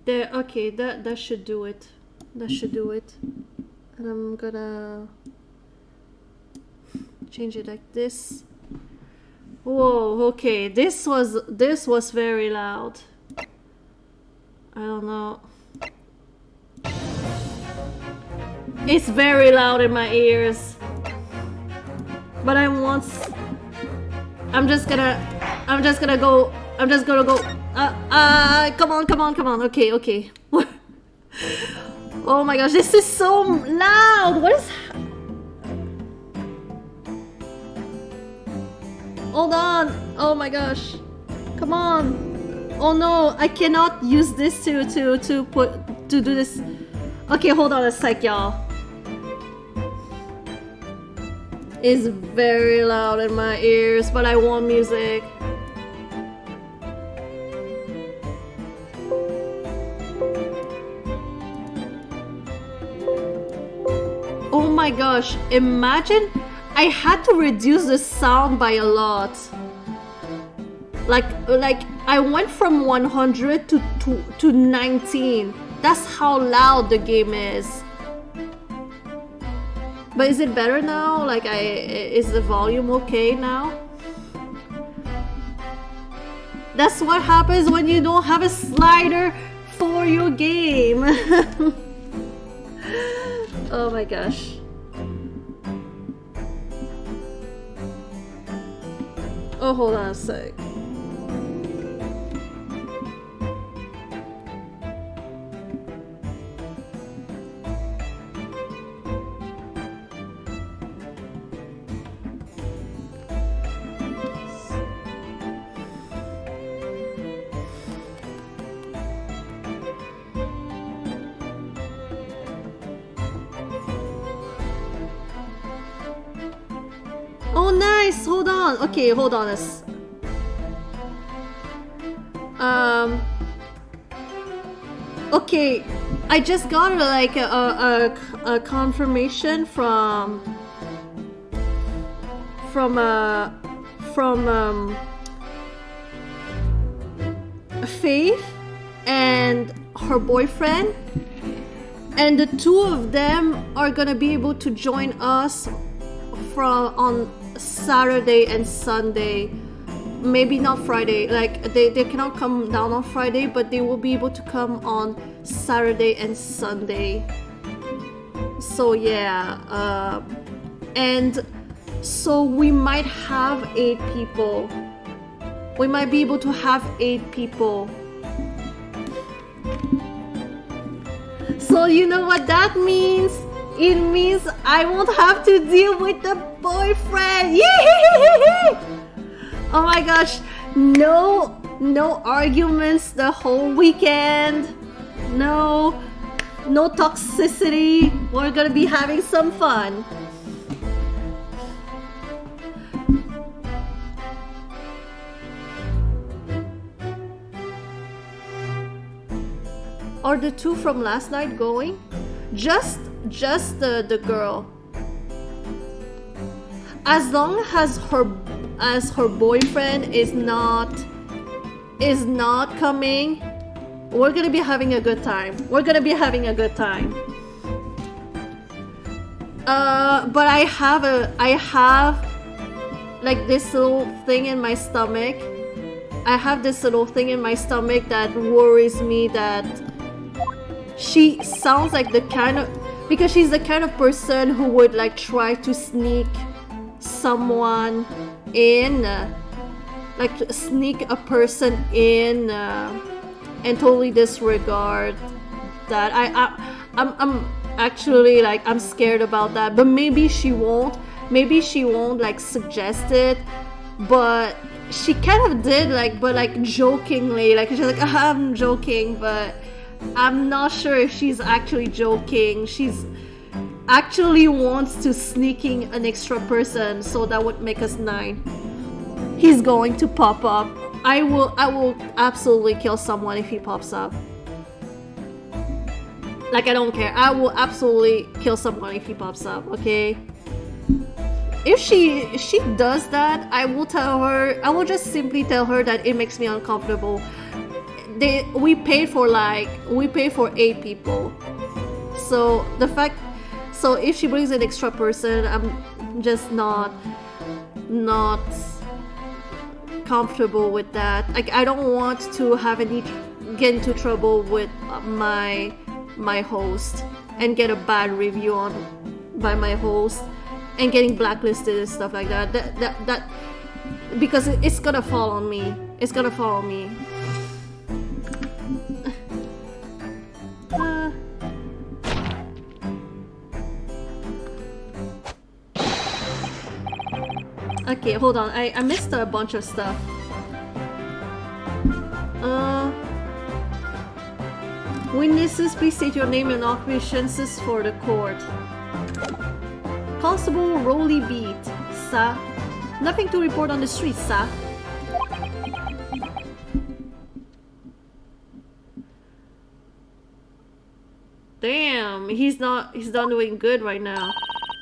There, okay, that should do it. That should do it. And I'm gonna change it like this. Whoa, okay, this was very loud. I don't know. It's very loud in my ears. But I'm just gonna go. Come on. Okay. Oh my gosh, this is so loud. What is... Hold on. Oh my gosh. Come on. Oh no, I cannot use this to do this. Okay, hold on a sec, y'all. It's very loud in my ears, but I want music. Oh my gosh, imagine I had to reduce the sound by a lot. Like I went from 100 to 19. That's how loud the game is. But is it better now? Like, is the volume okay now? That's what happens when you don't have a slider for your game. Oh my gosh. Oh, hold on a sec. Oh, nice. Hold on. Okay, hold on. Okay, I just got like a confirmation from Faith and her boyfriend, and the two of them are gonna be able to join us on Saturday and Sunday. Maybe not Friday, like they cannot come down on Friday, but they will be able to come on Saturday and Sunday. So yeah, and so we might have 8 people. We might be able to have 8 people. So you know what that means? It means I won't have to deal with the boyfriend. Yay! Oh my gosh, no arguments the whole weekend. No toxicity. We're gonna be having some fun. Are the 2 from last night going? Just the girl. As long as her boyfriend is not coming, we're gonna be having a good time. But I have like this little thing in my stomach. I have this little thing in my stomach that worries me that she sounds like the kind of, because she's the kind of person who would like try to sneak someone in, like sneak a person in, and totally disregard that. I'm actually like, I'm scared about that, but maybe she won't like suggest it, but she kind of did, like, but like jokingly, like she's like, I'm joking, but I'm not sure if she's actually joking. She's actually wants to sneaking an extra person, so that would make us 9. He's going to pop up. I will absolutely kill someone if he pops up. Like, I don't care. I will absolutely kill someone if he pops up, okay? if she does that, I will tell her. I will just simply tell her that it makes me uncomfortable. We pay for 8 people, so if she brings an extra person, I'm just not comfortable with that. Like, I don't want to get into trouble with my host and get a bad review by my host and getting blacklisted and stuff like that. That because it's gonna fall on me. It's gonna fall on me. Okay, hold on. I missed a bunch of stuff. Witnesses, please state your name and occupations for the court. Constable Rolly Beat, sir. Nothing to report on the street, sir. Damn, he's not doing good right now.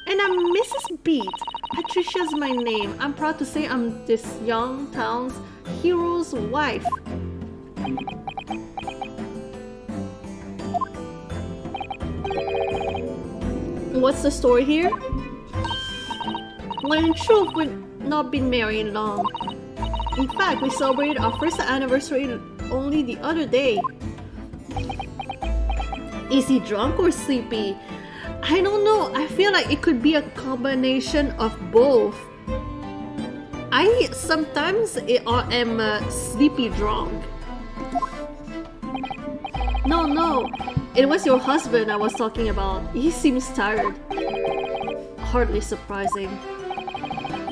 And I'm Mrs. Beat. Patricia's my name. I'm proud to say I'm this young town's hero's wife. What's the story here? Well, in truth, we've not been married long. In fact, we celebrated our first anniversary only the other day. Is he drunk or sleepy? I don't know. I feel like it could be a combination of both. I sometimes am sleepy drunk. No. It was your husband I was talking about. He seems tired. Hardly surprising.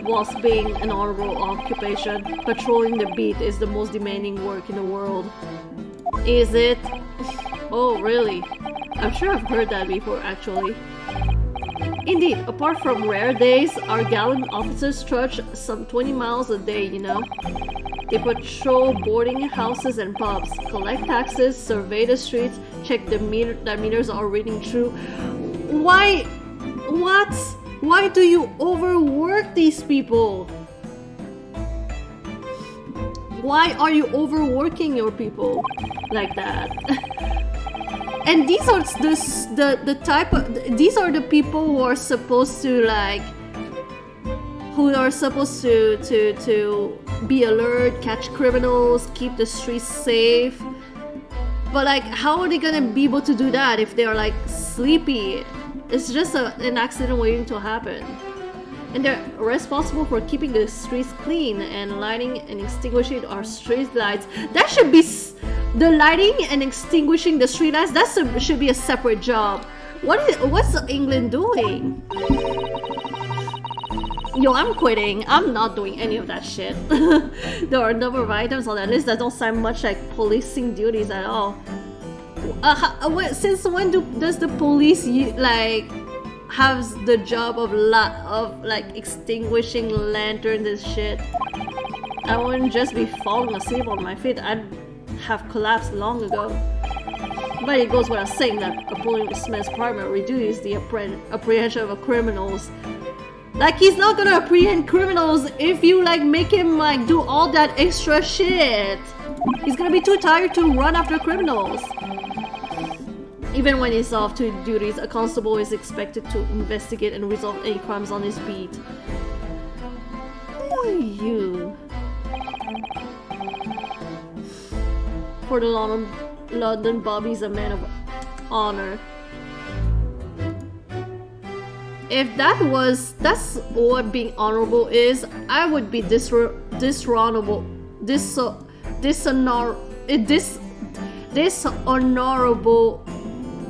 Whilst being an honorable occupation, patrolling the beat is the most demanding work in the world. Is it? Oh, really? I'm sure I've heard that before, actually. Indeed, apart from rare days, our gallant officers trudge some 20 miles a day, you know. They patrol boarding houses and pubs, collect taxes, survey the streets, check that meters are reading true. Why? What? Why do you overwork these people? Why are you overworking your people like that? And these are these are the people who are supposed to be alert, catch criminals, keep the streets safe. But like, how are they gonna be able to do that if they're like sleepy? It's just an accident waiting to happen. And they're responsible for keeping the streets clean and lighting and extinguishing our street lights. That should be the lighting and extinguishing the street lights. That should be a separate job. What's England doing? Yo, I'm quitting. I'm not doing any of that shit. There are a number of items on that list that don't sound much like policing duties at all. Since when does the police have the job of extinguishing lanterns and shit? I wouldn't just be falling asleep on my feet. I'd have collapsed long ago. But it goes without saying that a policeman's primary duty is the apprehension of criminals. Like, he's not gonna apprehend criminals if you make him do all that extra shit. He's gonna be too tired to run after criminals. Even when he's off to duties, a constable is expected to investigate and resolve any crimes on his beat. Who are you? For the London Bobby's a man of honor. If that's what being honorable is, I would be dishonorable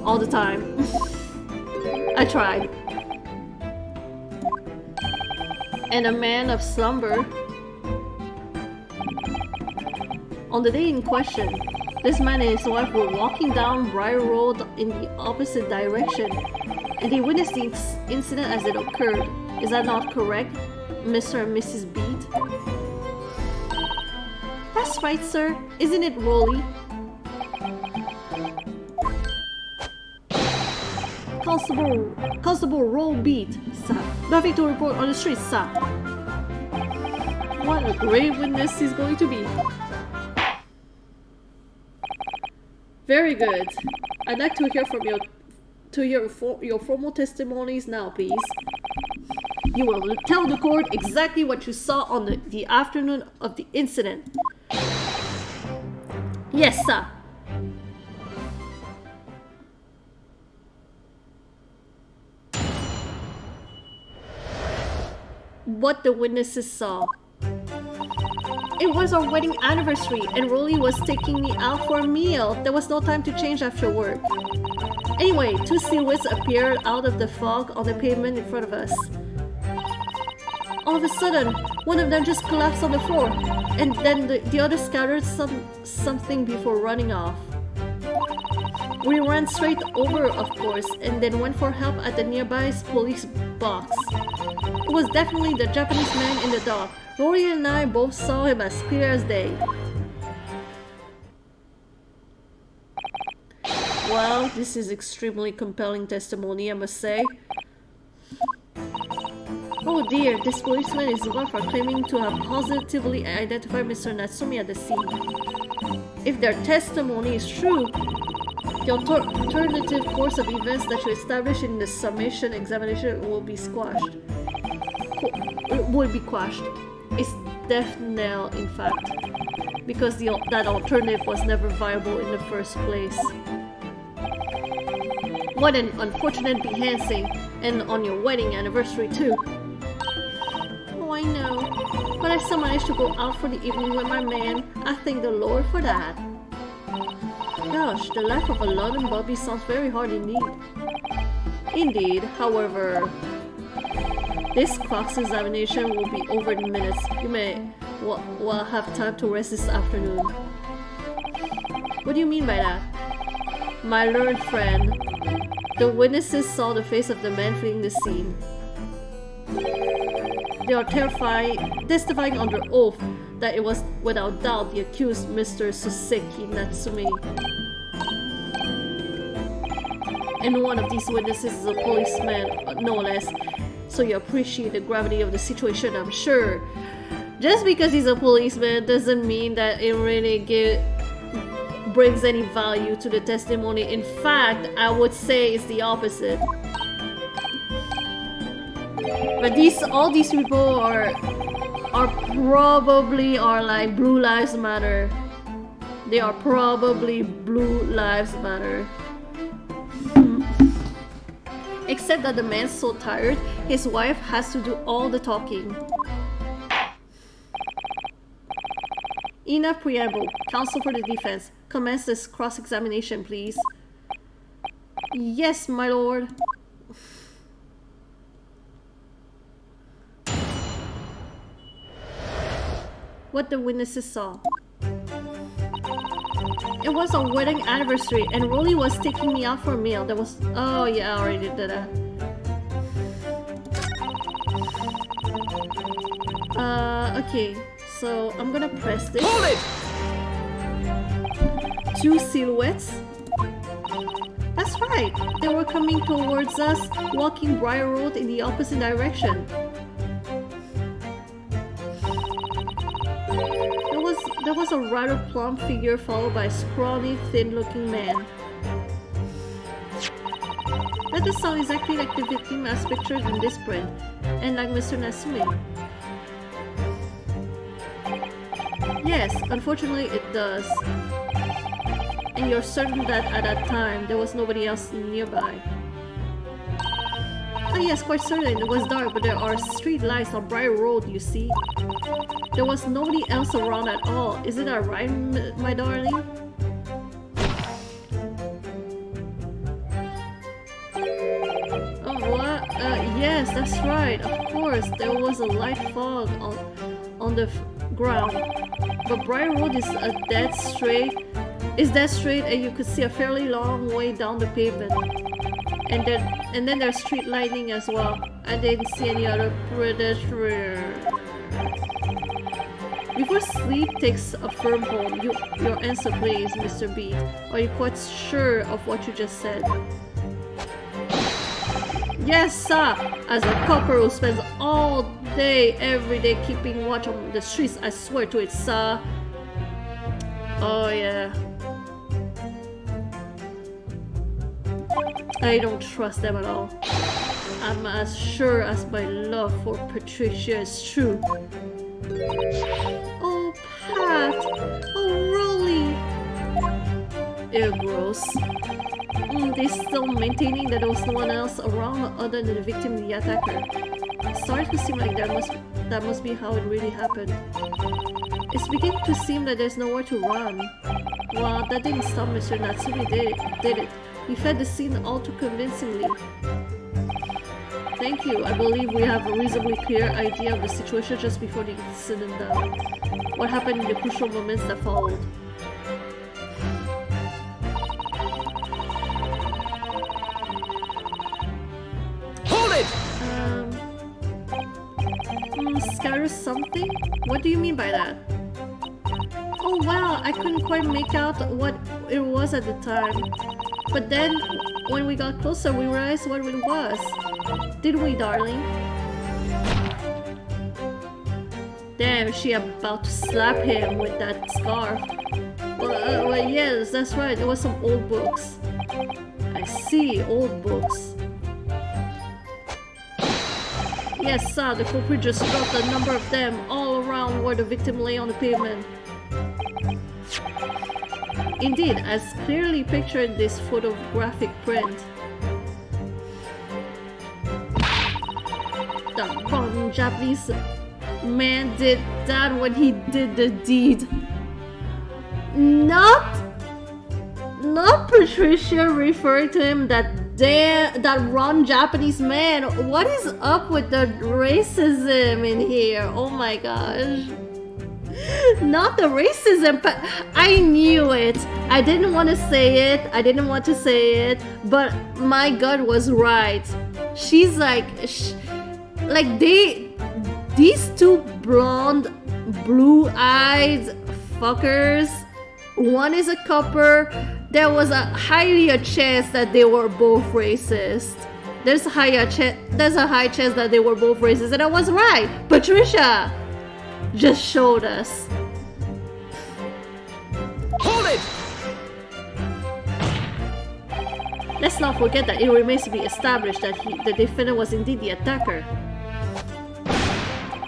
all the time. I tried. And a man of slumber. On the day in question, this man and his wife were walking down Briar Road in the opposite direction, and they witnessed the incident as it occurred. Is that not correct, Mr. and Mrs. Beat? That's right, sir. Isn't it, Rolly? Constable Roll Beat, sir. Nothing to report on the streets, sir. What a great witness he's going to be. Very good. I'd like to hear from your formal testimonies now, please. You will tell the court exactly what you saw on the afternoon of the incident. Yes, sir. What the witnesses saw. It was our wedding anniversary and Rolly was taking me out for a meal. There was no time to change after work. Anyway, two silhouettes appeared out of the fog on the pavement in front of us. All of a sudden, one of them just collapsed on the floor, and then the other scattered something before running off. We ran straight over, of course, and then went for help at the nearby police box. It was definitely the Japanese man in the dock. Rory and I both saw him as clear as day. Well, this is extremely compelling testimony, I must say. Oh dear, this policeman is one for claiming to have positively identified Mr. Natsumi at the scene. If their testimony is true, the alternative course of events that you establish in the summation examination will be squashed. Will be quashed. It's death knell, in fact, because that alternative was never viable in the first place. What an unfortunate behancing, and on your wedding anniversary too. Oh, I know, but I still managed to go out for the evening with my man. I thank the Lord for that. Gosh, the life of a London Bobby sounds very hard indeed. Indeed, however, this cross-examination will be over in minutes. You may well have time to rest this afternoon. What do you mean by that? My learned friend, the witnesses saw the face of the man fleeing the scene. They are testifying under oath that it was without doubt the accused Mr. Suseki Natsumi. And one of these witnesses is a policeman, no less. So you appreciate the gravity of the situation, I'm sure. Just because he's a policeman doesn't mean that it really brings any value to the testimony. In fact, I would say it's the opposite. But all these people are probably like Blue Lives Matter. They are probably Blue Lives Matter. Except that the man's so tired, his wife has to do all the talking. Enough preamble. Counsel for the defense. Commence this cross-examination, please. Yes, my lord. What the witnesses saw. It was our wedding anniversary and Rolly was taking me out for a meal. There was... Oh yeah, I already did that. Okay. So I'm gonna press this. Hold it! Two silhouettes. That's right. They were coming towards us, walking Briar Road in the opposite direction. There was a rather plump figure followed by a scrawny, thin-looking man. That does sound exactly like the victim as pictured in this print, and like Mr. Natsumi. Yes, unfortunately it does. And you're certain that at that time there was nobody else nearby. Oh yes, quite certain. It was dark, but there are street lights on Briar Road, you see. There was nobody else around at all. Isn't that right, my darling? Oh, what? Yes, that's right. Of course, there was a light fog on the ground. But Briar Road is dead straight, and you could see a fairly long way down the pavement. And then there's street lighting as well. I didn't see any other pedestrian. Before sleep takes a firm hold, your answer please, Mr. B. Are you quite sure of what you just said? Yes, sir! As a copper who spends all day, every day keeping watch on the streets, I swear to it, sir. Oh yeah. I don't trust them at all. I'm as sure as my love for Patricia is true. Oh, Pat! Oh, Rolly! Ew, gross. They're still maintaining that there was no one else around other than the victim and the attacker. It's starting to seem like that must be how it really happened. It's beginning to seem that there's nowhere to run. Well, that didn't stop Mr. Natsumi, did it? He fed the scene all too convincingly. Thank you. I believe we have a reasonably clear idea of the situation just before the incident. What happened in the crucial moments that followed. Hold it! Scatter something? What do you mean by that? Oh wow, I couldn't quite make out what it was at the time. But then, when we got closer, we realized what it was. Did we, darling? Damn, she about to slap him with that scarf. Well, yes, that's right. It was some old books. I see, old books. Yes, sir, the culprit just dropped a number of them all around where the victim lay on the pavement. Indeed, as clearly pictured in this photographic print. The wrong Japanese man did that when he did the deed. Not Patricia referring to him that wrong Japanese man. What is up with the racism in here? Oh my gosh. Not the racism, but I knew it. I didn't want to say it. But my gut was right. She's these two blonde, blue-eyed fuckers. One is a copper. There was a high chance that they were both racist. There's a high chance that they were both racist, and I was right. Patricia just showed us. Hold it! Let's not forget that it remains to be established that the defendant was indeed the attacker.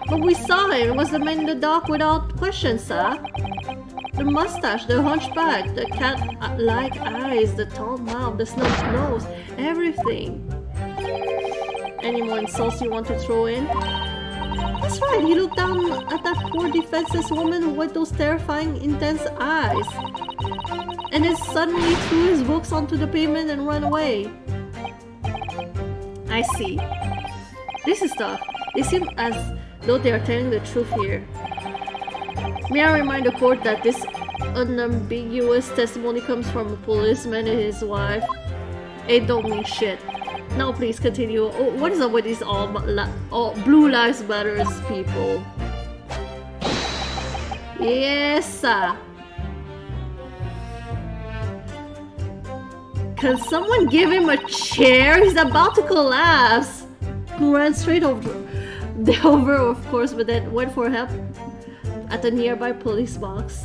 But we saw him. It was the man in the dock without question, sir. The mustache, the hunchback, the cat-like eyes, the tall mouth, the snub nose, everything. Any more insults you want to throw in? That's right, he looked down at that poor defenseless woman with those terrifying, intense eyes. And then suddenly threw his books onto the pavement and ran away. I see. This is tough. They seem as though they are telling the truth here. May I remind the court that this unambiguous testimony comes from a policeman and his wife? It don't mean shit. Now please continue. Oh, what is up with these all Blue Lives Matters people? Yes, sir. Can someone give him a chair? He's about to collapse. He ran straight over, of course, but then went for help at a nearby police box.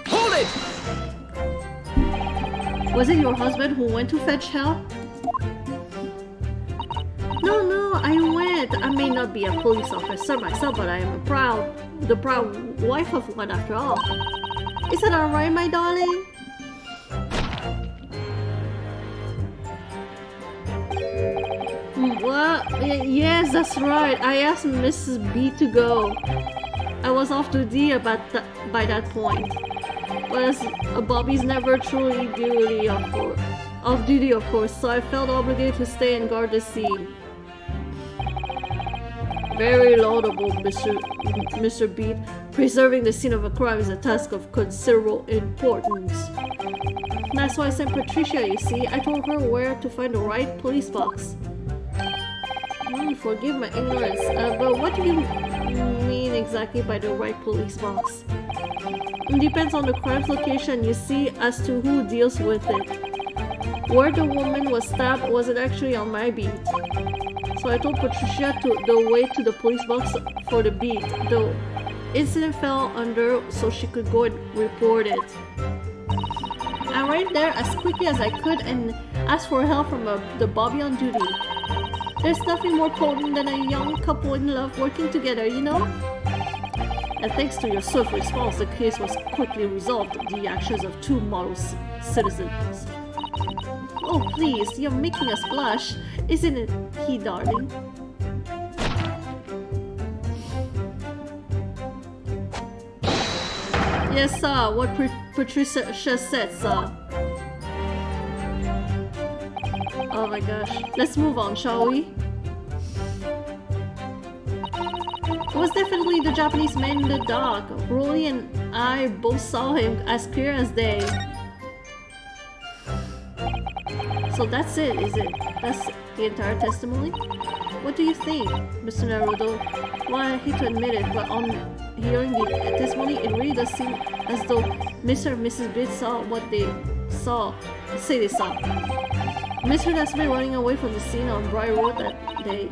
Hold it! Was it your husband who went to fetch help? No, I went. I may not be a police officer myself, but I am the proud wife of one after all. Is that alright, my darling? What? Yes, that's right. I asked Mrs. B to go. I was off duty by that point. Whereas Bobby's never truly off duty, of course, so I felt obligated to stay and guard the scene. Very laudable, Mr. Beat. Preserving the scene of a crime is a task of considerable importance. That's why I sent Patricia, you see. I told her where to find the right police box. Forgive my ignorance, but what do you mean exactly by the right police box? It depends on the crime's location, you see, as to who deals with it. Where the woman was stabbed wasn't actually on my beat. So I told Patricia the way to the police box for the beat. The incident fell under so she could go and report it. I ran there as quickly as I could and asked for help from the Bobby on duty. There's nothing more potent than a young couple in love working together, you know? And thanks to your swift response, the case was quickly resolved, the actions of two model citizens. Oh please, you're making us blush, isn't it, he darling? Yes, sir, what Patricia said, sir. Oh my gosh. Let's move on, shall we? It was definitely the Japanese man in the dock. Rolly and I both saw him as clear as day. So that's it, is it? That's the entire testimony? What do you think, Mr. Naruto? Well, I hate to admit it, but on hearing the testimony, it really does seem as though Mr. and Mrs. Bit saw what they say they saw. Mr. Natsume running away from the scene on Briar Road that day.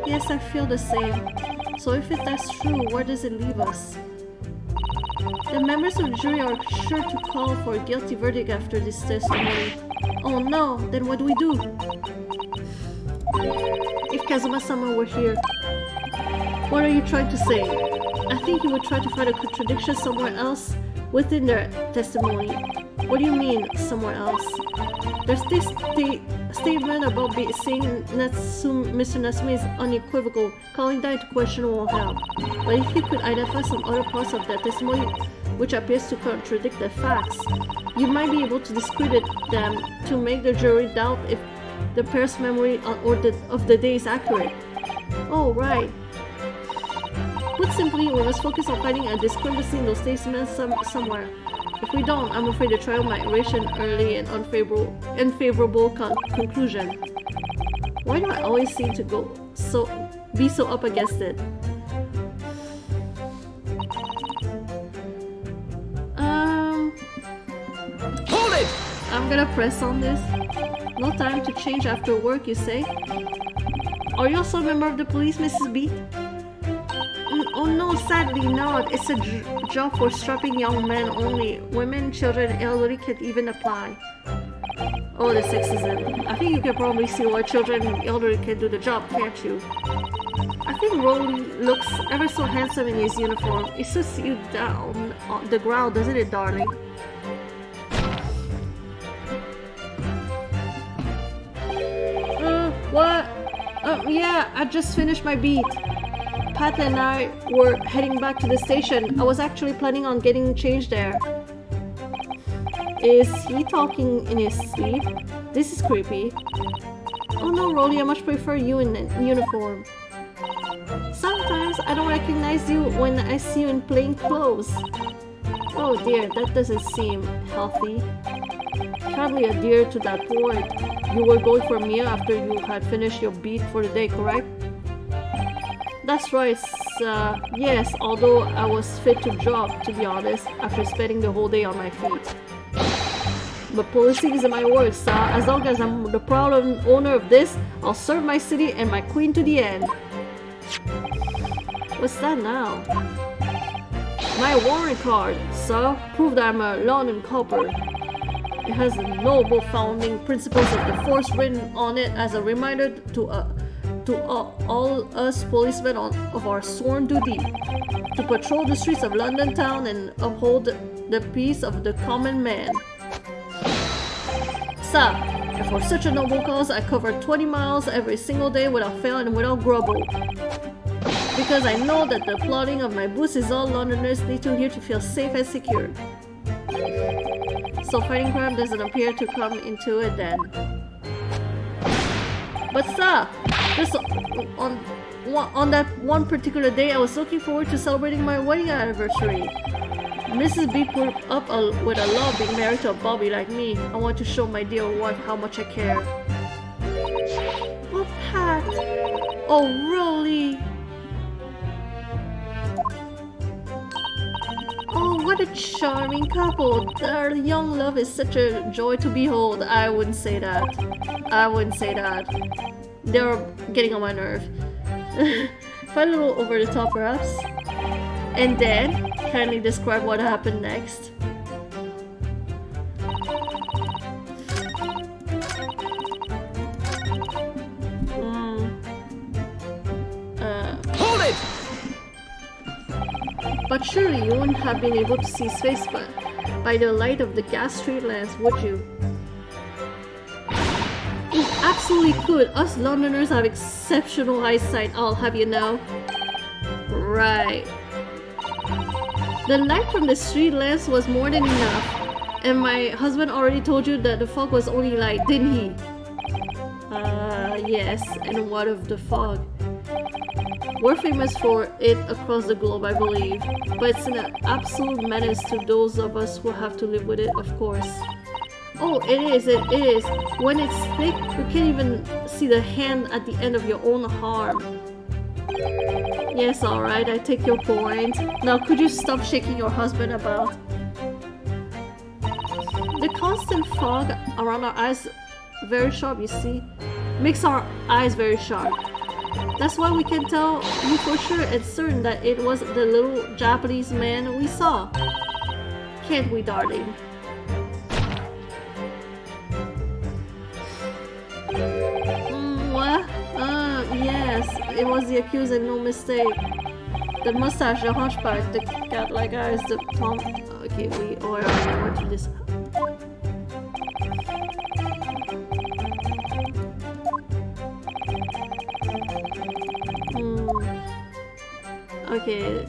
Yes, I feel the same. So if that's true, where does it leave us? The members of the jury are sure to call for a guilty verdict after this testimony. Oh no, then what do we do? If Kazuma-sama were here, what are you trying to say? I think he would try to find a contradiction somewhere else within their testimony. What do you mean, somewhere else? There's this statement about saying Mr. Natsume is unequivocal. Calling that into question won't help. But if you could identify some other parts of that testimony which appears to contradict the facts, you might be able to discredit them to make the jury doubt if the pair's memory of the day is accurate. Oh, right. Put simply, we must focus on finding a discrepancy in those statements somewhere. If we don't, I'm afraid the trial might reach an early and unfavorable conclusion. Why do I always seem to be so up against it? Hold it! I'm gonna press on this. No time to change after work, you say? Are you also a member of the police, Mrs. B? Oh no, sadly not. It's a job for strapping young men only. Women, children, elderly can't even apply. Oh, the sexism. I think you can probably see why children and elderly can do the job, can't you? I think Rolly looks ever so handsome in his uniform. It suits you down on the ground, doesn't it, darling? What? Yeah, I just finished my beat. Pat and I were heading back to the station. I was actually planning on getting changed there. Is he talking in his sleep? This is creepy. Oh no, Rolly, I much prefer you in uniform. Sometimes I don't recognize you when I see you in plain clothes. Oh dear, that doesn't seem healthy. Hardly adhere to that point. You were going for a meal after you had finished your beat for the day, correct? That's right, yes, although I was fit to jog, to be honest, after spending the whole day on my feet. But policing isn't my work, sir. As long as I'm the proud owner of this, I'll serve my city and my queen to the end. What's that now? My warrant card, sir. Prove that I'm a London copper. It has the noble founding principles of the force written on it as a reminder to all us policemen of our sworn duty to patrol the streets of London town and uphold the peace of the common man. Sir, and for such a noble cause, I cover 20 miles every single day without fail and without grumble. Because I know that the applauding of my boots is all Londoners need to hear to feel safe and secure. So fighting crime doesn't appear to come into it then. But sir, just on that one particular day, I was looking forward to celebrating my wedding anniversary. Mrs. B put up with a law being married to a Bobby like me. I want to show my dear wife how much I care. Oh, Pat. Oh, Rolly. Oh, what a charming couple. Their young love is such a joy to behold. I wouldn't say that. I wouldn't say that. They're getting on my nerve. Quite a little over the top, perhaps. And then, kindly describe what happened next. Hold it! But surely you wouldn't have been able to see his face by the light of the gas street lamps, would you? You absolutely could. Us Londoners have exceptional eyesight, I'll have you know. Right. The light from the street lamps was more than enough. And my husband already told you that the fog was only light, didn't he? Yes. And what of the fog? We're famous for it across the globe, I believe. But it's an absolute menace to those of us who have to live with it, of course. Oh, it is. When it's thick, you can't even see the hand at the end of your own arm. Yes, alright, I take your point. Now, could you stop shaking your husband about? The constant fog around our eyes, very sharp, you see, makes our eyes very sharp. That's why we can tell you for sure and certain that it was the little Japanese man we saw. Can't we, darling? What? Yes, it was the accused and no mistake. The mustache, the hunchback, the cat-like eyes, the plump... Okay, we already went through this. Okay.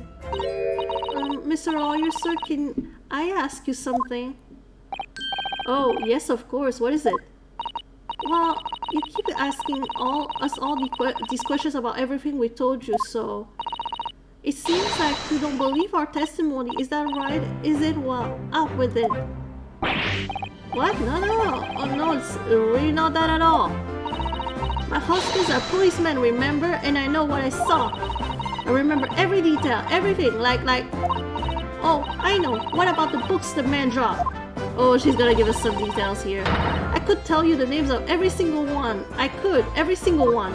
Mr. Lawyer, sir, can I ask you something? Oh, yes, of course. What is it? Well, you keep asking us all these questions about everything we told you, so... It seems like you don't believe our testimony. Is that right? Is it? Well, out with it. What? No. Oh, no, it's really not that at all. My husband's a policeman, remember? And I know what I saw. I remember every detail, everything, like... Oh, I know. What about the books the man dropped? Oh, she's gonna give us some details here. I could tell you the names of every single one. I could, every single one.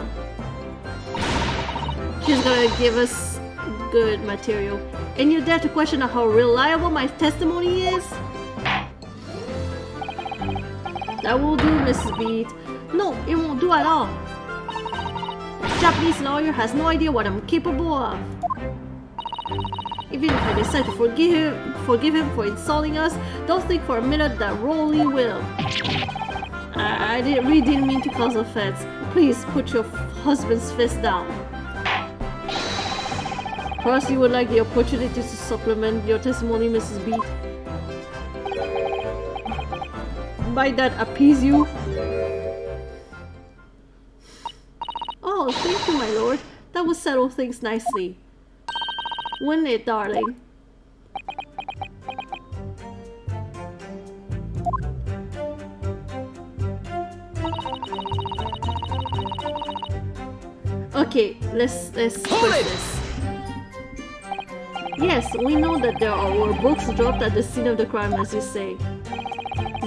She's gonna give us good material. And you dare to question how reliable my testimony is? That will do, Mrs. Beat. No, it won't do at all. Japanese lawyer has no idea what I'm capable of. Even if I decide to forgive him for insulting us, don't think for a minute that Rolly will. I really didn't mean to cause offense. Please put your husband's fist down. Perhaps you would like the opportunity to supplement your testimony, Mrs. B. Might that appease you? Oh, thank you, my lord. That will settle things nicely. Wouldn't it, darling? Okay, let's push this. Yes, we know that there were books dropped at the scene of the crime, as you say.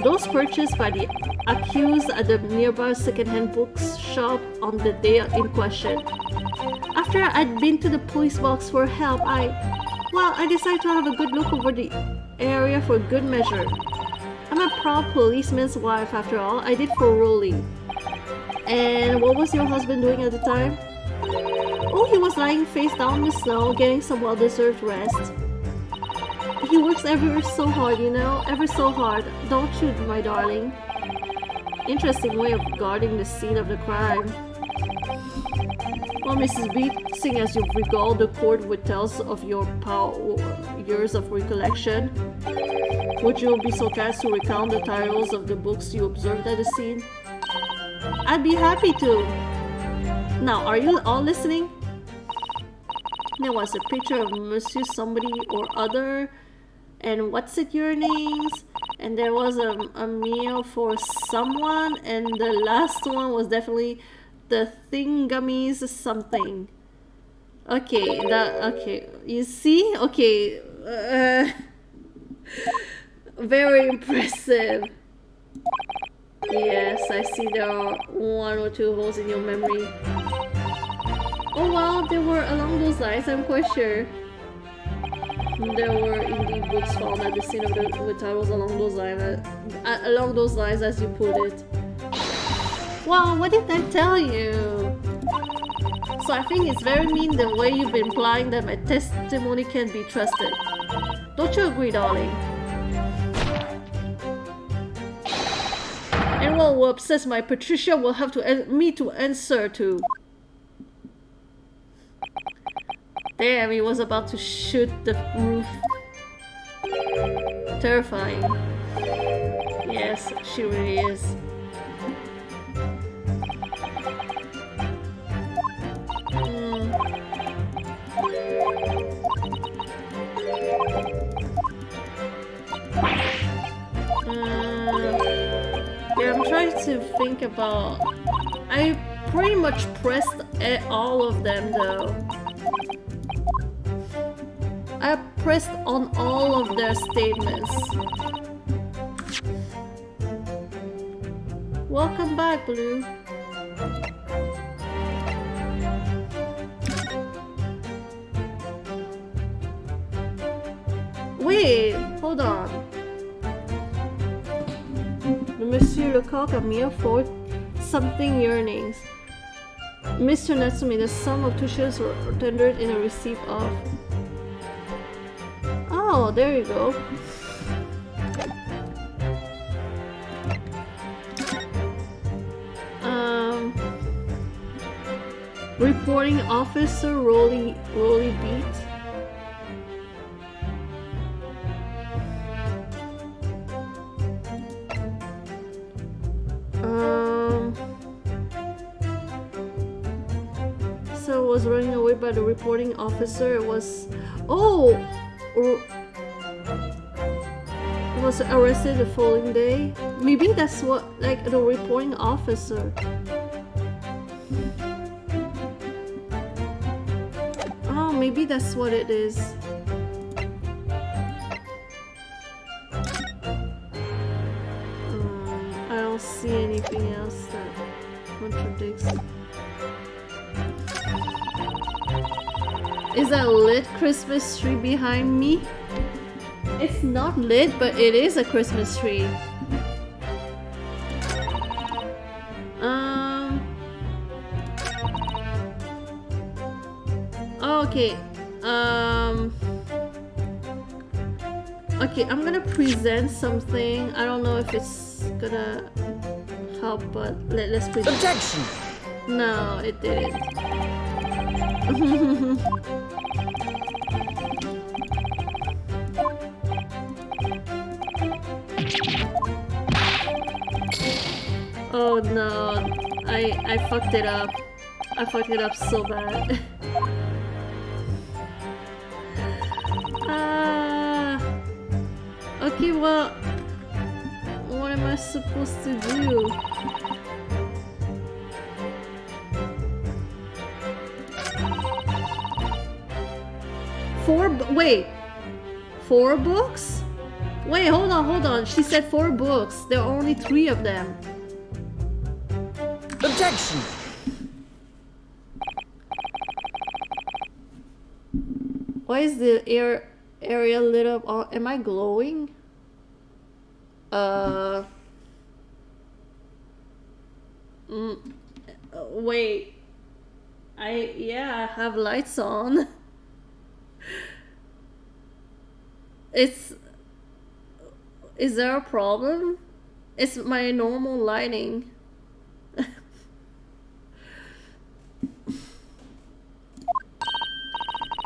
Those purchased by the accused at the nearby second-hand books shop on the day in question. After I'd been to the police box for help, I decided to have a good look over the area for good measure. I'm a proud policeman's wife, after all. I did for Rolly. And what was your husband doing at the time? Oh, he was lying face down in the snow, getting some well-deserved rest. He works ever so hard, you know? Ever so hard. Don't you, my darling? Interesting way of guarding the scene of the crime. Well, Mrs. B, seeing as you've regaled the court with tales of your years of recollection, would you be so kind to recount the titles of the books you observed at the scene? I'd be happy to. Now, are you all listening? There was a picture of Monsieur somebody or other, and what's it your names? And there was a meal for someone, and the last one was definitely the thingamies something. Okay, you see? Okay, very impressive. Yes, I see there are 1 or 2 holes in your memory. Oh well, they were along those lines, I'm quite sure. There were indeed books found at the scene of the titles along those lines as you put it. Wow, what did I tell you? So I think it's very mean the way you've been implying that my testimony can be trusted. Don't you agree, darling? Anyone who upsets my Patricia will have me to answer to. Damn, he was about to shoot the roof. Terrifying. Yes, she really is. Yeah, I'm trying to think about... I pretty much pressed all of them though. I pressed on all of their statements. Welcome back, Blue. Wait, hold on. Monsieur Lecoq a mere for something yearnings. Mr. Natsumi, the sum of 2 shares were tendered in a receipt of... Oh, there you go. Reporting officer Rolly Beat. So was running away by the reporting officer. It was... Oh! Was arrested the following day. Maybe that's what, like, the reporting officer. Oh, maybe that's what it is. I don't see anything else that contradicts. Is that a lit Christmas tree behind me? It's not lit, but it is a Christmas tree. Okay. Okay, I'm gonna present something. I don't know if it's gonna help, but let's present. Objection! No, it didn't. Oh no, I fucked it up. I fucked it up so bad. Okay, well, what am I supposed to do? Wait, 4 books? Wait, hold on. She said 4 books. There are only 3 of them. Objection! Why is the area lit up? Am I glowing? Wait. I have lights on. Is there a problem? It's my normal lighting.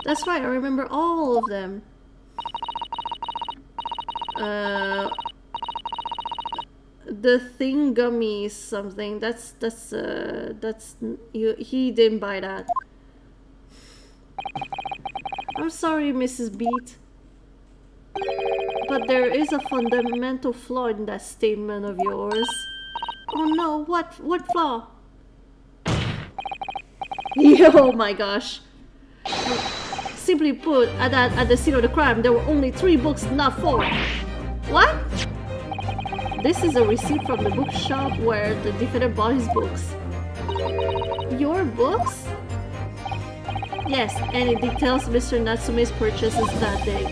That's right, I remember all of them. The Thingummy something. He didn't buy that. I'm sorry, Mrs. Beat. But there is a fundamental flaw in that statement of yours. Oh no, what flaw? Oh my gosh. Simply put, at the scene of the crime, there were only 3 books, not 4. What? This is a receipt from the bookshop where the defendant bought his books. Your books? Yes, and it details Mr. Natsume's purchases that day.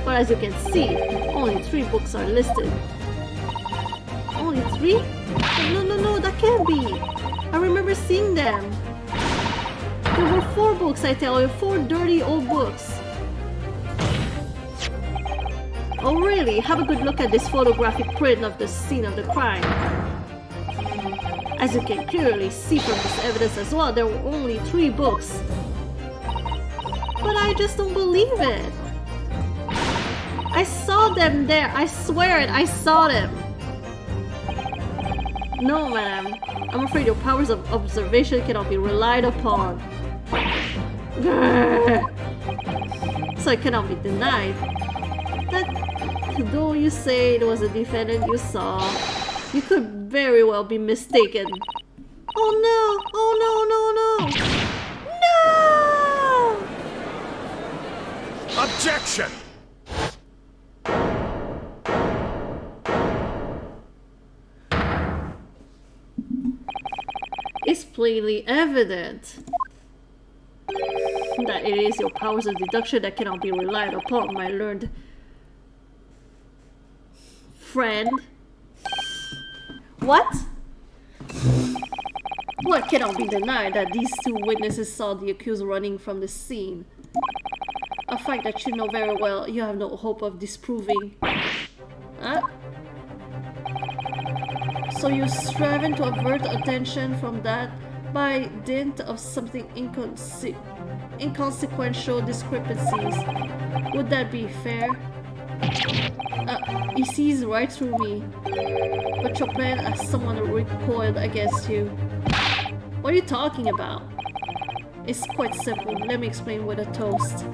But as you can see, only 3 books are listed. Only 3? No, that can't be. I remember seeing them. There were 4 books, I tell you, 4 dirty old books. Oh really? Have a good look at this photographic print of the scene of the crime. As you can clearly see from this evidence as well, there were only 3 books. But I just don't believe it. I saw them there. I swear it, I saw them. No, madam. I'm afraid your powers of observation cannot be relied upon. So it cannot be denied. That, though you say it was a defendant you saw, you could very well be mistaken. Oh no! Oh no! No! Objection! It's plainly evident that it is your powers of deduction that cannot be relied upon, my learned friend. What? Well, it cannot be denied that these 2 witnesses saw the accused running from the scene. A fact that you know very well you have no hope of disproving. Huh? So you're striving to avert attention from that by dint of something inconsequential discrepancies. Would that be fair? He sees right through me. But your plan as someone recoiled against you. What are you talking about? It's quite simple. Let me explain with a toast.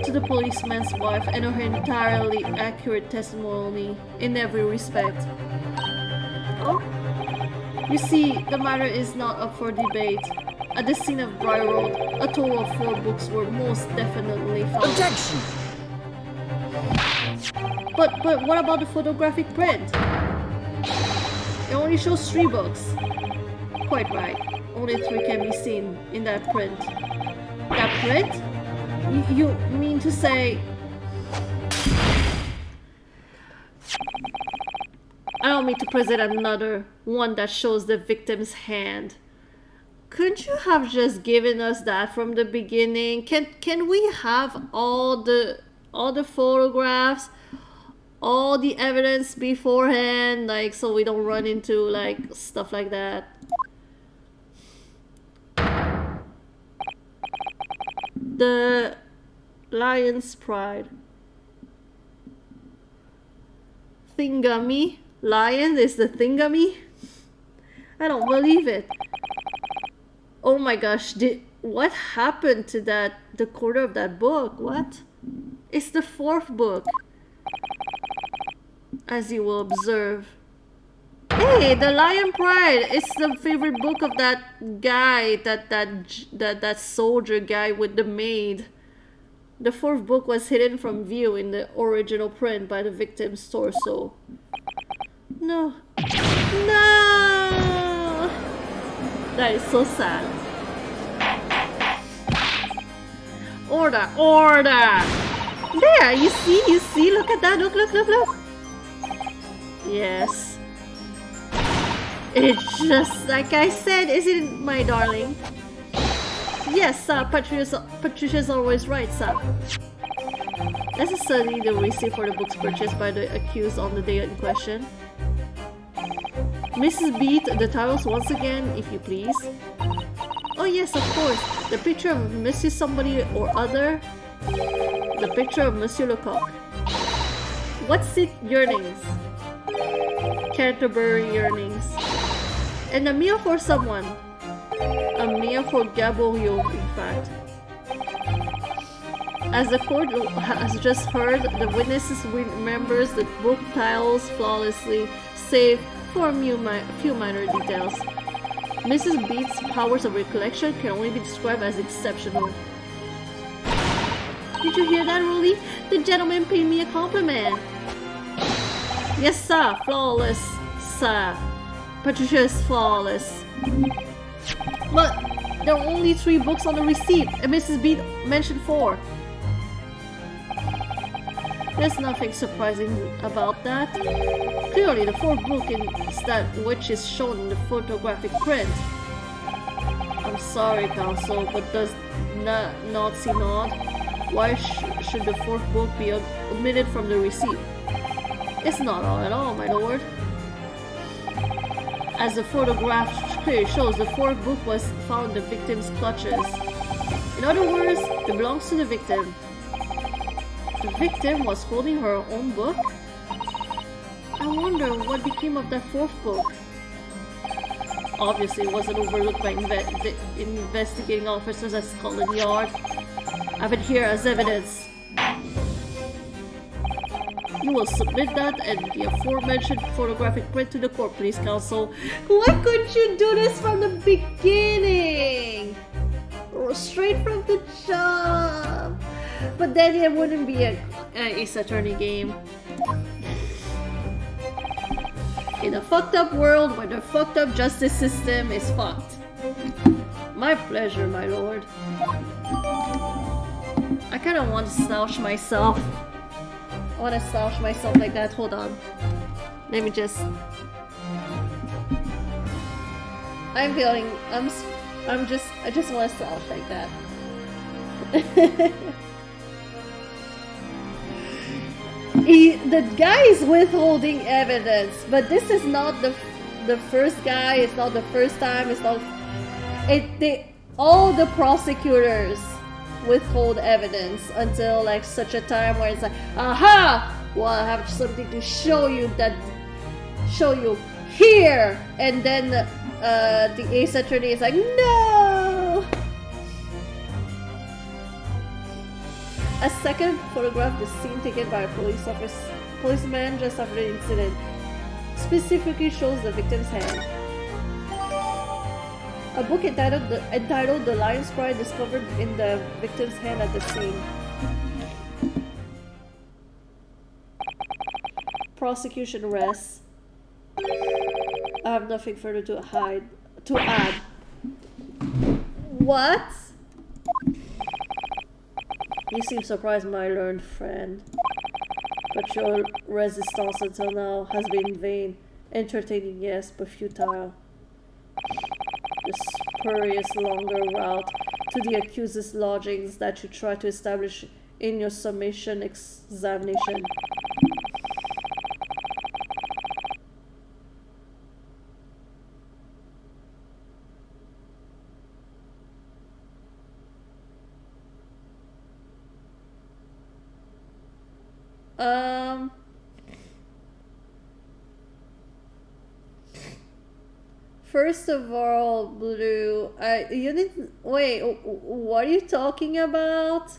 To the policeman's wife and her entirely accurate testimony in every respect. Oh? You see, the matter is not up for debate. At the scene of Briar Road, a total of 4 books were most definitely found. Objection! But what about the photographic print? It only shows 3 books. Quite right. Only 3 can be seen in that print. That print? You mean to say... Allow me to present another one that shows the victim's hand. Couldn't you have just given us that from the beginning? Can we have all the photographs, all the evidence beforehand, like, so we don't run into like stuff like that? The Lion's Pride. Thingamy? Lion is the thingamy? I don't believe it. Oh my gosh, what happened to the corner of that book? What? It's the 4th book. As you will observe. Hey, the Lion Pride! It's the favorite book of that guy, that soldier guy with the maid. The 4th book was hidden from view in the original print by the victim's torso. No. No! That is so sad. Order! Order! There! You see? Look at that! Look! Yes. It's just like I said, isn't it, my darling? Yes, Patricia's always right, sir. Let's study the receipt for the books purchased by the accused on the day in question. Mrs. Beat, the titles once again, if you please. Oh yes, of course. The picture of Monsieur somebody or other. The picture of Monsieur Lecoq. What's it? Yearnings. Canterbury yearnings. And a meal for someone. A meal for Gaboriau, in fact. As the court has just heard, the witnesses remembers the book titles flawlessly, save for a few minor details. Mrs. Beat's powers of recollection can only be described as exceptional. Did you hear that, Rolly? The gentleman paid me a compliment. Yes, sir. Flawless, sir. Patricia is flawless. But there are only 3 books on the receipt, and Mrs. B mentioned 4. There's nothing surprising about that. Clearly, the 4th book is that which is shown in the photographic print. I'm sorry, Counsel, but does not see nod? Why should the 4th book be omitted from the receipt? It's not all at all, my lord. As the photograph clearly shows, the 4th book was found in the victim's clutches. In other words, it belongs to the victim. The victim was holding her own book? I wonder what became of that 4th book. Obviously, it wasn't overlooked by investigating officers at Scotland Yard. I have it here as evidence. You will submit that and the aforementioned photographic print to the Court, Police Council. Why couldn't you do this from the beginning? Or straight from the jump? But then it wouldn't be an Ace Attorney game. In a fucked up world where the fucked up justice system is fucked. My pleasure, my lord. I kinda want to slouch myself. I want to slouch myself like that. Hold on. Let me just... I just want to slouch like that. The guy is withholding evidence, but this is not the first guy. It's not the first time. It's not. All the prosecutors withhold evidence until like such a time where it's like, aha! Well, I have something to show you here, and then the Ace Attorney is like, no. A second photographed the scene taken by a policeman just after the incident. Specifically shows the victim's hand. A book entitled The Lion's Pride discovered in the victim's hand at the scene. Prosecution rests. I have nothing further to add. What? You seem surprised, my learned friend. But your resistance until now has been vain. Entertaining, yes, but futile. The spurious longer route to the accused's lodgings that you try to establish in your summation examination. First of all, Blue, wait, what are you talking about?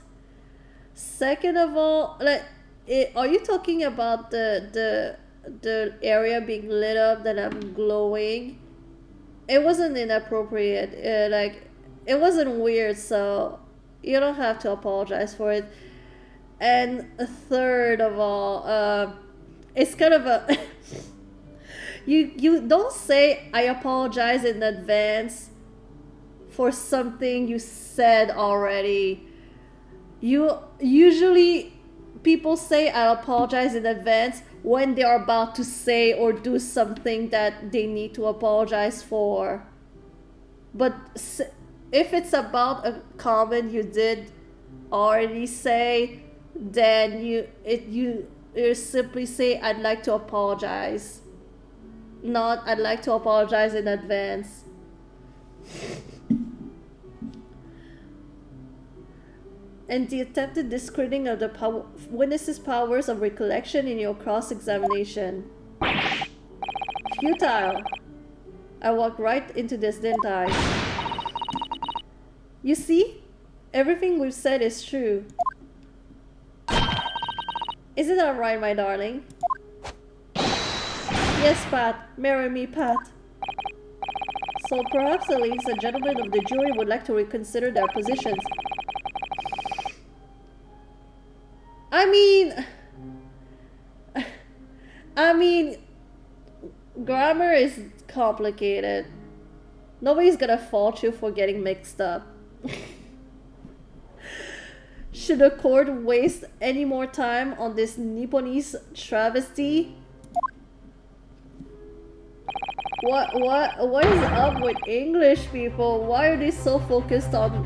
Second of all, are you talking about the area being lit up that I'm glowing? It wasn't inappropriate, it wasn't weird, so you don't have to apologize for it. And third of all, it's kind of a... You don't say I apologize in advance for something you said already. Usually people say I apologize in advance when they are about to say or do something that they need to apologize for. But if it's about a comment you did already say, then you simply say I'd like to apologize. Not, I'd like to apologize in advance. And the attempted discrediting of the witness's powers of recollection in your cross-examination. Futile. I walked right into this, didn't I? You see? Everything we've said is true. Isn't that right, my darling? Yes, Pat. Marry me, Pat. So perhaps the ladies and gentlemen of the jury would like to reconsider their positions. I mean... I mean, grammar is complicated. Nobody's gonna fault you for getting mixed up. Should the court waste any more time on this Nipponese travesty? What is up with English people? Why are they so focused on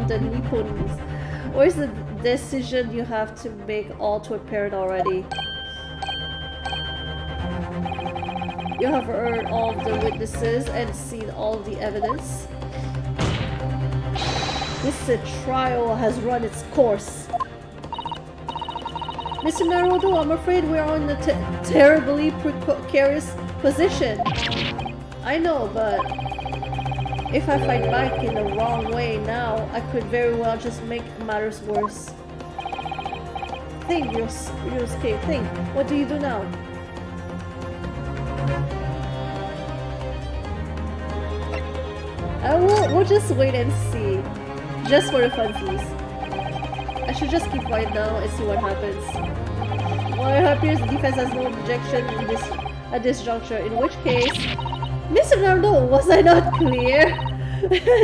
the Nipponese? Or is the decision you have to make all too apparent already? You have heard all the witnesses and seen all the evidence. This trial has run its course. Mr. Naruto, I'm afraid we are in a terribly precarious position. I know, but if I fight back in the wrong way now, I could very well just make matters worse. Think, Yosuke, think. What do you do now? We'll just wait and see. Just for the funsies. I should just keep quiet now and see what happens. Well, it appears the defense has no objection at this juncture, in which case... Mr. Naruto, was I not clear?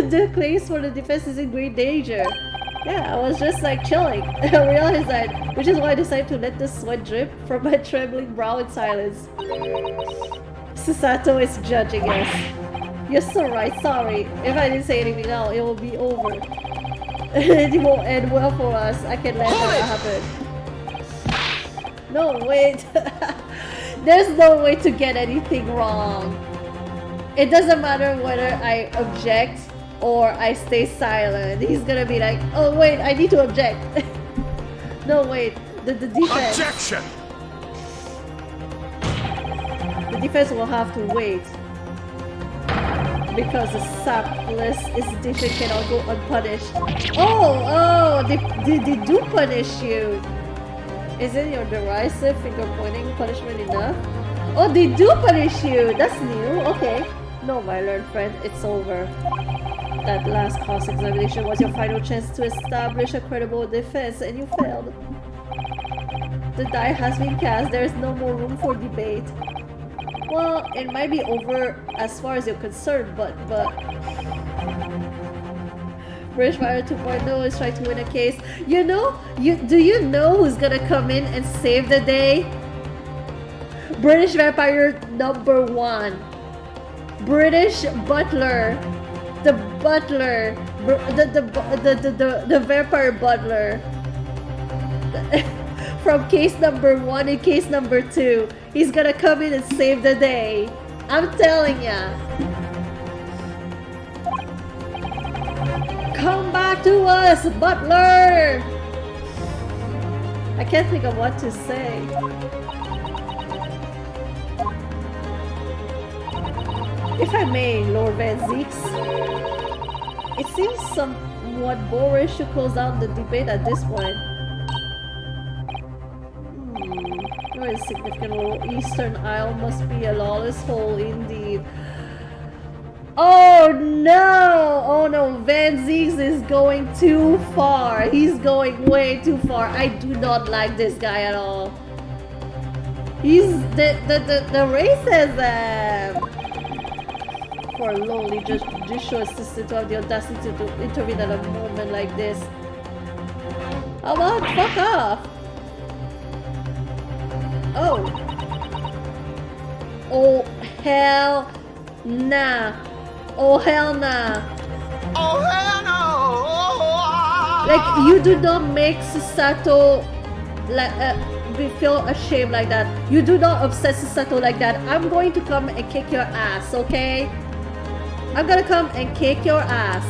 The case for the defense is in great danger. Yeah, I was just like chilling. I realized that, which is why I decided to let the sweat drip from my trembling brow in silence. Susato is judging us. You're so right, sorry. If I didn't say anything now, it will be over. It won't end well for us. I can let that happen. No, wait. There's no way to get anything wrong. It doesn't matter whether I object or I stay silent. He's gonna be like, oh wait, I need to object. No, wait. The defense. Objection! The defense will have to wait. Because the sapless institution cannot go unpunished. Oh, they do punish you. Isn't your derisive finger-pointing punishment enough? Oh, they do punish you. That's new. Okay. No, my learned friend, it's over. That last cross-examination was your final chance to establish a credible defense, and you failed. The die has been cast. There is no more room for debate. Well, it might be over as far as you're concerned, but... British Fire 2.0 is trying to win a case. You know? Do you know who's gonna come in and save the day? British Vampire #1. British Butler. The Butler. The Vampire Butler. From case #1 and case #2. He's gonna come in and save the day. I'm telling ya. Come back to us, Butler! I can't think of what to say. If I may, Lord Van Zeeks, it seems somewhat boorish to close down the debate at this point. Your insignificant little Eastern Isle must be a lawless hole indeed. Oh no! Oh no, Van Zeeks is going too far. He's going way too far. I do not like this guy at all. He's the racism. For a lowly judicial assistant to have the audacity to intervene at a moment like this. How about fuck off? Oh. Oh hell nah. Oh hell nah. Oh hell no! Like, you do not make Susato like feel ashamed like that. You do not upset Susato like that. I'm going to come and kick your ass, okay? I'm gonna come and kick your ass.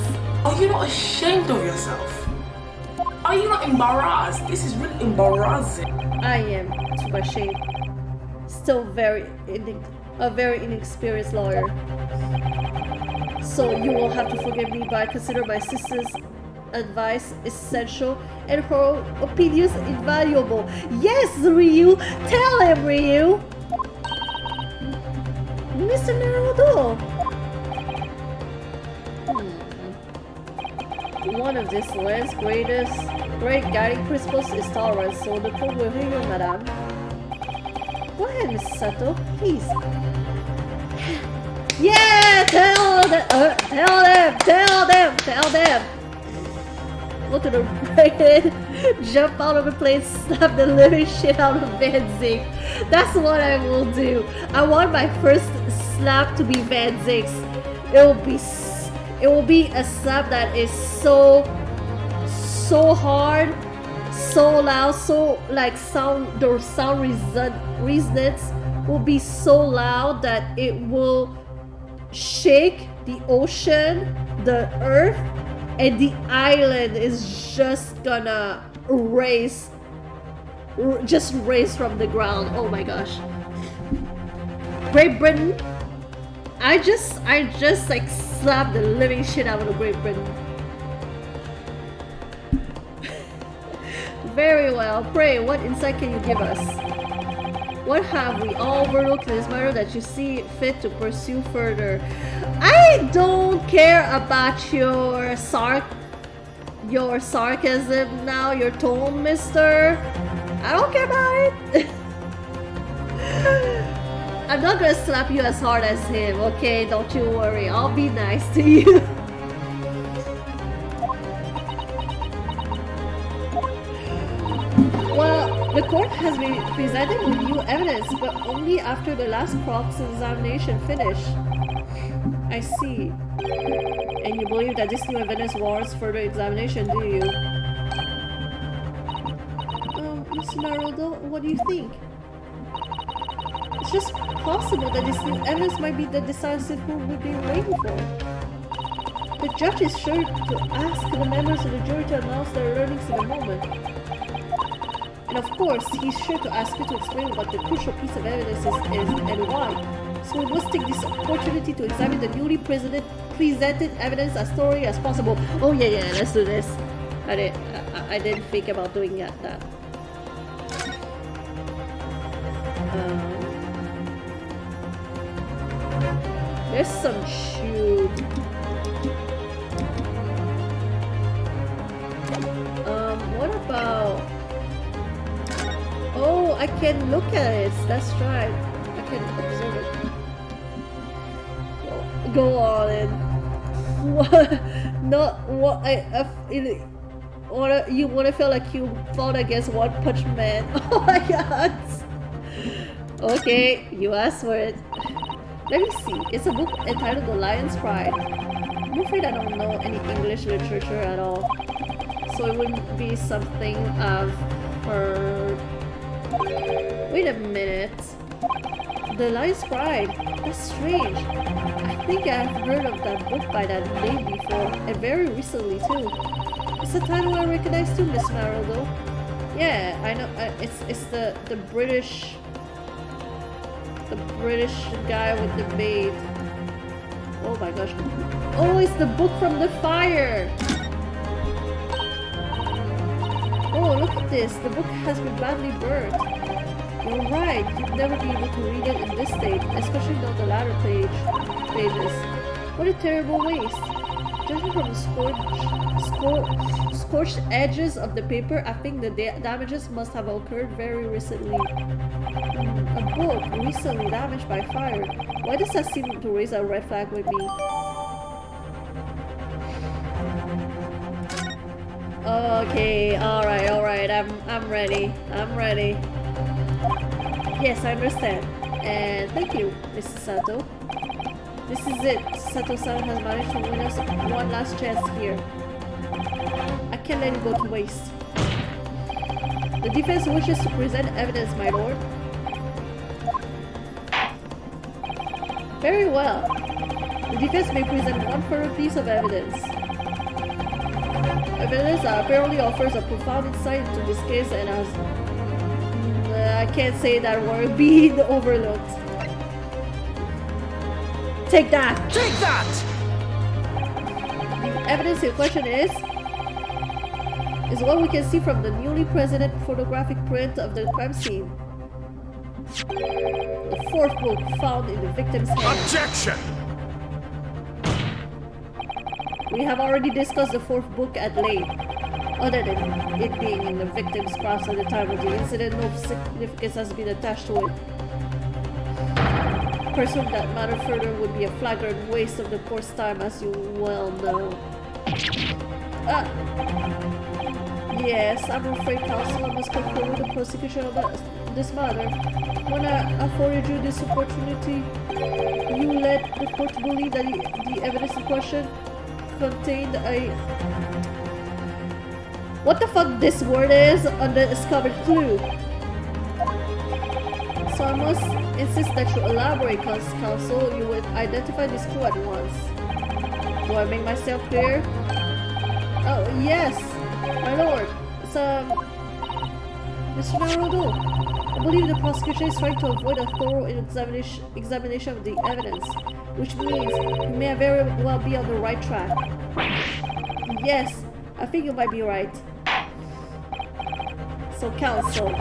Are you not ashamed of yourself? Are you not embarrassed? This is really embarrassing. I am too ashamed. Still a very inexperienced lawyer. So you will have to forgive me, but I consider my sister's advice essential and her opinions invaluable. Yes, Ryu! Tell him, Ryu! Mr. Naruto! One of this land's great guiding principles is tolerance, so the court will hear you, madame. Go ahead, Mrs. Sato, please. Yeah, tell them. Go to the right, jump out of the plane, slap the living shit out of Van Zink. That's what I will do. I want my first slap to be Van Zink's. It will be a slap that is so hard, so loud, so like the sound resonance will be so loud that it will shake the ocean, the earth, and the island is just gonna raise from the ground. Oh my gosh. Great Britain. I just like slapped the living shit out of Great Britain. Very well. Pray, what insight can you give us? What have we all overlooked in this matter that you see fit to pursue further? I don't care about your sarcasm now, your tone, mister. I don't care about it. I'm not gonna slap you as hard as him, okay? Don't you worry. I'll be nice to you. Well, the court has been presented with new evidence, but only after the last cross-examination finished. I see. And you believe that this new evidence warrants further examination, do you? Mr. Naruto, what do you think? It's just possible that this new evidence might be the decisive move we've been waiting for. The judge is sure to ask the members of the jury to announce their learnings in a moment. And of course, he's sure to ask you to explain what the crucial piece of evidence is and why. So we must take this opportunity to examine the newly presented evidence as thoroughly as possible. Oh yeah, let's do this. I didn't think about doing that. There's some shoot. What about? Oh, I can look at it. That's right. I can observe it. Go on in. What? Not what you want to feel like you fought against One Punch Man. Oh my god. Okay, you asked for it. Let me see. It's a book entitled The Lion's Pride. I'm afraid I don't know any English literature at all. So it wouldn't be something I've heard. Wait a minute. The Lion's Pride. That's strange. I think I've heard of that book by that name before, and very recently too. It's a title I recognize too, Miss Marildo. Yeah, I know. It's the British guy with the maid. Oh my gosh. Oh, it's the book from the fire. Oh, look at this. The book has been badly burned. You're right. You'd never be able to read it in this state, especially not the latter pages. What a terrible waste. Judging from the scorched edges of the paper, I think the damages must have occurred very recently. A book recently damaged by fire. Why does that seem to raise a red flag with me? Okay, alright, I'm ready. Yes, I understand. And thank you, Mrs. Sato. This is it. Sato-san has managed to win us one last chance here. I can't let it go to waste. The defense wishes to present evidence, my lord. Very well. The defense may present one further piece of evidence. Evidence that apparently offers a profound insight into this case and has... I can't say that word being overlooked. Take that! Take that! The evidence in question is what we can see from the newly presented photographic print of the crime scene. The fourth book found in the victim's hand. Objection! We have already discussed the fourth book at length. Other than it being in the victim's grasp at the time of the incident, no significance has been attached to it. pursuing that matter further would be a flagrant waste of the court's time, as you well know. Yes, I'm afraid, counsel, I must conclude with the prosecution of this matter. When I afforded you this opportunity, you led the court to believe that the evidence in question contained a... What the fuck this word is on the discovered clue? So I must insist that you elaborate, counsel. You would identify this clue at once. Do I make myself clear? Oh, yes, my lord. It's, Mr. Naruto. I believe the prosecution is trying to avoid a thorough examination of the evidence, which means you may very well be on the right track. Yes, I think you might be right. So, counsel,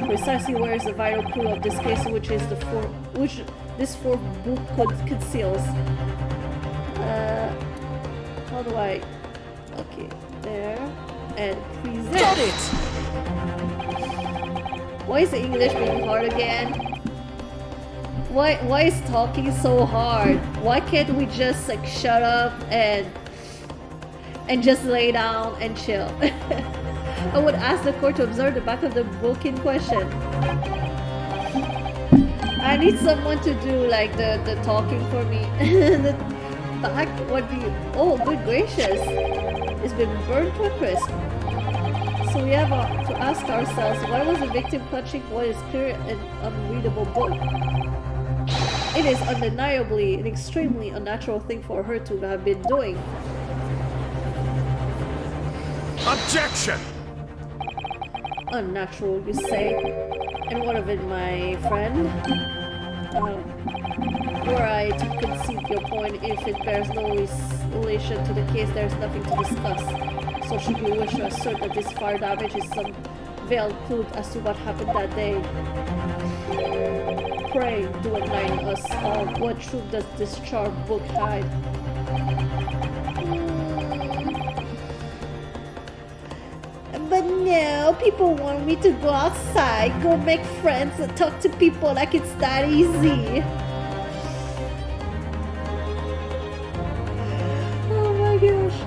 precisely where is the vital clue of this case, which this fourth book conceals? How do I? Okay, there, and present. Got it! Why is the English being hard again? Why is talking so hard? Why can't we just like shut up and just lay down and chill? I would ask the court to observe the back of the book in question. I need someone to do like the talking for me. The back would be, oh good gracious, it's been burned to a crisp. So we have to ask ourselves, why was the victim clutching what is clear and unreadable book? It is undeniably an extremely unnatural thing for her to have been doing. Objection! Unnatural, you say? And what of it, my friend? Were I to concede your point, if it bears no relation to the case, there is nothing to discuss. So should you wish to assert that this fire damage is some veiled clue as to what happened that day? Pray, do enlighten us all. What truth does this charred book hide? But no, people want me to go outside, go make friends and talk to people like it's that easy. Oh my gosh.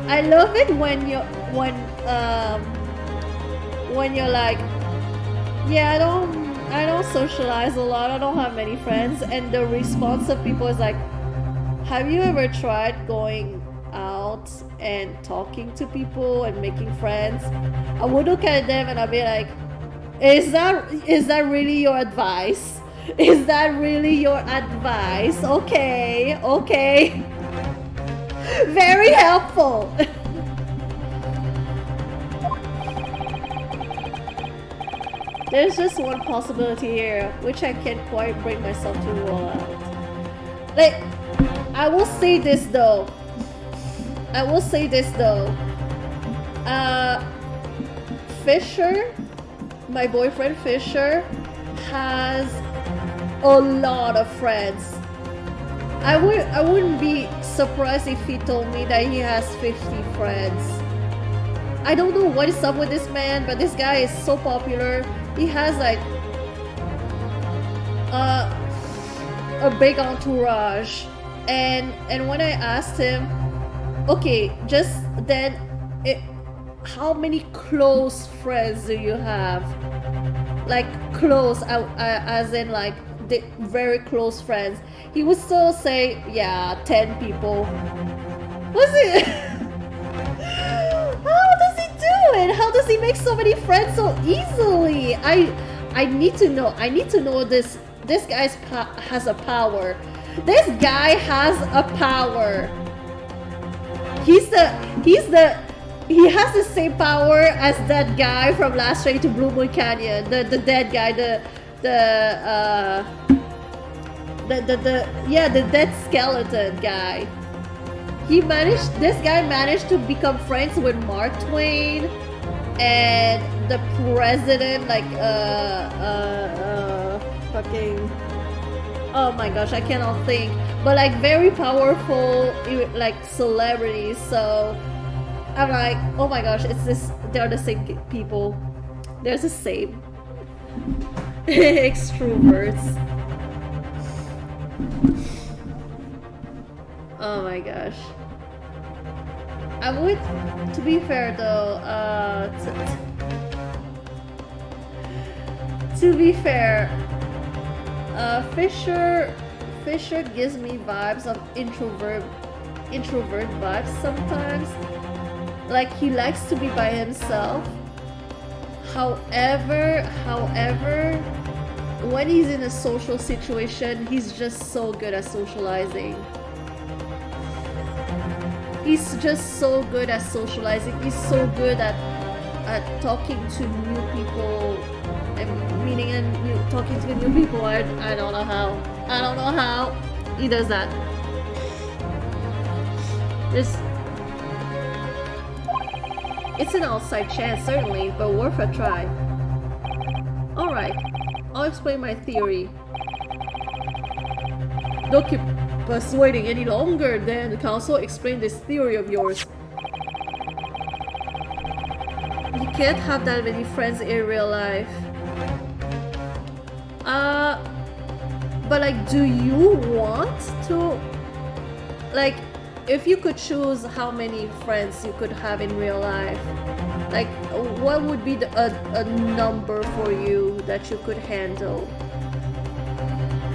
I love it when you're like, yeah, I don't socialize a lot, I don't have many friends, and the response of people is like, have you ever tried going out and talking to people and making friends? I would look at them and I'd be like, is that really your advice? Is that really your advice? Okay, okay. Very helpful. There's just one possibility here, which I can't quite bring myself to roll out. Like, I will say this though. Fisher, my boyfriend Fisher, has a lot of friends. I wouldn't be surprised if he told me that he has 50 friends. I don't know what is up with this man, but this guy is so popular. He has like a big entourage, and when I asked him, okay, just then, how many close friends do you have? Like close, as in like the very close friends. He would still say, yeah, 10 people. What's it? How does he do it? How does he make so many friends so easily? I need to know. I need to know this. This guy has a power. This guy has a power. He has the same power as that guy from Last Train to Blue Moon Canyon, the dead guy, the dead skeleton guy. This guy managed to become friends with Mark Twain and the president, like fucking, oh my gosh, I cannot think, but like very powerful like celebrities. So I'm like, oh my gosh, they're the same people. They're the same extroverts. Oh my gosh. I would, to be fair though, to be fair, Fisher gives me vibes of introvert vibes sometimes. Like he likes to be by himself. However, when he's in a social situation, he's just so good at socializing. He's just so good at socializing. He's so good at talking to new people and meeting and talking to new people. I don't know how. I don't know how he does that. It's an outside chance, certainly, but worth a try. Alright, I'll explain my theory. Don't keep us waiting any longer, then the council explain this theory of yours. You can't have that many friends in real life. But like, do you want to? Like, if you could choose how many friends you could have in real life, like, what would be a number for you that you could handle?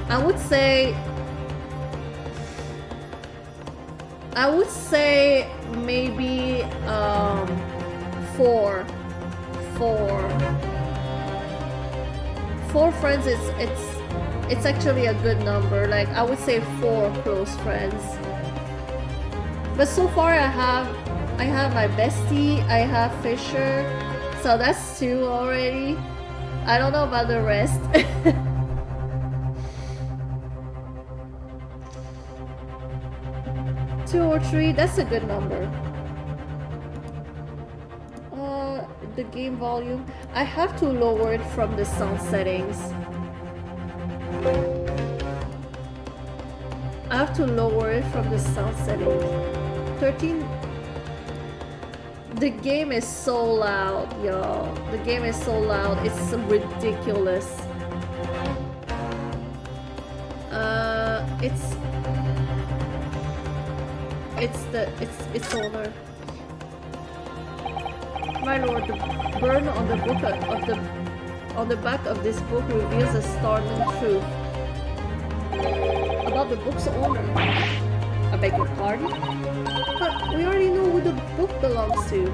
I would say maybe 4. 4 friends it's actually a good number. Like, I would say 4 close friends. But so far I have my bestie, I have Fisher, so that's 2 already. I don't know about the rest. 2 or 3, that's a good number. The game volume, I have to lower it from the sound settings. I have to lower it from the sound settings. 13. The game is so loud, y'all. The game is so loud, it's ridiculous. It's owner. My lord, the burn on the book on the back of this book reveals a startling truth about the book's owner. I beg your pardon? But we already know who the book belongs to.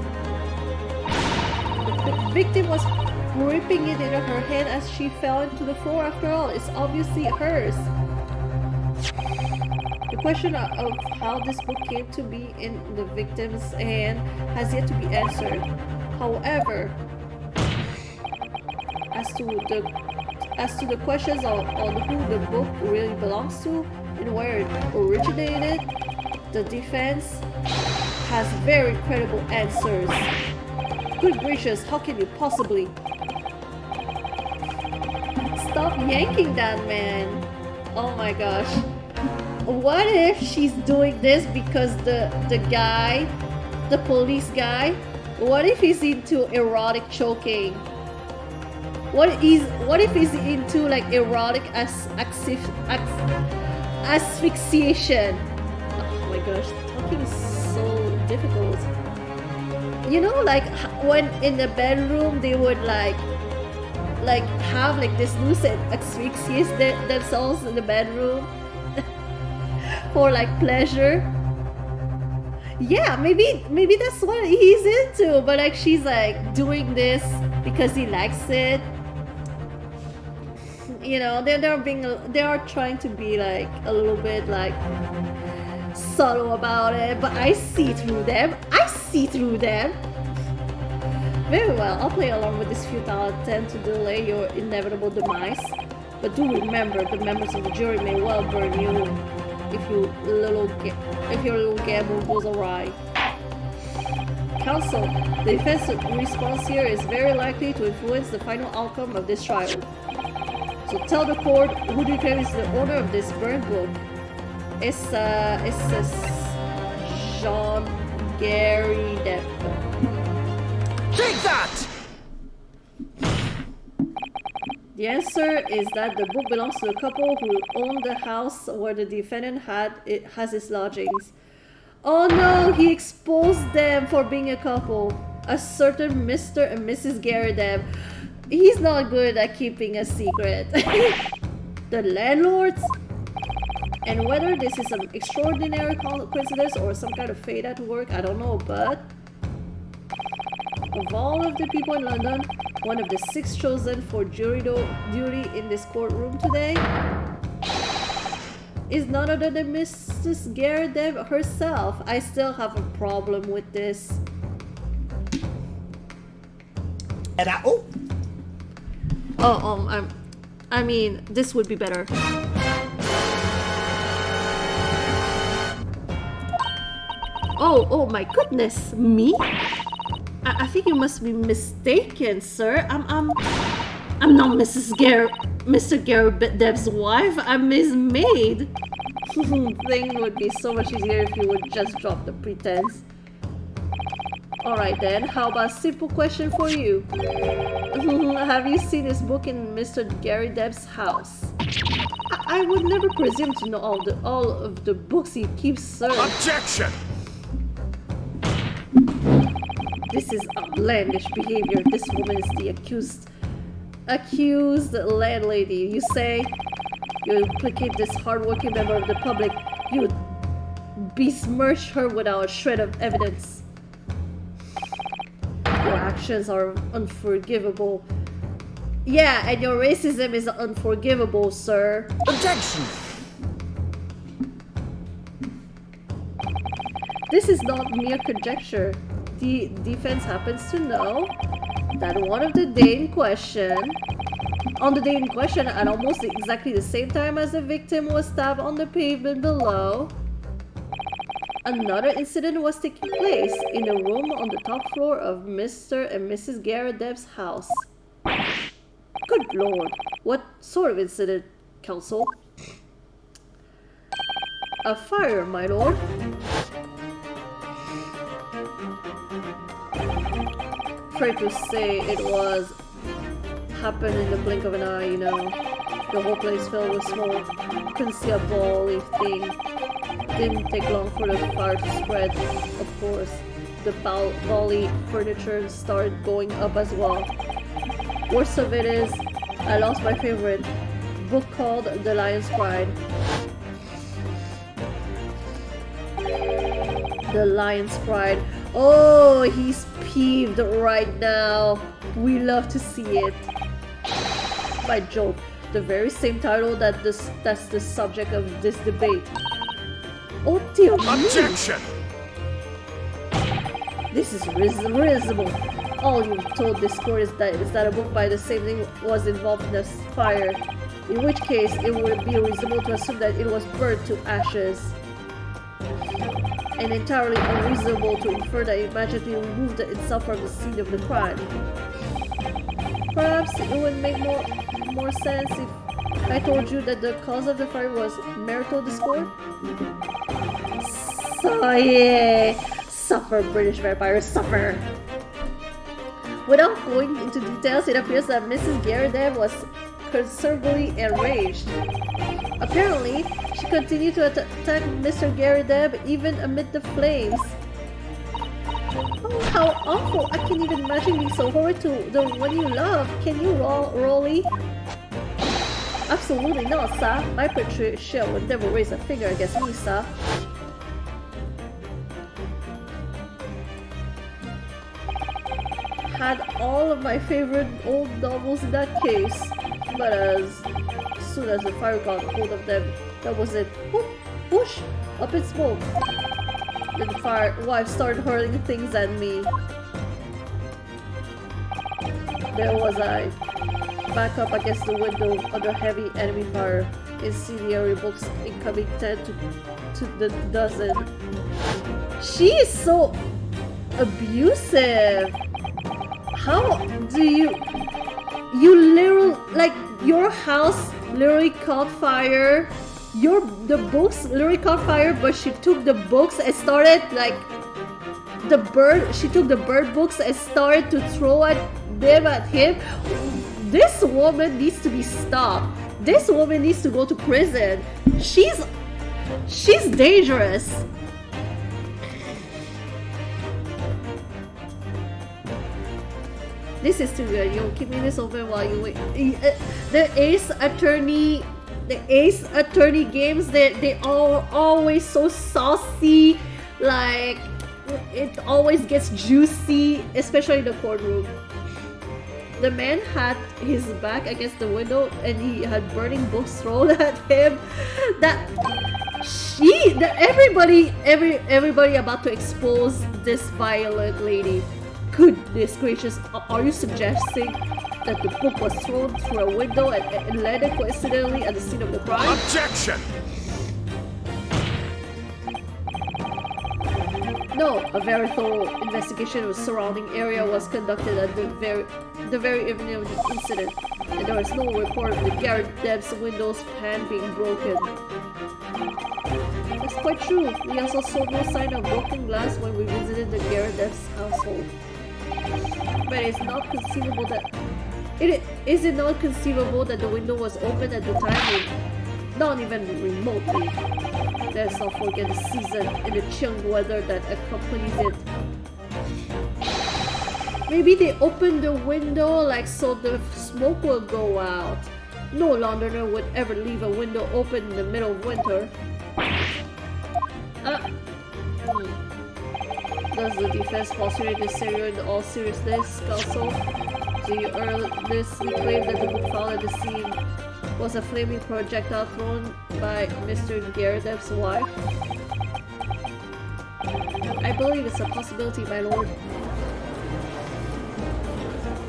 The victim was gripping it in her hand as she fell into the floor. After all, it's obviously hers. The question of how this book came to be in the victim's hand has yet to be answered. However, as to the questions on who the book really belongs to and where it originated, the defense has very credible answers. Good gracious, how can you possibly? Stop yanking that man! Oh my gosh. What if she's doing this because the guy, the police guy, what if he's into erotic choking? What if he's into like erotic asphyxiation? Oh my gosh, talking is so difficult. You know, like when in the bedroom they would like have like this lucid asphyxiate themselves in the bedroom for like pleasure. Yeah, maybe that's what he's into, but like she's like doing this because he likes it. You know, they are trying to be like a little bit like subtle about it, but I see through them. Very well, I'll play along with this futile attempt to delay your inevitable demise. But do remember, the members of the jury may well burn you if your little gamble goes awry. Counsel, the defense response here is very likely to influence the final outcome of this trial. So tell the court who do you claim is the owner of this burned book. It's Jean Gary Depp. The answer is that the book belongs to the couple who owned the house where the defendant has his lodgings. Oh no, he exposed them for being a couple. A certain Mr. and Mrs. Garrideb. He's not good at keeping a secret. The landlords? And whether this is an extraordinary coincidence or some kind of fate at work, I don't know, but of all of the people in London, one of the 6 chosen for jury duty in this courtroom today is none other than Mrs. Garrideb herself. I still have a problem with this. I mean, this would be better. Oh my goodness, me? I think you must be mistaken, sir. I'm not Mr. Garrideb's wife. I'm his maid. Thing would be so much easier if you would just drop the pretense. Alright then, how about a simple question for you? Have you seen this book in Mr. Garrideb's house? I would never presume to know all of the books he keeps, sir. Objection! This is outlandish behavior. This woman is the accused landlady. You say you implicate this hardworking member of the public. You besmirch her without a shred of evidence. Your actions are unforgivable. Yeah, and your racism is unforgivable, sir. Objection! This is not mere conjecture. The defense happens to know that on the day in question, at almost exactly the same time as the victim was stabbed on the pavement below, another incident was taking place in a room on the top floor of Mr. and Mrs. Garrideb's house. Good lord, what sort of incident, counsel? A fire, my lord. Afraid to say it was happened in the blink of an eye, you know. The whole place filled with smoke. Couldn't see a bally thing. Didn't take long for the fire to spread, of course. The bally furniture started going up as well. Worst of it is, I lost my favorite book called The Lion's Pride. The Lion's Pride. Oh, he's peeved right now. We love to see it. By Jove, the very same title that's the subject of this debate. Oh dear me. Objection! This is reasonable. All you've told this court is that a book by the same name was involved in this fire. In which case, it would be reasonable to assume that it was burned to ashes. And entirely unreasonable to infer that it magically removed itself from the scene of the crime. Perhaps it would make more sense if I told you that the cause of the fire was marital discord? So yeah, suffer, British vampire, suffer! Without going into details, it appears that Mrs. Garrideb was considerably enraged. Apparently, she continued to attack Mr. Garrideb even amid the flames. Oh, how awful! I can't even imagine being so horrid to the one you love. Can you, Rolly? Absolutely not, sir. My Patricia would never raise a finger against me, sir. Had all of my favorite old novels in that case, but as soon as the fire got hold of them, that was it. Whoop, whoosh, up in smoke. Then the fire wife started hurling things at me. There was I, back up against the window under heavy enemy fire, incendiary books incoming 10 to the dozen. She is so abusive. How do you literally, like, your house literally caught fire, the books literally caught fire, but she took the books and started, like, she took the bird books and started to throw them at him. This woman needs to be stopped. This woman needs to go to prison. She's dangerous. This is too good. You'll keep me this open while you wait. The Ace Attorney games, they are always so saucy. Like, it always gets juicy, especially in the courtroom. The man had his back against the window and he had burning books thrown at him. Everybody about to expose this violent lady. Goodness gracious, are you suggesting that the book was thrown through a window and landed coincidentally at the scene of the crime? Objection! No, a very thorough investigation of the surrounding area was conducted at the very evening of the incident, and there was no report of the Garrett Debs windows pane being broken. That's quite true. We also saw no sign of broken glass when we visited the Garrett Debs household. But is it not conceivable that the window was open at the time? Not even remotely. Let's not forget the season and the chilling weather that accompanies it. Maybe they opened the window like so the smoke will go out. No Londoner would ever leave a window open in the middle of winter. Does the defense postulate this scenario in all seriousness, counsel? Do you earnestly claim that the book found at the scene was a flaming projectile thrown by Mr. Garrett's wife? I believe it's a possibility, my lord.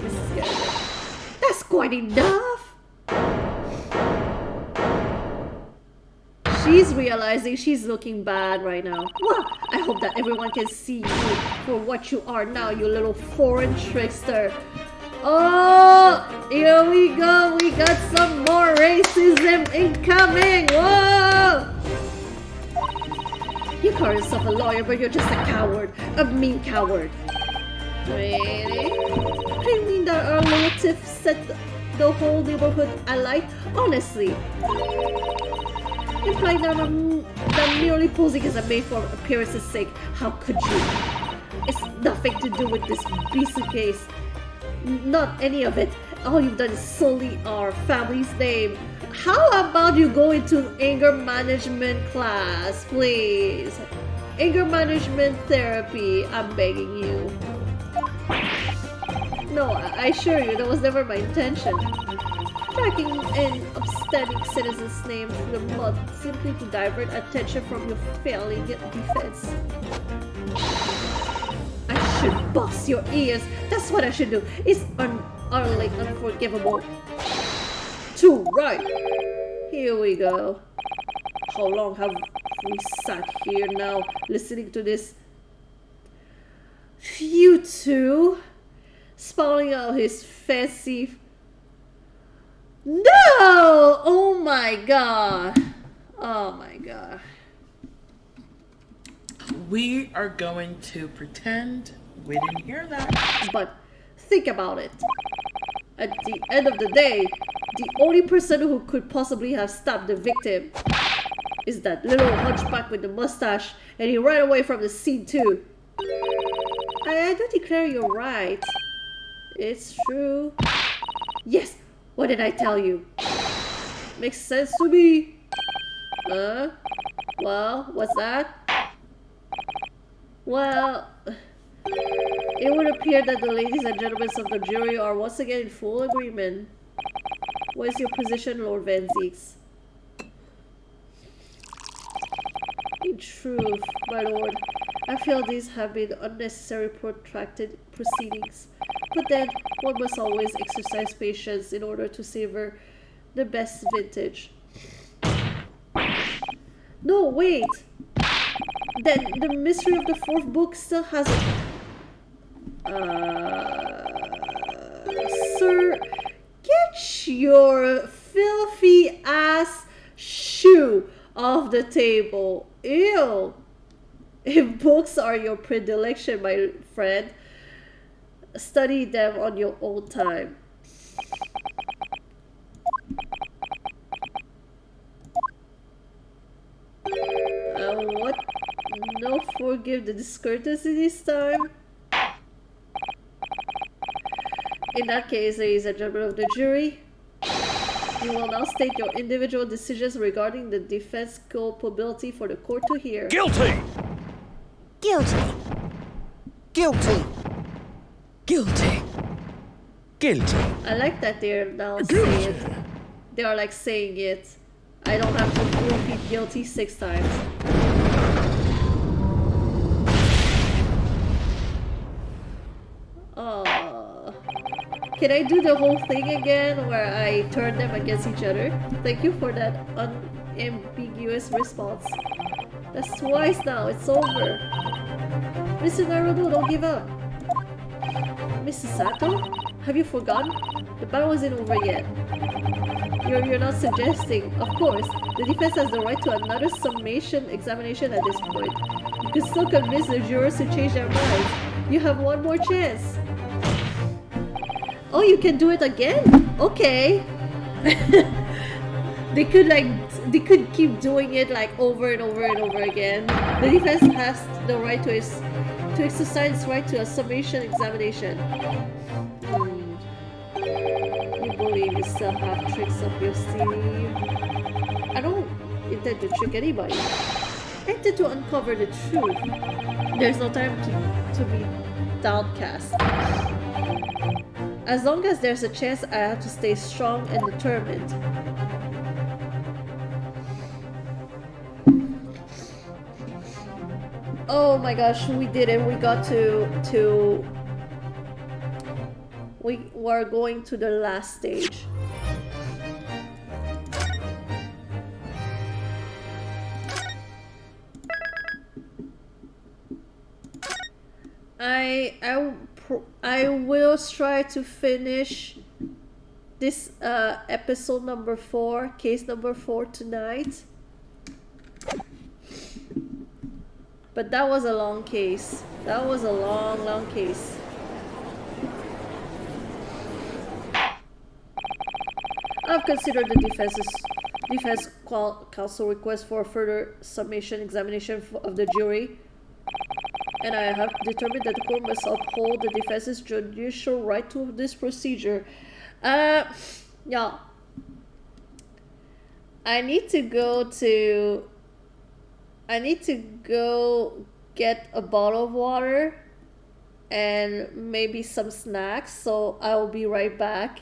Mrs. Garrett. That's quite enough! She's realizing she's looking bad right now. Well, I hope that everyone can see you for what you are now, you little foreign trickster. Oh, here we go. We got some more racism incoming. Whoa! You call yourself a lawyer, but you're just a coward. A mean coward. Really? Claiming that our relative set the whole neighborhood alight? Honestly. Implying that merely posing as a maid for appearance's sake. How could you? It's nothing to do with this beastly case. Not any of it. All you've done is sully our family's name. How about you go into anger management class, please? Anger management therapy, I'm begging you. No, I assure you, that was never my intention. Tracking an upstanding citizen's name through the mud simply to divert attention from your failing defense. I should box your ears. That's what I should do. It's utterly unforgivable. Too right. Here we go. How long have we sat here now listening to this? You two spouting out his fancy. No! Oh my god. Oh my god. We are going to pretend we didn't hear that. But think about it. At the end of the day, the only person who could possibly have stabbed the victim is that little hunchback with the mustache, and he ran away from the scene too. I do declare you're right. It's true. Yes, what did I tell you? Makes sense to me. Well, what's that? Well, it would appear that the ladies and gentlemen of the jury are once again in full agreement. What is your position, Lord Van Zeeks? In truth, my lord, I feel these have been unnecessary protracted proceedings. But then, one must always exercise patience in order to savor the best vintage. No, wait! Then the mystery of the fourth book still hasn't... Sir, get your filthy ass shoe off the table. Ew! If books are your predilection, my friend, study them on your own time. forgive the discourtesy this time? In that case, ladies and gentlemen of the jury, you will now state your individual decisions regarding the defense culpability for the court to hear. Guilty! Guilty. Guilty. Guilty. Guilty. I like that they're now saying it. They are like saying it. I don't have to repeat guilty 6 times. Can I do the whole thing again where I turn them against each other? Thank you for that unambiguous response. That's twice now, it's over. Mr. Naruto, don't give up. Mrs. Sato, have you forgotten? The battle isn't over yet. You're not suggesting. Of course, the defense has the right to another summation examination at this point. You can still convince the jurors to change their minds. You have one more chance. Oh, you can do it again? Okay. They could keep doing it like over and over and over again. The defense has the right to exercise its right to a summation examination. You believe you still have tricks up your sleeve? I don't intend to trick anybody. I intend to uncover the truth. There's no time to be downcast. As long as there's a chance, I have to stay strong and determined. Oh my gosh, we did it. We got to we were going to the last stage. I will try to finish this episode number 4, case number 4 tonight. But that was a long case. That was a long case. I've considered the defense counsel request for a further summation examination of the jury, and I have determined that the court must uphold the defense's judicial right to this procedure. Yeah. I need to go get a bottle of water and maybe some snacks, so I will be right back.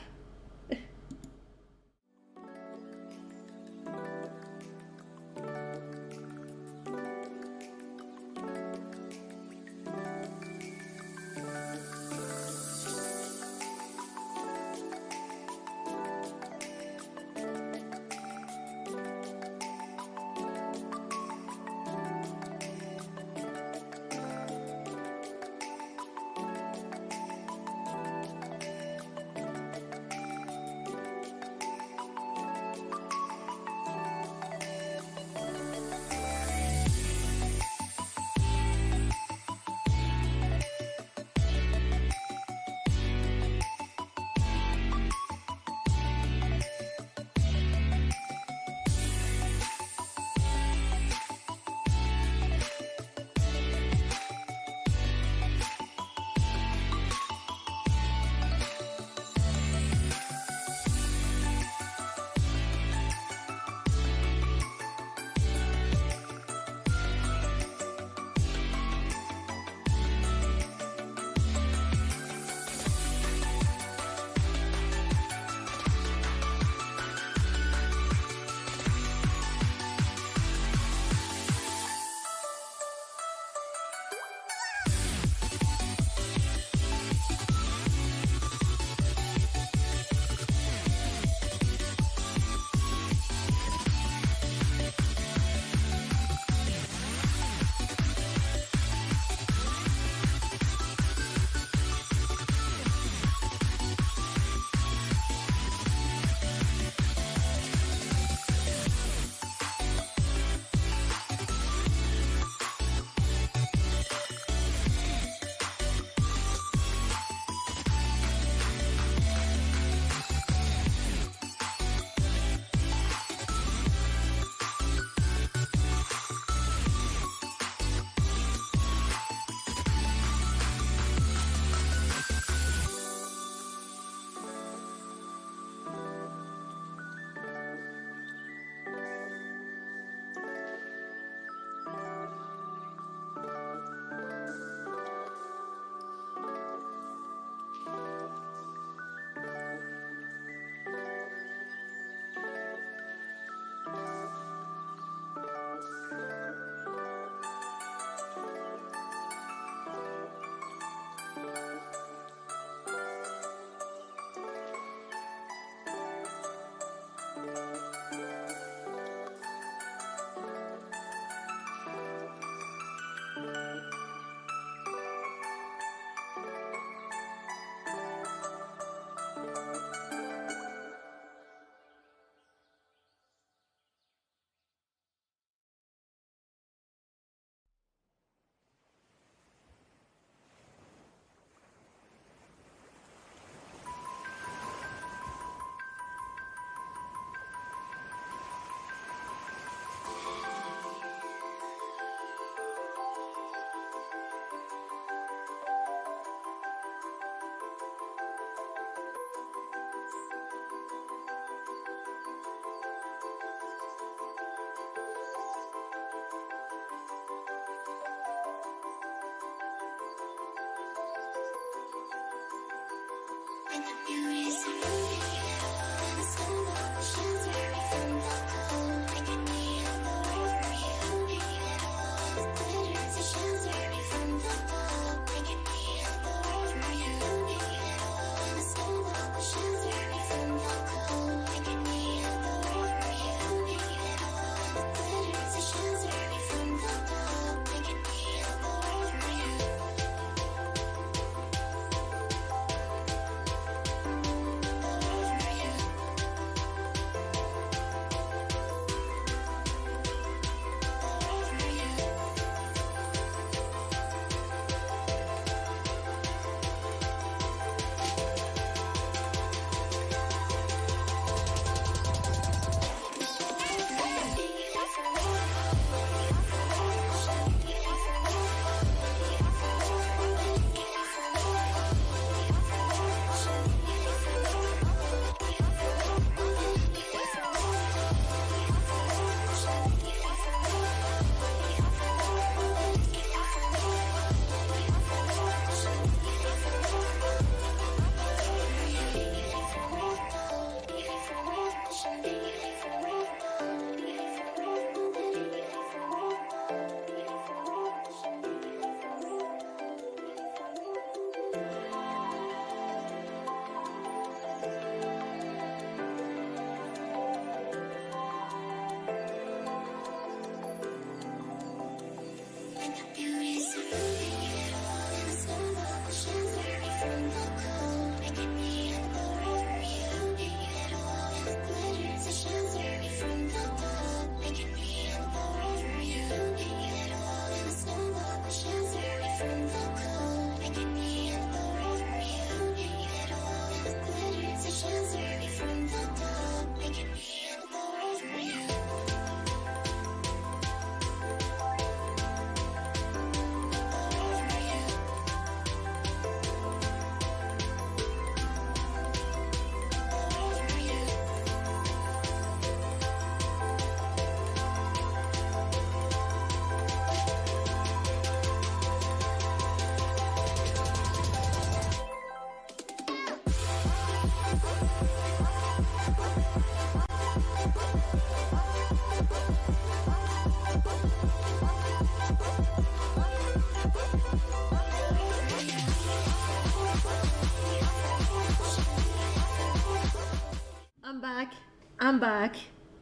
I'm back.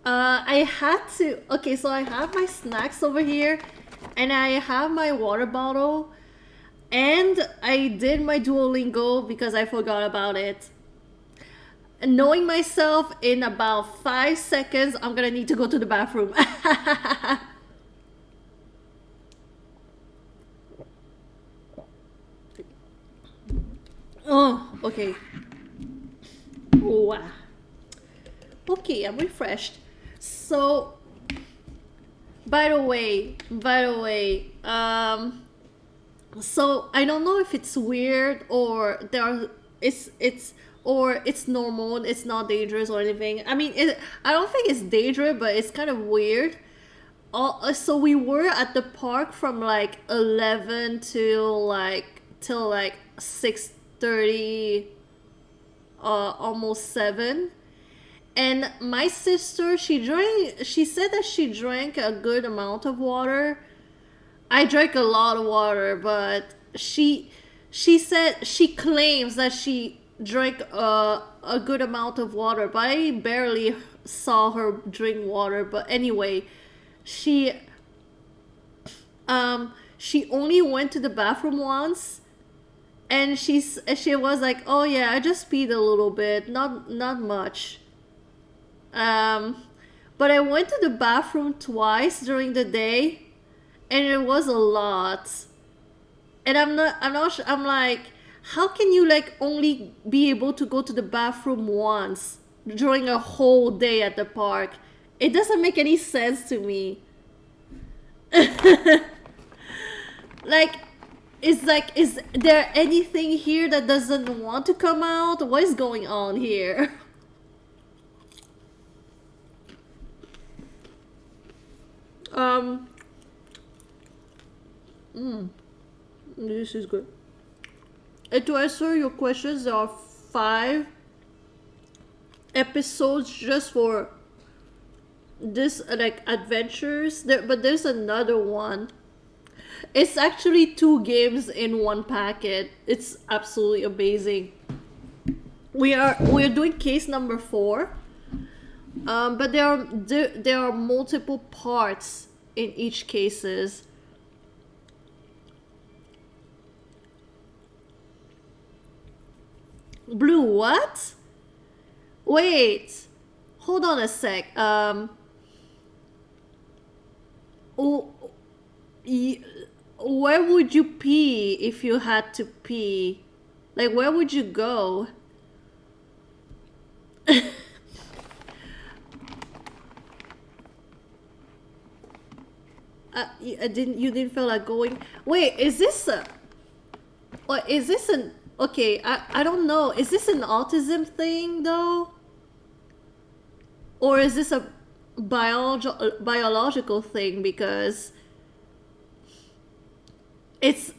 I had to. Okay, so I have my snacks over here, and I have my water bottle, and I did my Duolingo because I forgot about it. And knowing myself, in about 5 seconds, I'm gonna need to go to the bathroom. Oh, okay. Wow. Okay, I'm refreshed. So, by the way, so I don't know if it's weird or it's normal, it's not dangerous or anything. I mean, I don't think it's dangerous, but it's kind of weird. So we were at the park from like 11 till like 6:30, almost 7. And my sister, she said that she drank a good amount of water. I drank a lot of water, but she said, she claims that she drank a good amount of water, but I barely saw her drink water. But anyway, she only went to the bathroom once, and she was like, "Oh yeah, I just peed a little bit, not much." But I went to the bathroom twice during the day, and it was a lot. And I'm not sure, I'm like, how can you like only be able to go to the bathroom once during a whole day at the park? It doesn't make any sense to me. Is there anything here that doesn't want to come out? What is going on here? This is good. And to answer your questions, there are 5 episodes just for this like adventures there, but there's another one. It's actually 2 games in one packet. It's absolutely amazing. We're doing case number 4, but there are multiple parts in each cases. Blue, what? Wait, hold on a sec. Where would you pee if you had to pee? Like, where would you go? You didn't feel like going? Wait, is this a... Or is this an... Okay, I don't know. Is this an autism thing, though? Or is this a biological thing? Because... It's...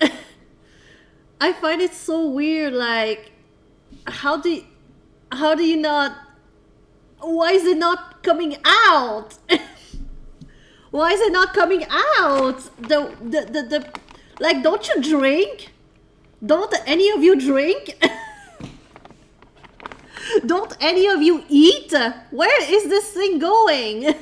I find it so weird, like... How do you not... Why is it not coming out? Why is it not coming out? Like, don't you drink? Don't any of you drink? Don't any of you eat? Where is this thing going?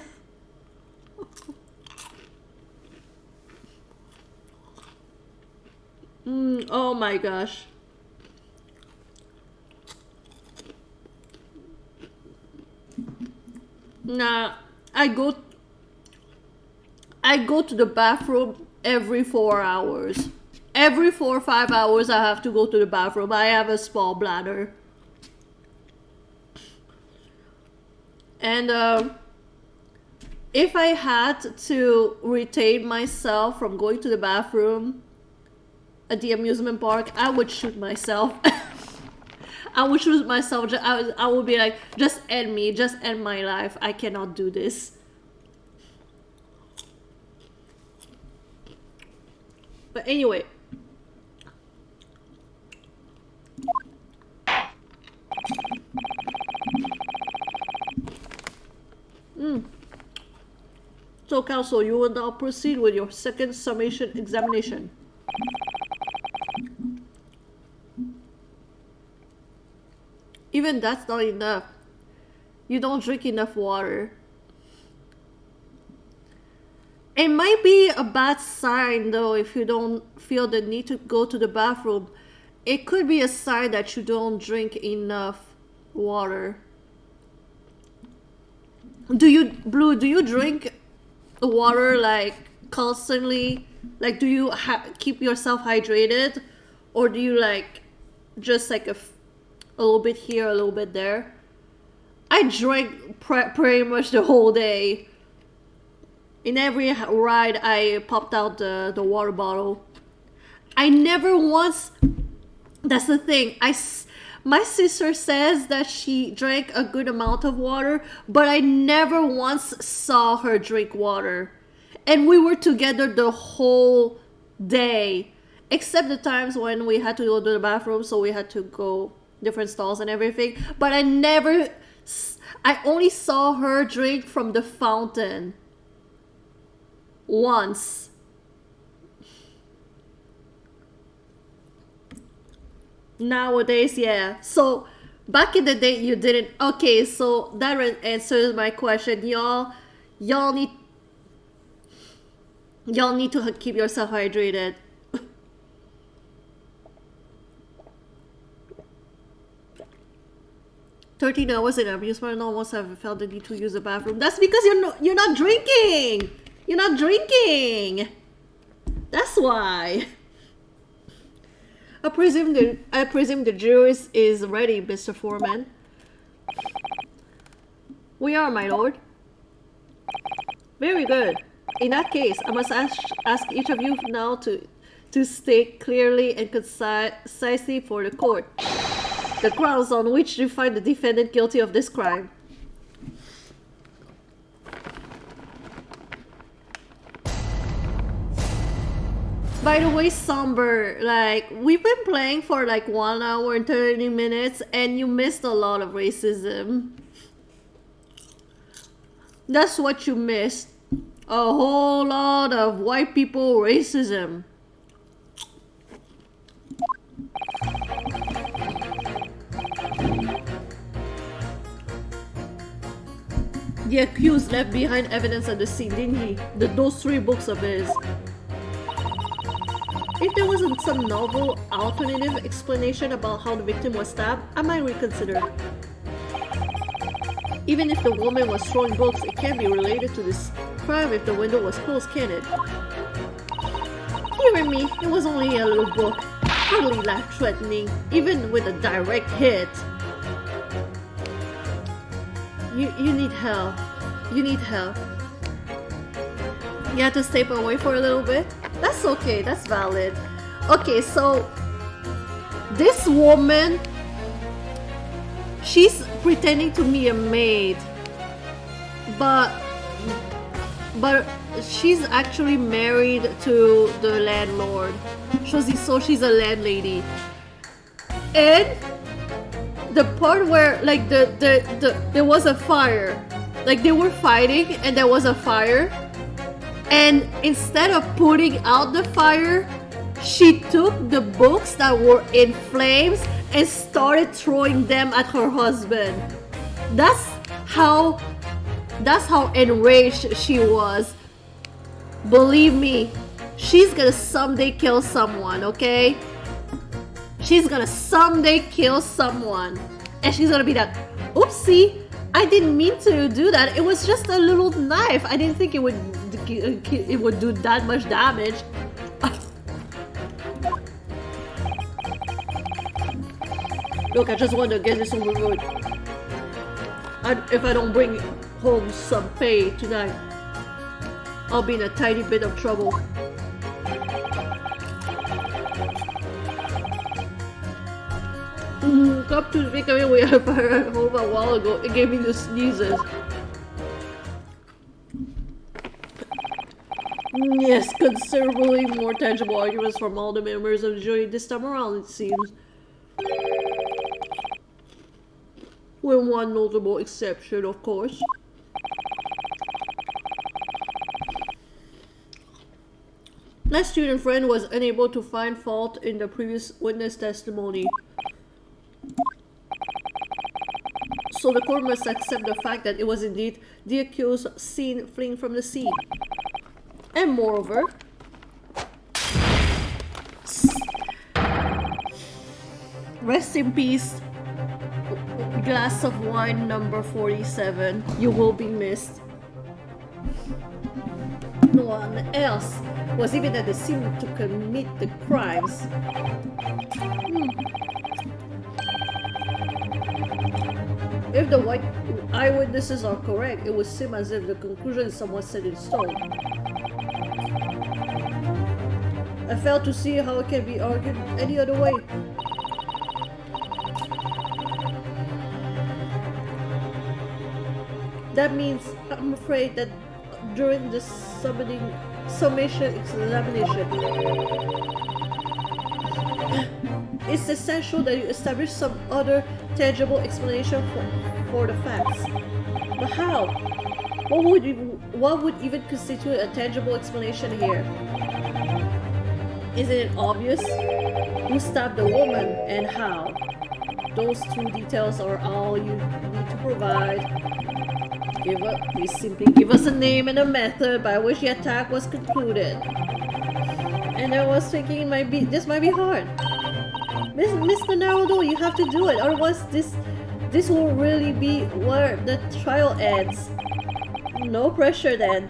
Oh my gosh. Nah, I go to the bathroom every 4 hours. Every 4 or 5 hours I have to go to the bathroom. I have a small bladder. And if I had to retain myself from going to the bathroom at the amusement park, I would shoot myself. I would shoot myself. I would be like, just end me. Just end my life. I cannot do this. But anyway. So, Council, you will now proceed with your second summation examination. Even that's not enough. You don't drink enough water. It might be a bad sign, though, if you don't feel the need to go to the bathroom. It could be a sign that you don't drink enough water. Blue, do you drink water, like, constantly? Like, do you keep yourself hydrated? Or do you, like, just, like, a little bit here, a little bit there? I drank pretty much the whole day. In every ride, I popped out the water bottle. I never once... That's the thing. My sister says that she drank a good amount of water, but I never once saw her drink water. And we were together the whole day. Except the times when we had to go to the bathroom, so we had to go different stalls and everything. But I only saw her drink from the fountain. Once. Nowadays, yeah. So back in the day, you didn't. Okay, so that answers my question. Y'all need to keep yourself hydrated. 13 hours in amusement, almost have felt the need to use the bathroom. That's because you're not drinking. You're not drinking. That's why. I presume the jury is ready, Mr. Foreman. We are, my lord. Very good. In that case, I must ask each of you now to state clearly and concisely for the court the grounds on which you find the defendant guilty of this crime. By the way, Somber, like, we've been playing for like 1 hour and 30 minutes and you missed a lot of racism. That's what you missed. A whole lot of white people racism. The accused left behind evidence at the scene, didn't he? Those 3 books of his. If there wasn't some novel, alternative explanation about how the victim was stabbed, I might reconsider. Even if the woman was throwing books, it can't be related to this crime if the window was closed, can it? Hearing me, it was only a little book, hardly life-threatening, even with a direct hit. You need help. You need help. You have to step away for a little bit? That's okay, that's valid. Okay, so this woman, she's pretending to be a maid, but she's actually married to the landlord. So she's a landlady. And the part where like there was a fire, like they were fighting and there was a fire, and instead of putting out the fire, she took the books that were in flames and started throwing them at her husband. That's how enraged she was. Believe me, she's gonna someday kill someone, okay? She's gonna someday kill someone. And she's gonna be like, oopsie, I didn't mean to do that. It was just a little knife. I didn't think it would do that much damage. Look, I just want to get this over with. If I don't bring home some pay tonight, I'll be in a tiny bit of trouble. Come to think of it, we had a fire at home a while ago. It gave me the sneezes. Yes, considerably more tangible arguments from all the members of the jury this time around, it seems. With one notable exception, of course. My student friend was unable to find fault in the previous witness testimony. So the court must accept the fact that it was indeed the accused seen fleeing from the scene. And moreover, rest in peace, glass of wine number 47. You will be missed. No one else was even at the scene to commit the crimes. If the white eyewitnesses are correct, it would seem as if the conclusion is somewhat set in stone. I fail to see how it can be argued any other way. That means, I'm afraid, that during the summation examination, it's essential that you establish some other tangible explanation for the facts. But how? What would even constitute a tangible explanation here? Isn't it obvious? Who stabbed the woman and how? Those 2 details are all you need to provide. Please simply give us a name and a method by which the attack was concluded. And I was thinking this might be hard. Mr. Naruto, you have to do it, otherwise this will really be where the trial ends. No pressure then.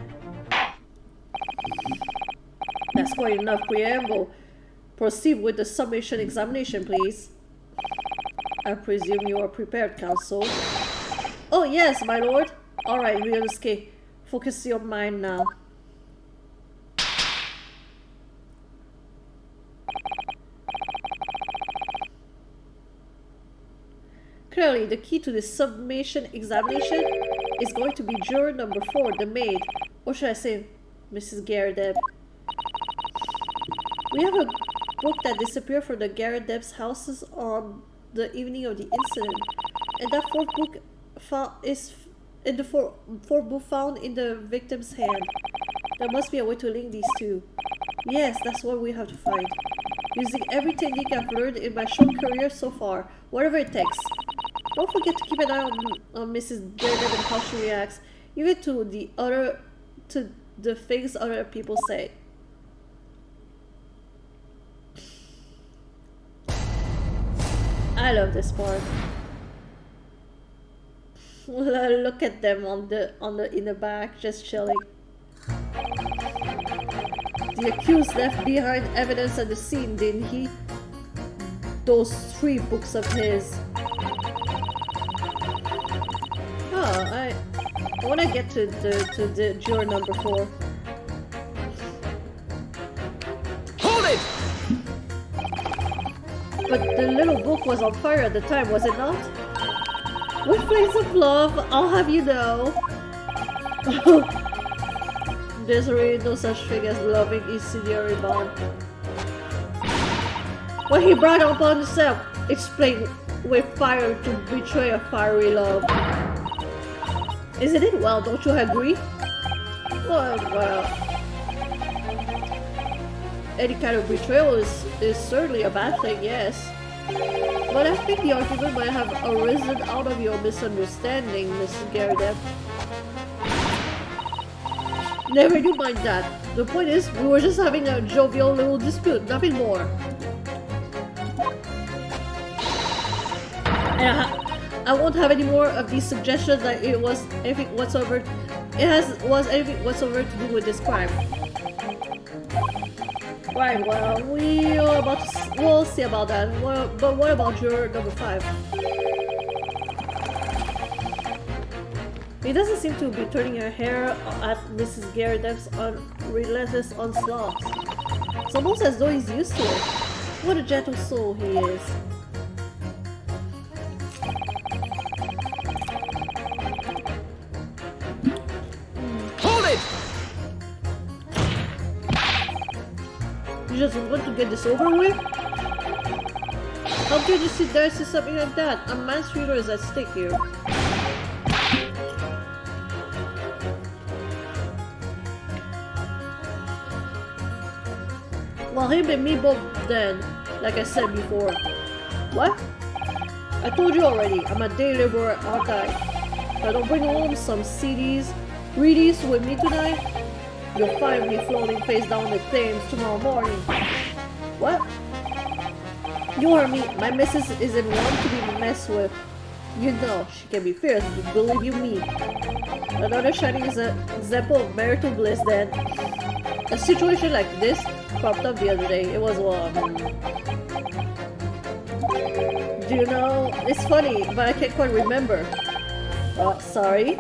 That's quite enough preamble. Proceed with the summation examination, please. I presume you are prepared, counsel. Oh yes, my lord. Alright, Ryunosuke. Focus your mind now. Clearly, the key to this summation examination is going to be juror number 4, the maid. Or should I say, Mrs. Gardeb. We have a book that disappeared from the Garrett Depp's houses on the evening of the incident, and that fourth book is in the fourth book found in the victim's hand. There must be a way to link these two. Yes, that's what we have to find. Using every technique I've learned in my short career so far, whatever it takes. Don't forget to keep an eye on Mrs. Garrett and how she reacts, even to the things other people say. I love this part. Look at them in the back, just chilling. The accused left behind evidence at the scene, didn't he? Those 3 books of his. Oh, I want to get to the juror number 4. Hold it! But the little book was on fire at the time, was it not? With flames of love, I'll have you know. There's really no such thing as loving incendiary bomb. What he brought upon himself, explained with fire to betray a fiery love. Isn't it? Well, don't you agree? Well, any kind of betrayal is certainly a bad thing, yes. But I think the argument might have arisen out of your misunderstanding, Mr. Garrett. Never you mind that. The point is, we were just having a jovial little dispute, nothing more. And I won't have any more of these suggestions that it was anything whatsoever. Was anything whatsoever to do with this crime. Right. Well, we'll see about that. But what about juror number 5? He doesn't seem to be turning her hair at Mrs. Garrett Depp's relentless onslaught. It's almost as though he's used to it. What a gentle soul he is. Hold it! You just want to get this over with? How can you sit there and say something like that? A man's future is at stake here. Well, him and me both then, like I said before. What? I told you already, I'm a day laborer, aren't I? If I don't bring home some CDs, readies with me tonight, you'll find me floating face down the Thames tomorrow morning. What? You heard me, my missus isn't one to be messed with. You know, she can be fierce, but believe you me. Another shining example of marital bliss then. A situation like this popped up the other day. It was do you know, it's funny, but I can't quite remember. Sorry?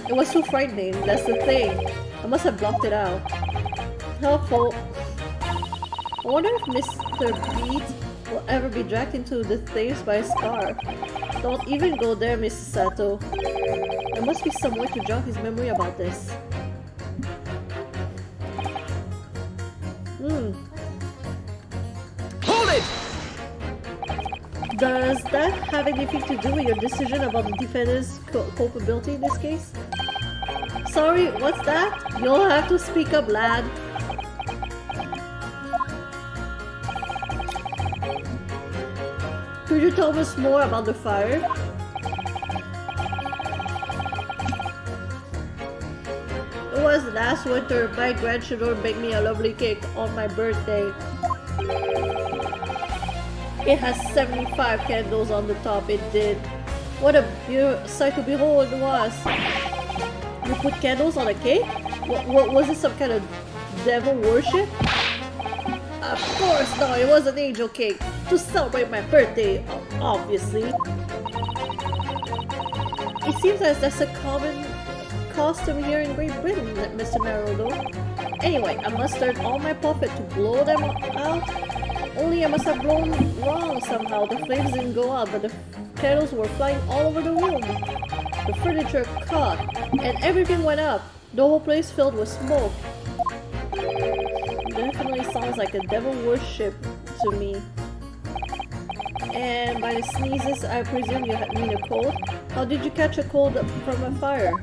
It was too frightening, that's the thing. I must have blocked it out. Helpful. I wonder if Mr. Beat will ever be dragged into the Thames by a scarf. Don't even go there, Mrs. Sato. There must be some way to jog his memory about this. Hold it! Does that have anything to do with your decision about the defendant's culpability in this case? Sorry, what's that? You'll have to speak up, lad. Could you tell us more about the fire? It was last winter. My grandchildren baked me a lovely cake on my birthday. It has 75 candles on the top, it did. What a sight to behold it was. You put candles on a cake? What was it, some kind of devil worship? Of course not, it was an angel cake. To celebrate my birthday, obviously. It seems as that's a common custom here in Great Britain, Mr. Naruto. Anyway, I mustered all my profit to blow them out. Only I must have blown wrong somehow. The flames didn't go out, but the candles were flying all over the room. The furniture caught, and everything went up. The whole place filled with smoke. Definitely That sounds like a devil worship to me. And by the sneezes, I presume you mean a cold? How did you catch a cold from a fire?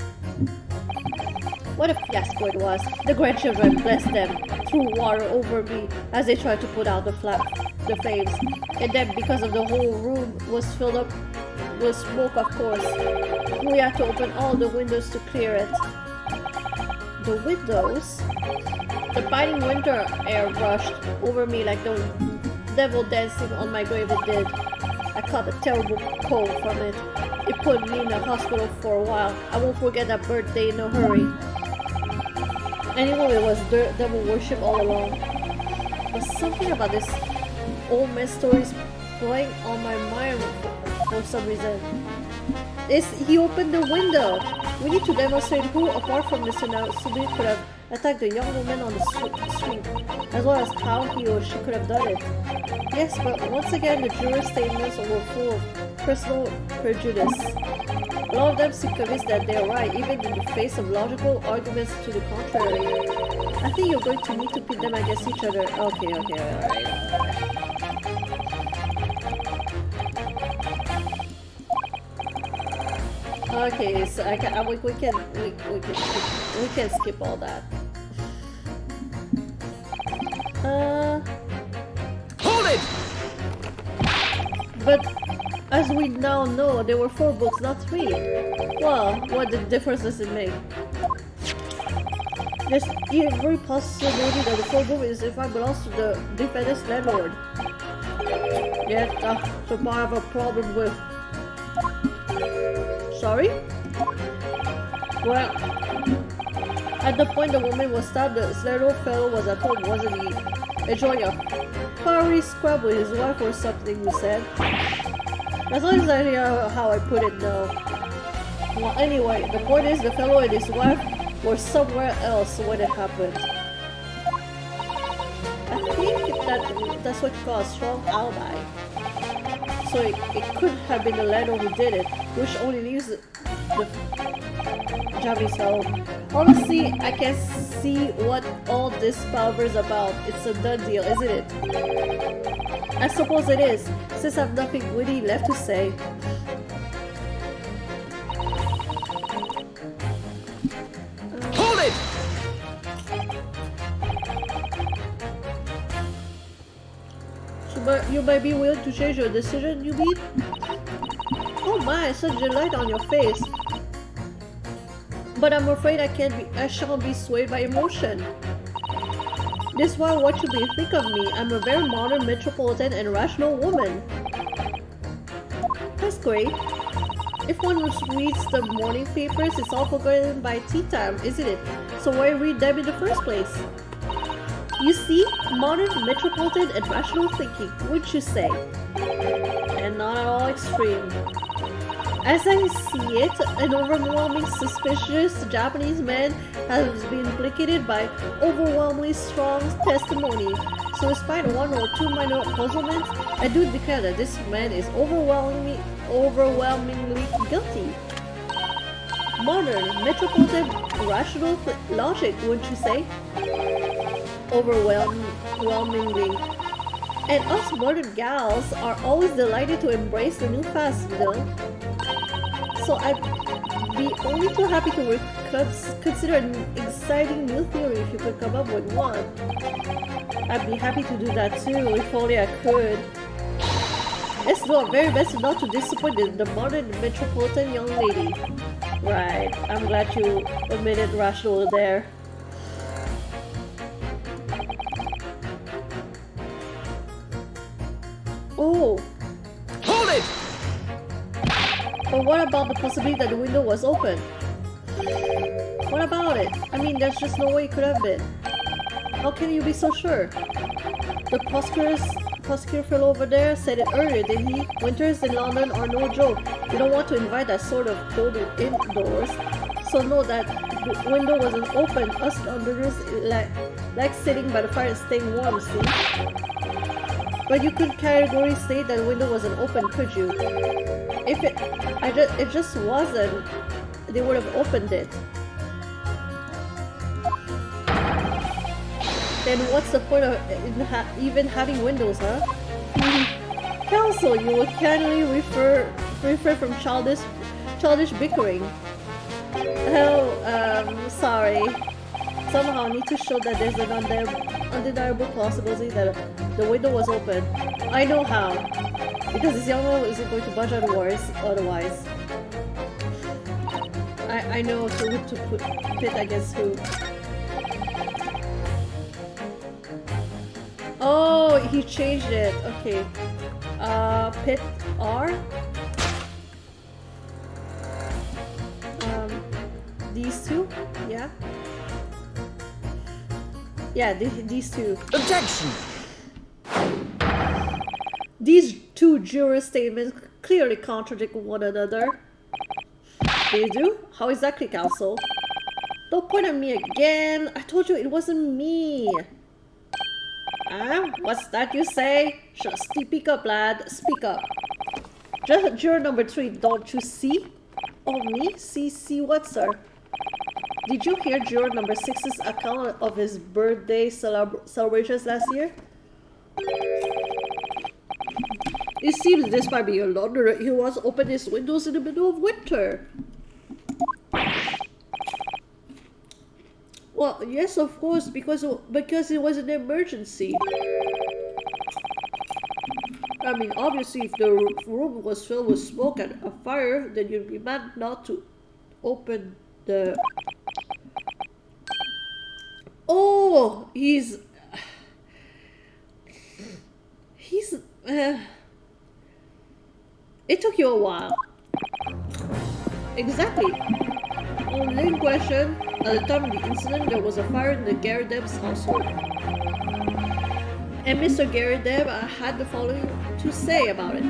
What a fiasco it was. The grandchildren, bless them, threw water over me as they tried to put out the flames. And then, because of the whole room was filled up with smoke, of course, we had to open all the windows to clear it. The windows? The biting winter air rushed over me like the devil dancing on my grave it did. I caught a terrible cold from it. It put me in the hospital for a while. I won't forget that birthday in a hurry. Anyway, it was devil worship all along. But something about this old man stories playing on my mind for some reason. He opened the window. We need to demonstrate who, apart from Mr. Natsume, could have attacked the young woman on the street, as well as how he or she could have done it. Yes, but once again, the jurors' statements were full of personal prejudice. A lot of them seem convinced that they are right, even in the face of logical arguments to the contrary. I think you're going to need to pit them against each other. Okay, alright. Okay, so we can skip all that. Hold it! But as we now know, there were 4 books, not 3. Well, what difference does it make? There's every possibility that the 4 books in fact belongs to the defendant's landlord. Yes, that's the part I have a problem with. Sorry? Well, at the point the woman was stabbed, the little fellow was at home, wasn't he? Enjoying a fiery scrub with his wife or something, you said. As long as I hear how I put it, no. Well, anyway, the point is the fellow and his wife were somewhere else when it happened. I think that's what you call a strong alibi. So it could have been the landlord who did it, which only leaves the Japanese fellow. Honestly, I can't see what all this palaver is about. It's a done deal, isn't it? I suppose it is, since I have nothing witty left to say. Hold it! So, you might be willing to change your decision, you mean? Oh my, such delight on your face. But I'm afraid I shan't be swayed by emotion. This is why what you may think of me. I'm a very modern, metropolitan, and rational woman. That's great. If one reads the morning papers, it's all forgotten by tea time, isn't it? So why read them in the first place? You see, modern, metropolitan, and rational thinking, wouldn't you say? And not at all extreme. As I see it, an overwhelming suspicious Japanese man has been implicated by overwhelmingly strong testimony. So despite 1 or 2 minor puzzlements, I do declare that this man is overwhelmingly guilty. Modern, metropolitan, rational logic, wouldn't you say? Overwhelmingly. And us modern gals are always delighted to embrace the new fast, you know? So I'd be only too happy to consider an exciting new theory if you could come up with one. I'd be happy to do that too, if only I could. Let's do our very best not to disappoint the modern metropolitan young lady. Right, I'm glad you omitted rational there. Oh! Hold it! But what about the possibility that the window was open? What about it? I mean, there's just no way it could have been. How can you be so sure? The prosecutor fellow over there said it earlier, didn't he? Winters in London are no joke. You don't want to invite that sort of cold indoors. So know that the window wasn't open. Us Londoners like sitting by the fire and staying warm, see? But you couldn't categorically state that the window wasn't open, could you? If it just wasn't, they would have opened it. Then what's the point of even having windows, huh? Counsel, you will candidly refrain from childish bickering. Oh, sorry. Somehow I need to show that there's an undeniable possibility that the window was open. I know how. Because this young man isn't going to budge on words otherwise. I know who to pit against who. Oh, he changed it. Okay. Pit R. These two? Yeah. Yeah, these two. Objection! These two juror statements clearly contradict one another. They do? How exactly, counsel? Don't point at me again. I told you it wasn't me. What's that you say? Just speak up, lad. Speak up. Just juror number 3, don't you see? Oh, me? See what, sir? Did you hear juror number 6's account of his birthday celebrations last year? It seems this might be a Londoner. He wants to open his windows in the middle of winter. Well, yes, of course, because it was an emergency. I mean, obviously, if the room was filled with smoke and a fire, then you'd be mad not to open the... Oh, he's... It took you a while. Exactly. Only in question, at the time of the incident, there was a fire in the Garrideb's household. And Mr. Garrideb had the following to say about it.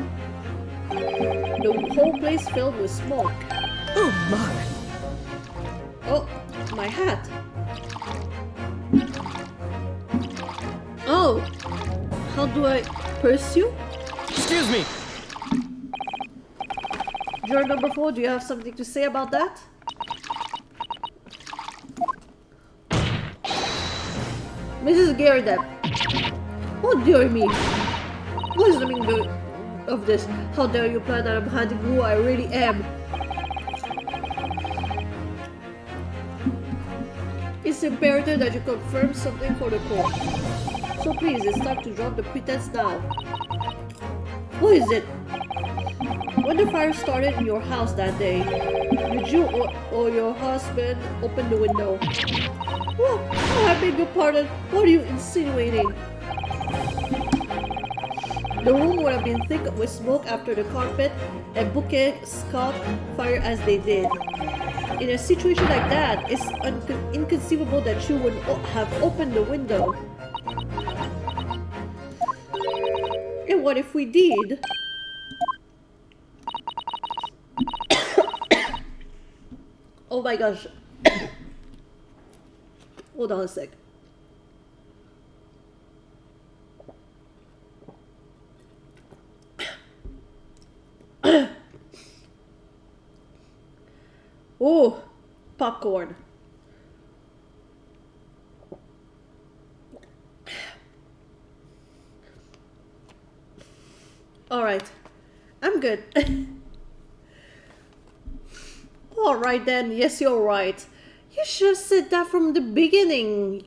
The whole place filled with smoke. Oh my! Oh, my hat. Oh, how do I pursue? Excuse me! Juror number 4, do you have something to say about that? Mrs. Garrideb. Oh dear me. What is the meaning of this? How dare you imply that I'm hiding who I really am? It's imperative that you confirm something for the court. So please, it's time to drop the pretense now. What is it? When the fire started in your house that day, did you or your husband open the window? What? Oh, I beg your pardon. What are you insinuating? The room would have been thick with smoke after the carpet and bookends caught fire as they did. In a situation like that, it's inconceivable that you would have opened the window. And what if we did? Oh my gosh. Hold on a sec. Oh, popcorn. All right, I'm good. All right then, yes, you're right. You should have said that from the beginning.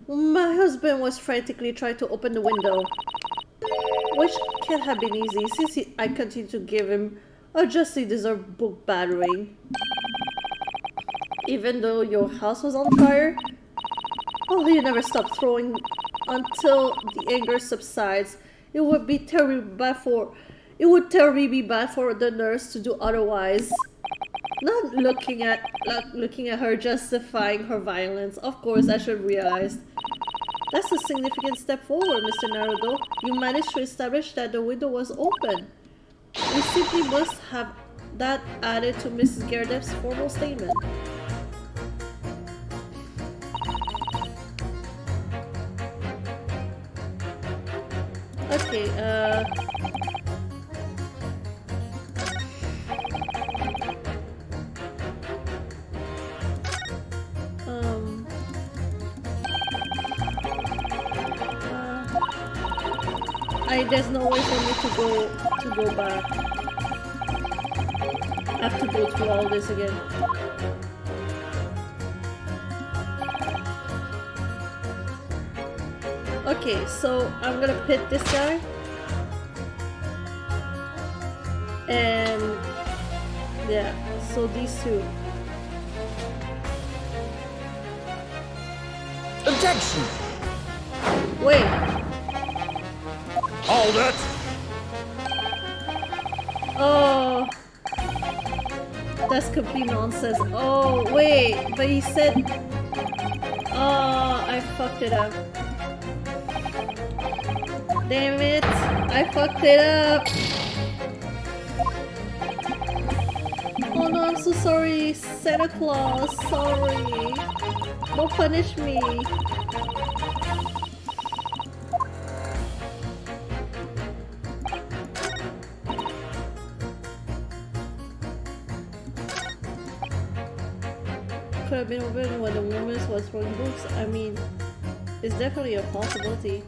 My husband was frantically trying to open the window, which can't have been easy since I continued to give him a justly deserved book battering. Even though your house was on fire, oh, you never stopped throwing until the anger subsides. It would be terribly bad for the nurse to do otherwise. Not looking at her justifying her violence. Of course, I should realize. That's a significant step forward, Mr. Naruto. You managed to establish that the window was open. We simply must have that added to Mrs. Garrideb's formal statement. Okay, like there's no way for me to go back. I have to go through all this again. Okay, so I'm gonna pit this guy. And yeah, so these two. Objection! Wait, Hold it! oh, that's complete nonsense. Oh, wait, but he said, oh, I fucked it up. Damn it, I fucked it up. Oh no, I'm so sorry, Santa Claus, sorry. Don't punish me. Could have been open when the woman was throwing books. I mean, it's definitely a possibility.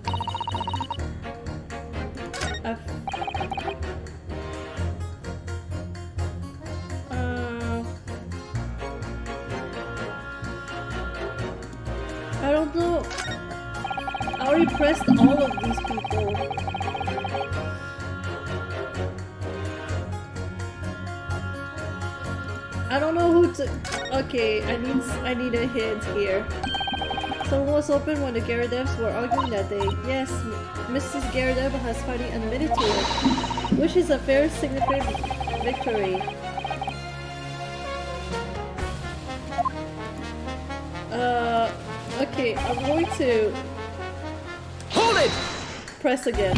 I don't know. I already pressed all of these people. I don't know who to. Okay, I need a hint here. Someone was open when the Gyarados were arguing that day. Yes, Mrs. Gyarados has finally admitted to it, which is a very significant victory. Okay, I'm going to Hold it! press again.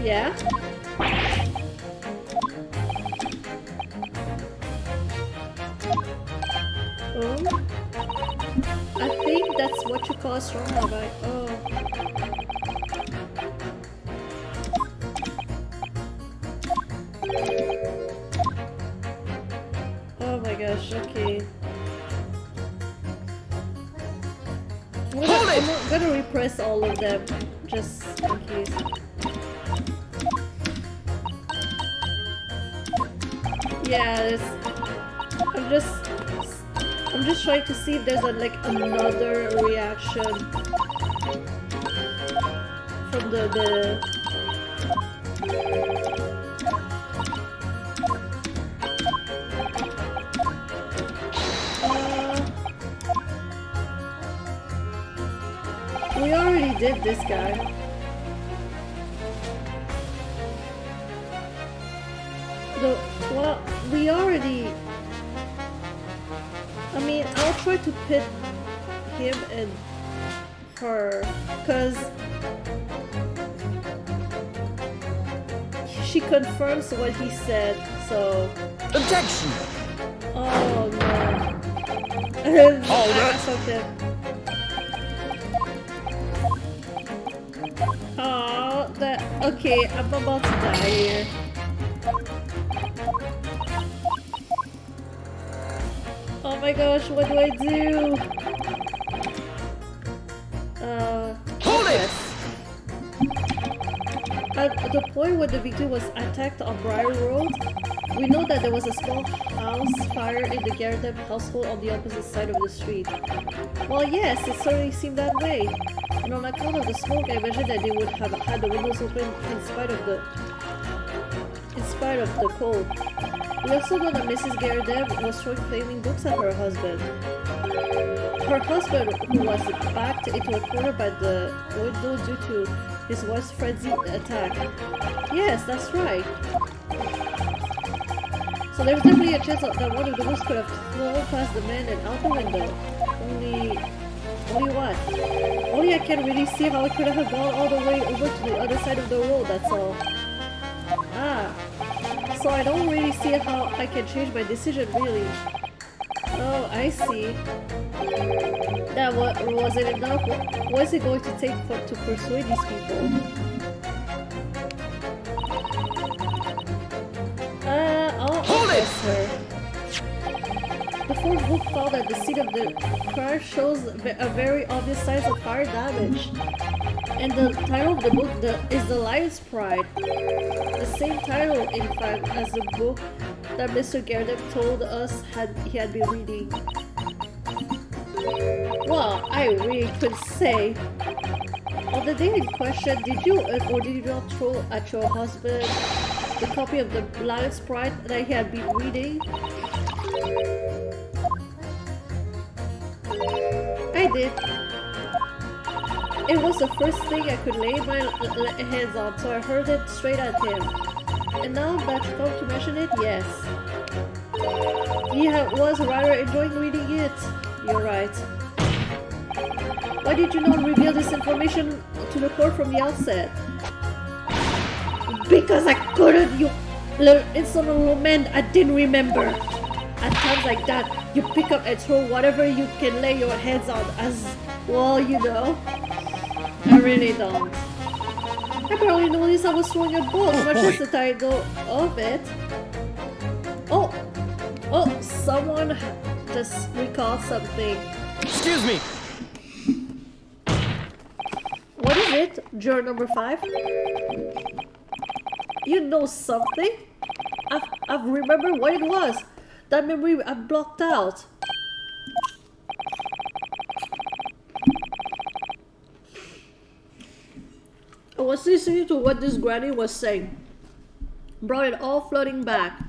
Yeah. I think that's what you call a strong rabbi. Oh. Oh my gosh, okay. I'm gonna repress all of them, just in case. Yeah, I'm just trying to see if there's another reaction from the we already did this guy. Well, we already... I mean, I'll try to pit him and her, because she confirms what he said, so... Objection! Oh no. Hold it! Something. Oh, that... Okay, I'm about to die here. Oh my gosh, what do I do? Hold it! At the point where the victim was attacked on Briar Road, we know that there was a small house fire in the Gyarados household on the opposite side of the street. Well, yes, it certainly seemed that way. And on account of the smoke, I imagine that they would have had the windows open in spite of the cold. We also know that Mrs. Gyarados was throwing flaming books at her husband. Her husband, who was backed into a corner by the window due to his wife's frenzied attack. Yes, that's right. So there's definitely a chance that one of the books could have flown past the man and out the window. Only what? Only I can't really see how it could have gone all the way over to the other side of the road, that's all. Ah. So I don't really see how I can change my decision, really. Oh, I see. That wasn't enough. What is it going to take to persuade these people? book found that the scene of the crash shows a very obvious signs of fire damage. And the title of the book is The Lion's Pride. The same title, in fact, as the book that Mr. Garrett told us he had been reading. Well, I really could say. On the day in question, did you or did you not throw at your husband the copy of The Lion's Pride that he had been reading? I did. It was the first thing I could lay my hands on, so I hurled it straight at him. And now that you come to mention it, yes. He was rather enjoying reading it. You're right. Why did you not reveal this information to the court from the outset? Because I couldn't, you little insolent little man, I didn't remember. At times like that, you pick up and throw whatever you can lay your hands on as, well, you know. I really don't. I barely noticed I was throwing a book, much as the title of it. Oh, someone just recalled something. Excuse me. What is it? Juror number 5? You know something? I remember what it was. That memory I blocked out. I was listening to what this granny was saying. Brought it all flooding back.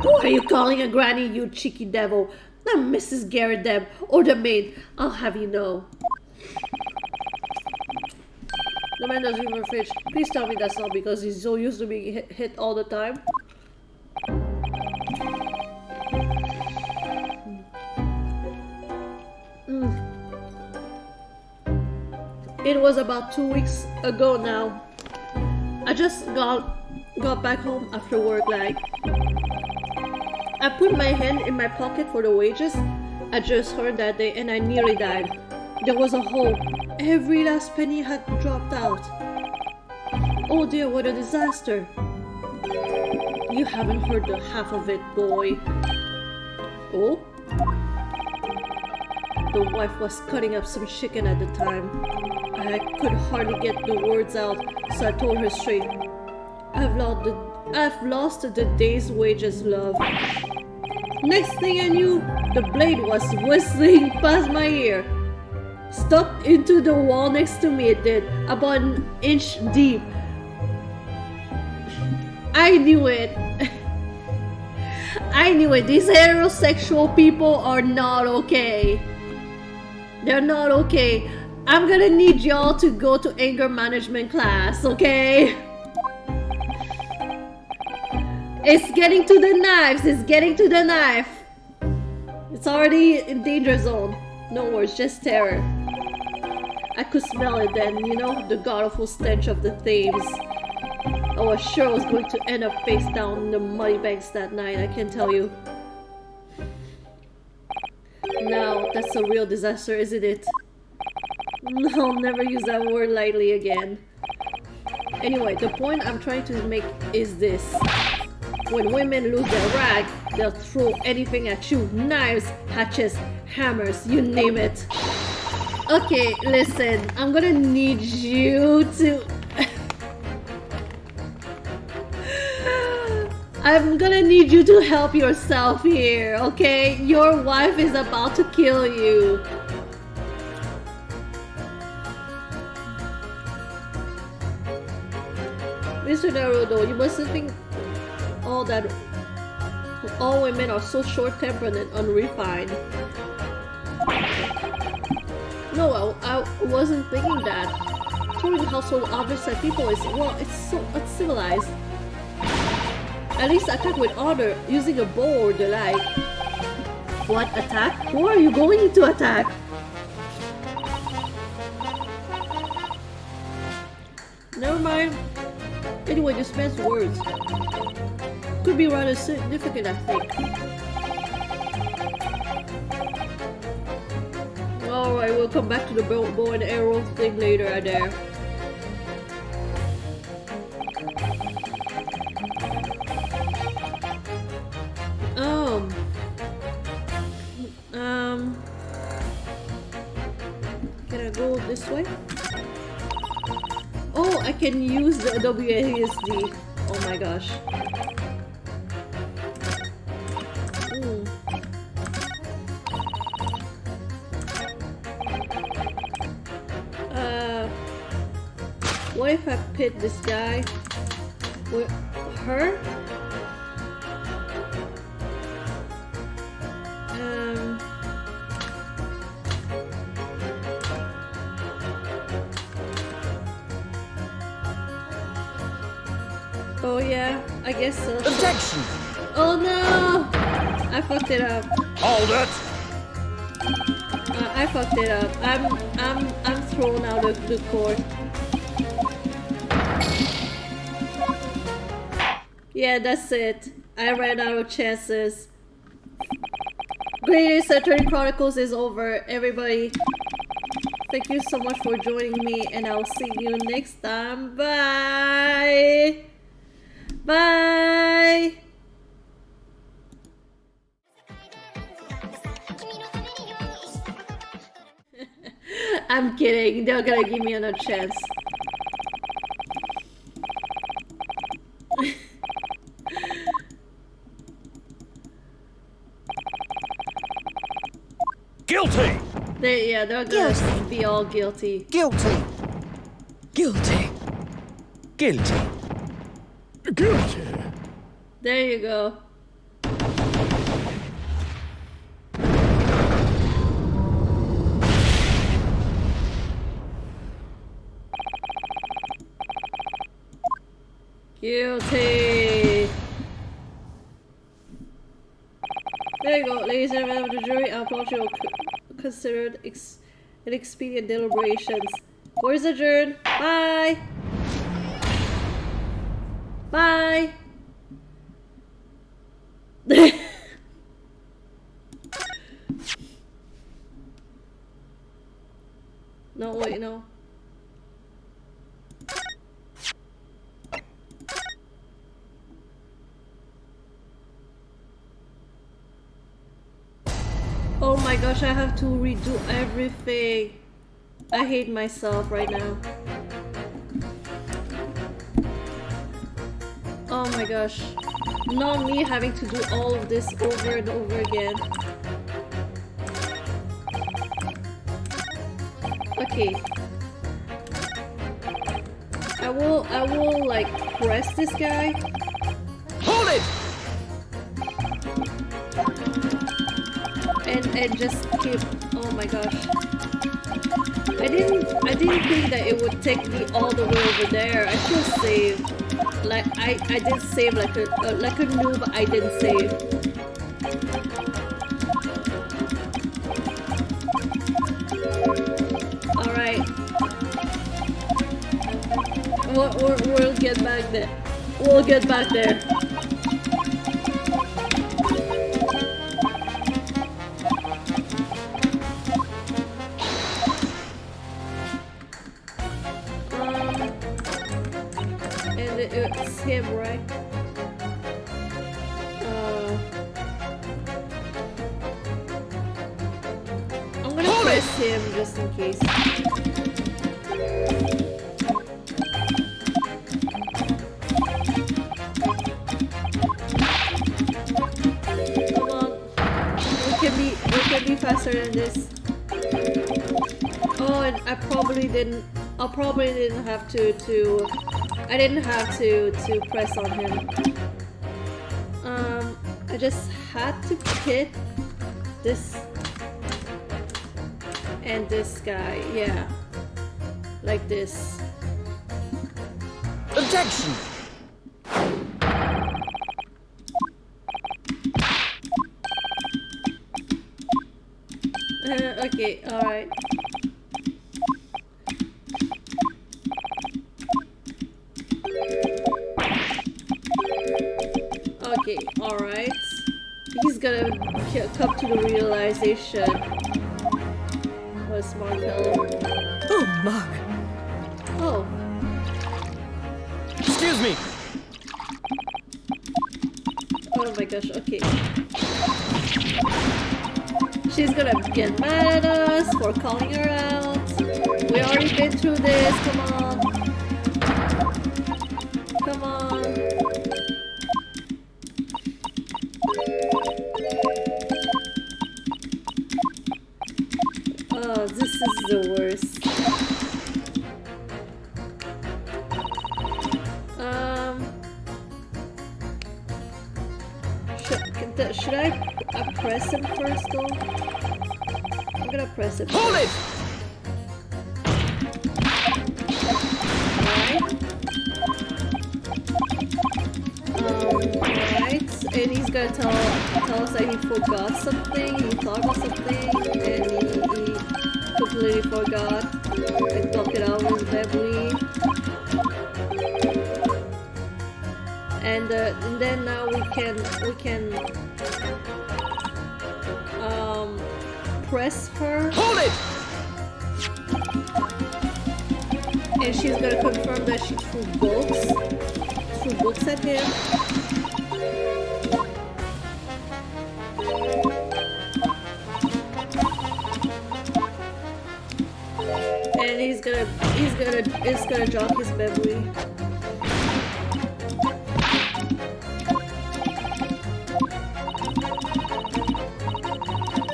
Who are you calling a granny, you cheeky devil? Not Mrs. Garrett Deb or the maid, I'll have you know. The man doesn't even flinch. Please tell me that's not because he's so used to being hit all the time. It was about 2 weeks ago now. I just got back home after work, like. I put my hand in my pocket for the wages I just heard that day and I nearly died. There was a hole. Every last penny had dropped out. Oh dear, what a disaster. You haven't heard the half of it, boy. Oh? The wife was cutting up some chicken at the time. I could hardly get the words out, so I told her straight. I've lost the day's wages, love. Next thing I knew, the blade was whistling past my ear. Stuck into the wall next to me, it did, about an inch deep. I knew it. I knew it. These heterosexual people are not okay. They're not okay. I'm gonna need y'all to go to anger management class, okay? It's getting to the knives. It's getting to the knife. It's already in danger zone. No words, just terror. I could smell it then, you know, the god-awful stench of the Thames. I was sure I was going to end up face down in the muddy banks that night, I can tell you. Now, that's a real disaster, isn't it? I'll never use that word lightly again. Anyway, the point I'm trying to make is this. When women lose their rag, they'll throw anything at you. Knives, hatchets, hammers, you name it. Okay, listen, I'm gonna need you to... I'm gonna need you to help yourself here, okay? Your wife is about to kill you. Mr. Naruto, you mustn't think all women are so short-tempered and unrefined. No, I wasn't thinking that. Throwing household objects at people is, well, it's so uncivilized. At least attack with honor, using a bow or the like. What, attack? Who are you going to attack? Never mind. Anyway, this man's words could be rather significant, I think. Alright, we'll come back to the bow and arrow thing later, Adair. way? Oh, I can use the WASD. Oh my gosh. What if I pit this guy with her? Oh yeah, I guess so. Objection! Oh no! I fucked it up. Hold it! I fucked it up. I'm thrown out of the court. Yeah, that's it. I ran out of chances. Greatest Attorney Chronicles is over, everybody. Thank you so much for joining me, and I'll see you next time. Bye! Bye! I'm kidding, they're gonna give me another chance. Guilty! They're gonna be all guilty. Guilty. Guilty. Guilty. Guilty. There you go. Guilty. There you go, ladies and gentlemen of the jury. I applaud you. Considered an expedient deliberations. Court is adjourned. Bye. Bye. No, wait, no. Oh my gosh, I have to redo everything. I hate myself right now. Oh my gosh. Not me having to do all of this over and over again. Okay. I will like press this guy. Hold it! And just keep. Oh my gosh! I didn't think that it would take me all the way over there. I should save. Like I did save like a noob. I didn't save. All right. We'll get back there. We'll get back there. It's him, right? I'm gonna press him just in case. Come on. We can be faster than this. Oh, and I probably didn't have to I didn't have to press on him. I just had to hit this and this guy, yeah. Like this. Objection! Okay, alright. Okay, alright. He's gonna come to the realization. What a smart fellow. Oh, Mark. Oh. Excuse me! Oh my gosh, okay. She's gonna get mad at us for calling her out. We already been through this. Come on. Come on. Oh, this is the worst. Should I press him first though? I'm gonna press it. Hold it! Alright, and he's gonna tell us that he forgot something, he thought about something, and he completely forgot and blocked it out of his memory. And then now we can press her. Hold it! And she's gonna confirm that she threw books at him. And it's gonna jog his memory.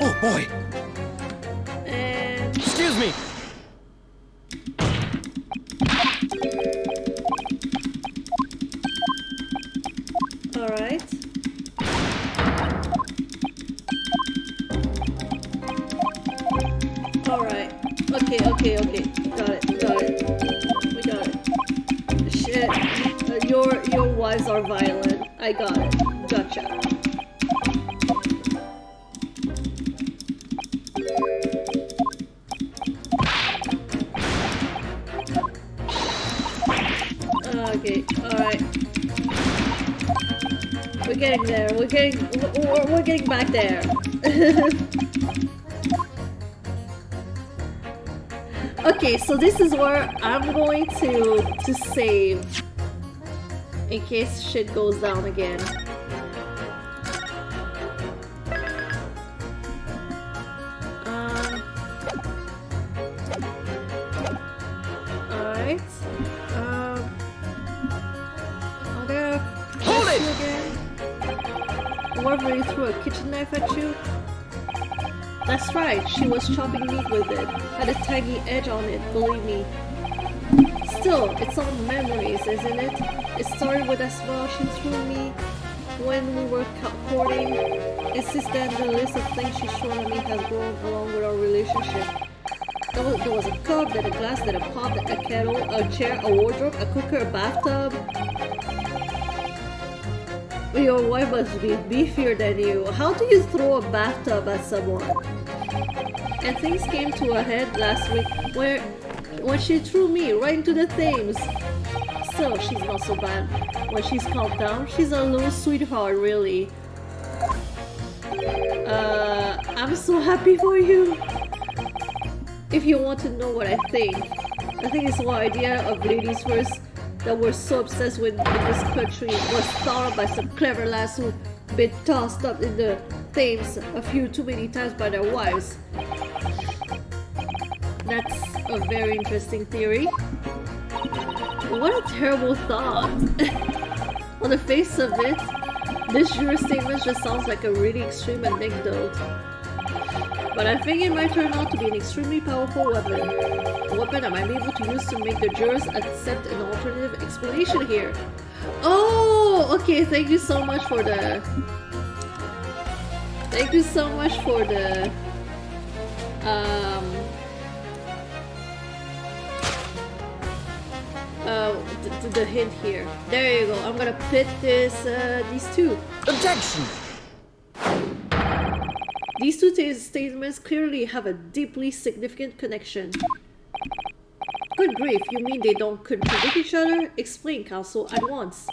Oh boy! And Excuse me! alright. Alright. Okay. Got it. We got it. Shit. Your wives are violent. I got it. Gotcha. Okay, alright. We're getting there. We're getting back there. Okay, so this is where I'm going to save in case shit goes down again. Alright. I'm gonna Hold it! you again. Whoever you threw a kitchen knife at you. That's right, she was chopping meat with it. Had a tiny edge on it, believe me. Still, it's all memories, isn't it? It started with a smile she threw me when we were courting. It's just that the list of things she's shown me has grown along with our relationship. There was a cup, then a glass, then a pot, then a kettle, a chair, a wardrobe, a cooker, a bathtub. Your wife must be beefier than you. How do you throw a bathtub at someone? And things came to a head last week when she threw me right into the Thames. Still, she's not so bad. When she's calmed down, she's a little sweetheart, really. I'm so happy for you. If you want to know what I think this whole idea of ladies first that we're so obsessed with in this country was thought of by some clever lads who've been tossed up in the Thames a few too many times by their wives. That's a very interesting theory. What a terrible thought. On the face of it, this juror statement just sounds like a really extreme anecdote. But I think it might turn out to be an extremely powerful weapon. A weapon I might be able to use to make the jurors accept an alternative explanation here. Oh, okay, thank you so much for the... Thank you so much for the... the hint here. There you go. I'm gonna pit these two. Objection! These two statements clearly have a deeply significant connection. Good grief, you mean they don't contradict each other? Explain, counsel, at once.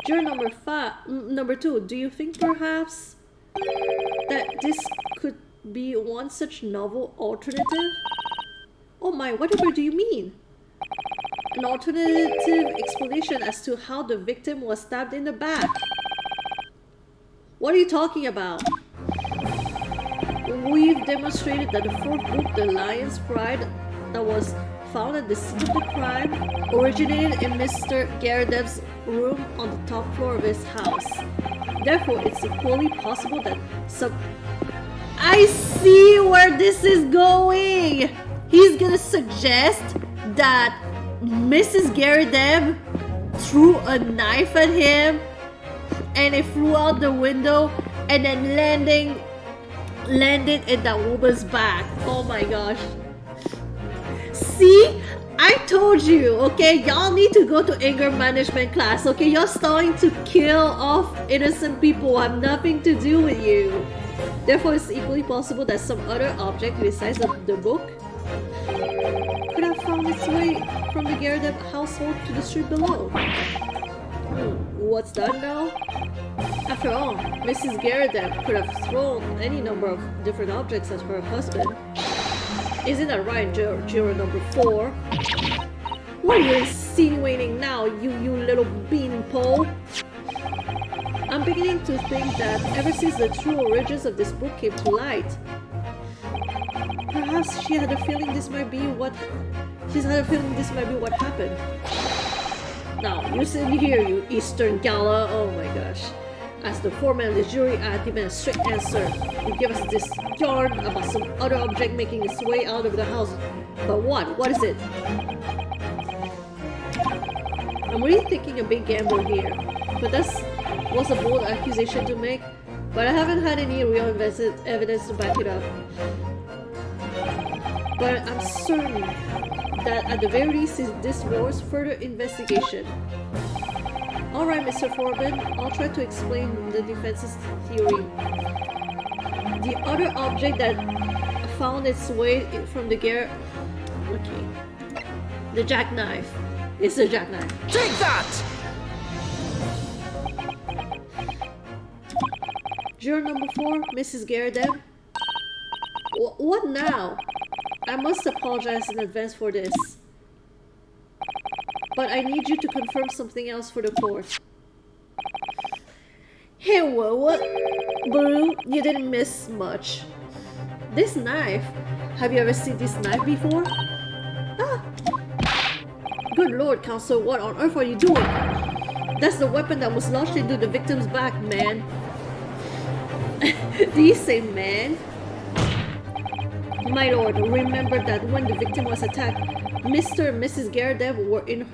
Juror number 2, do you think perhaps that this could be one such novel alternative? Oh my, whatever do you mean? An alternative explanation as to how the victim was stabbed in the back. What are you talking about? We've demonstrated that the fourth book, The Lion's Pride, that was found at the scene of the crime originated in Mr. Garadev's room on the top floor of his house. Therefore, it's equally possible that some... I see where this is going! He's gonna suggest that Mrs. Garadev threw a knife at him and it flew out the window and then landed in that woman's back. Oh my gosh. See? I told you, okay? Y'all need to go to anger management class, okay? You're starting to kill off innocent people who have nothing to do with you. Therefore, it's equally possible that some other object besides the book could have found its way from the Garadev household to the street below. What's that now? After all, Mrs. Garadev could have thrown any number of different objects at her husband. Isn't that right, juror number 4? What are you insinuating now, you little beanpole? I'm beginning to think that ever since the true origins of this book came to light, perhaps she had a feeling this might be what happened. Now, listen here, you Eastern Gala. Oh my gosh. As the foreman of the jury, I demand a straight answer. You give us this yarn about some other object making its way out of the house. But what? What is it? I'm really taking a big gamble here. But that was a bold accusation to make. But I haven't had any real evidence to back it up. But I'm certain that at the very least this warrants further investigation. Alright, Mr. Foreman, I'll try to explain the defense's theory. The other object that found its way from the the jackknife. It's a jackknife. Take that! Juror number 4, Mrs. Garadev. What now? I must apologize in advance for this. But I need you to confirm something else for the court. Hey, what? Boo, you didn't miss much. This knife. Have you ever seen this knife before? Ah! Good lord, counsel, what on earth are you doing? That's the weapon that was lodged into the victim's back, man. Do you say man? My lord, remember that when the victim was attacked, Mr. and Mrs. Garadev were in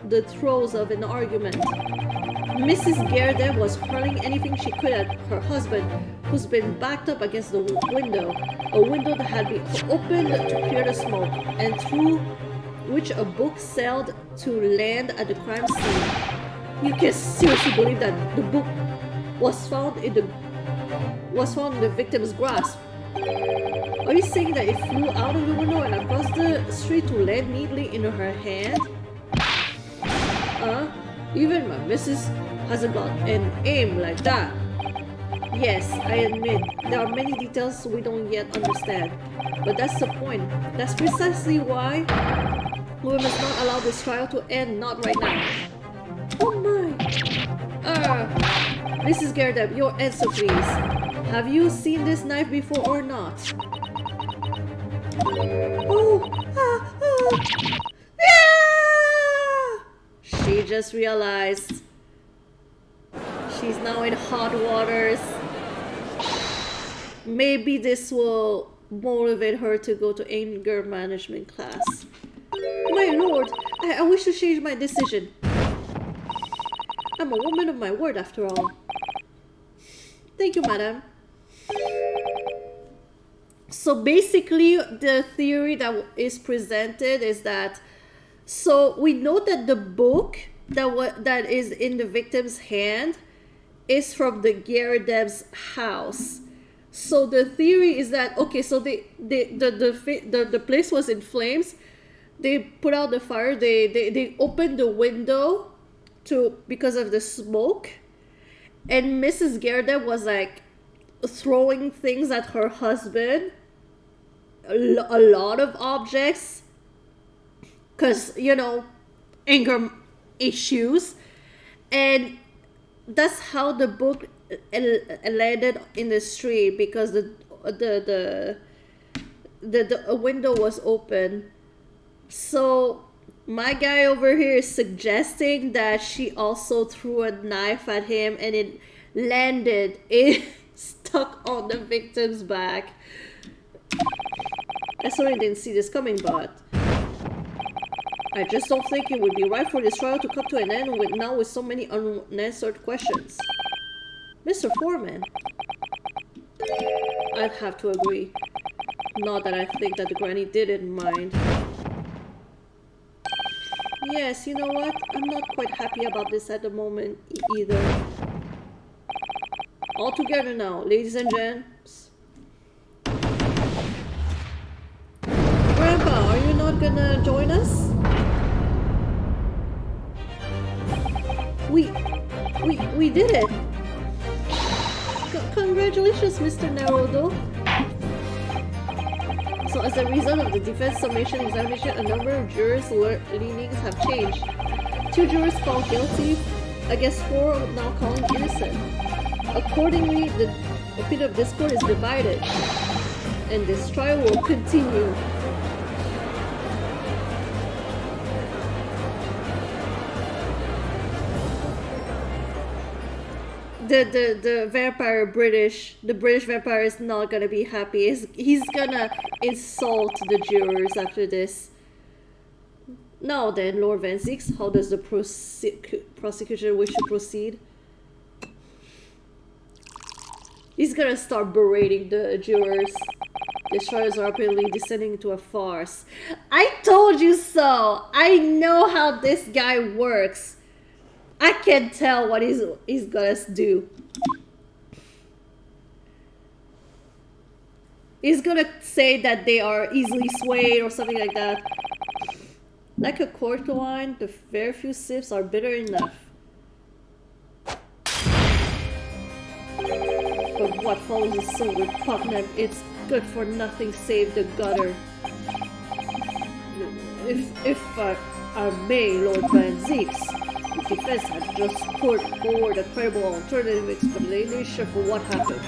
the throes of an argument. Mrs. Garadev was hurling anything she could at her husband, who's been backed up against the window, a window that had been opened to clear the smoke, and through which a book sailed to land at the crime scene. You can seriously believe that the book was found in the victim's grasp. Are you saying that it flew out of the window and across the street to land neatly in her hand? Even my missus hasn't got an aim like that. Yes, I admit, there are many details we don't yet understand. But that's the point. That's precisely why we must not allow this trial to end, not right now. Oh my! Mrs. Garadev, your answer please. Have you seen this knife before or not? She just realized she's now in hot waters. Maybe this will motivate her to go to anger management class. My lord, I wish to change my decision. I'm a woman of my word after all. Thank you, madam. So basically, the theory that is presented is that, so we know that the book that is in the victim's hand is from the Garadev's house. So the theory is that, okay, so the place was in flames. They put out the fire. They opened the window because of the smoke, and Mrs. Garadev was like throwing things at her husband, a lot of objects, because, you know, anger issues, and that's how the book landed in the street, because the window was open So my guy over here is suggesting that she also threw a knife at him and it landed it stuck on the victim's back. I certainly didn't see this coming, but I just don't think it would be right for this trial to come to an end with so many unanswered questions. Mr. Foreman, I'd have to agree. Not that I think that the granny didn't mind. Yes, you know what? I'm not quite happy about this at the moment either. All together now, ladies and gents. Grandpa, are you not gonna join us? We did it! Congratulations, Mr. Naruto. So as a result of the defense summation examination, a number of jurors' leanings have changed. 2 jurors found guilty, I guess 4 now calling innocent. Accordingly, the opinion of this court is divided, and this trial will continue. The vampire the British vampire is not gonna be happy. He's gonna insult the jurors after this. Now then, Lord Van Zieks, how does the prosecution wish to proceed? He's gonna start berating the jurors. These trials are apparently descending into a farce. I told you so! I know how this guy works. I can tell what he's gonna do. He's gonna say that they are easily swayed or something like that. Like a cork wine, the very few sips are bitter enough. But what follows is so repugnant, it's good for nothing save the gutter. If I may, Lord Van Zieks, the defense had just put forward a credible alternative explanation for what happened.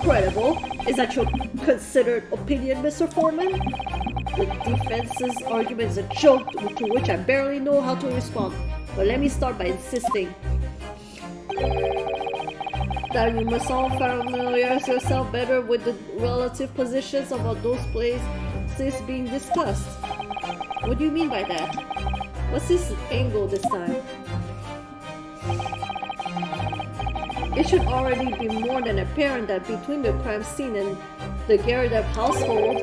Credible? Is that your considered opinion, Mr. Foreman? The defense's argument is a joke to which I barely know how to respond. But let me start by insisting that you must all familiarize yourself better with the relative positions of those places being discussed. What do you mean by that? What's his angle this time? It should already be more than apparent that between the crime scene and the Garrett household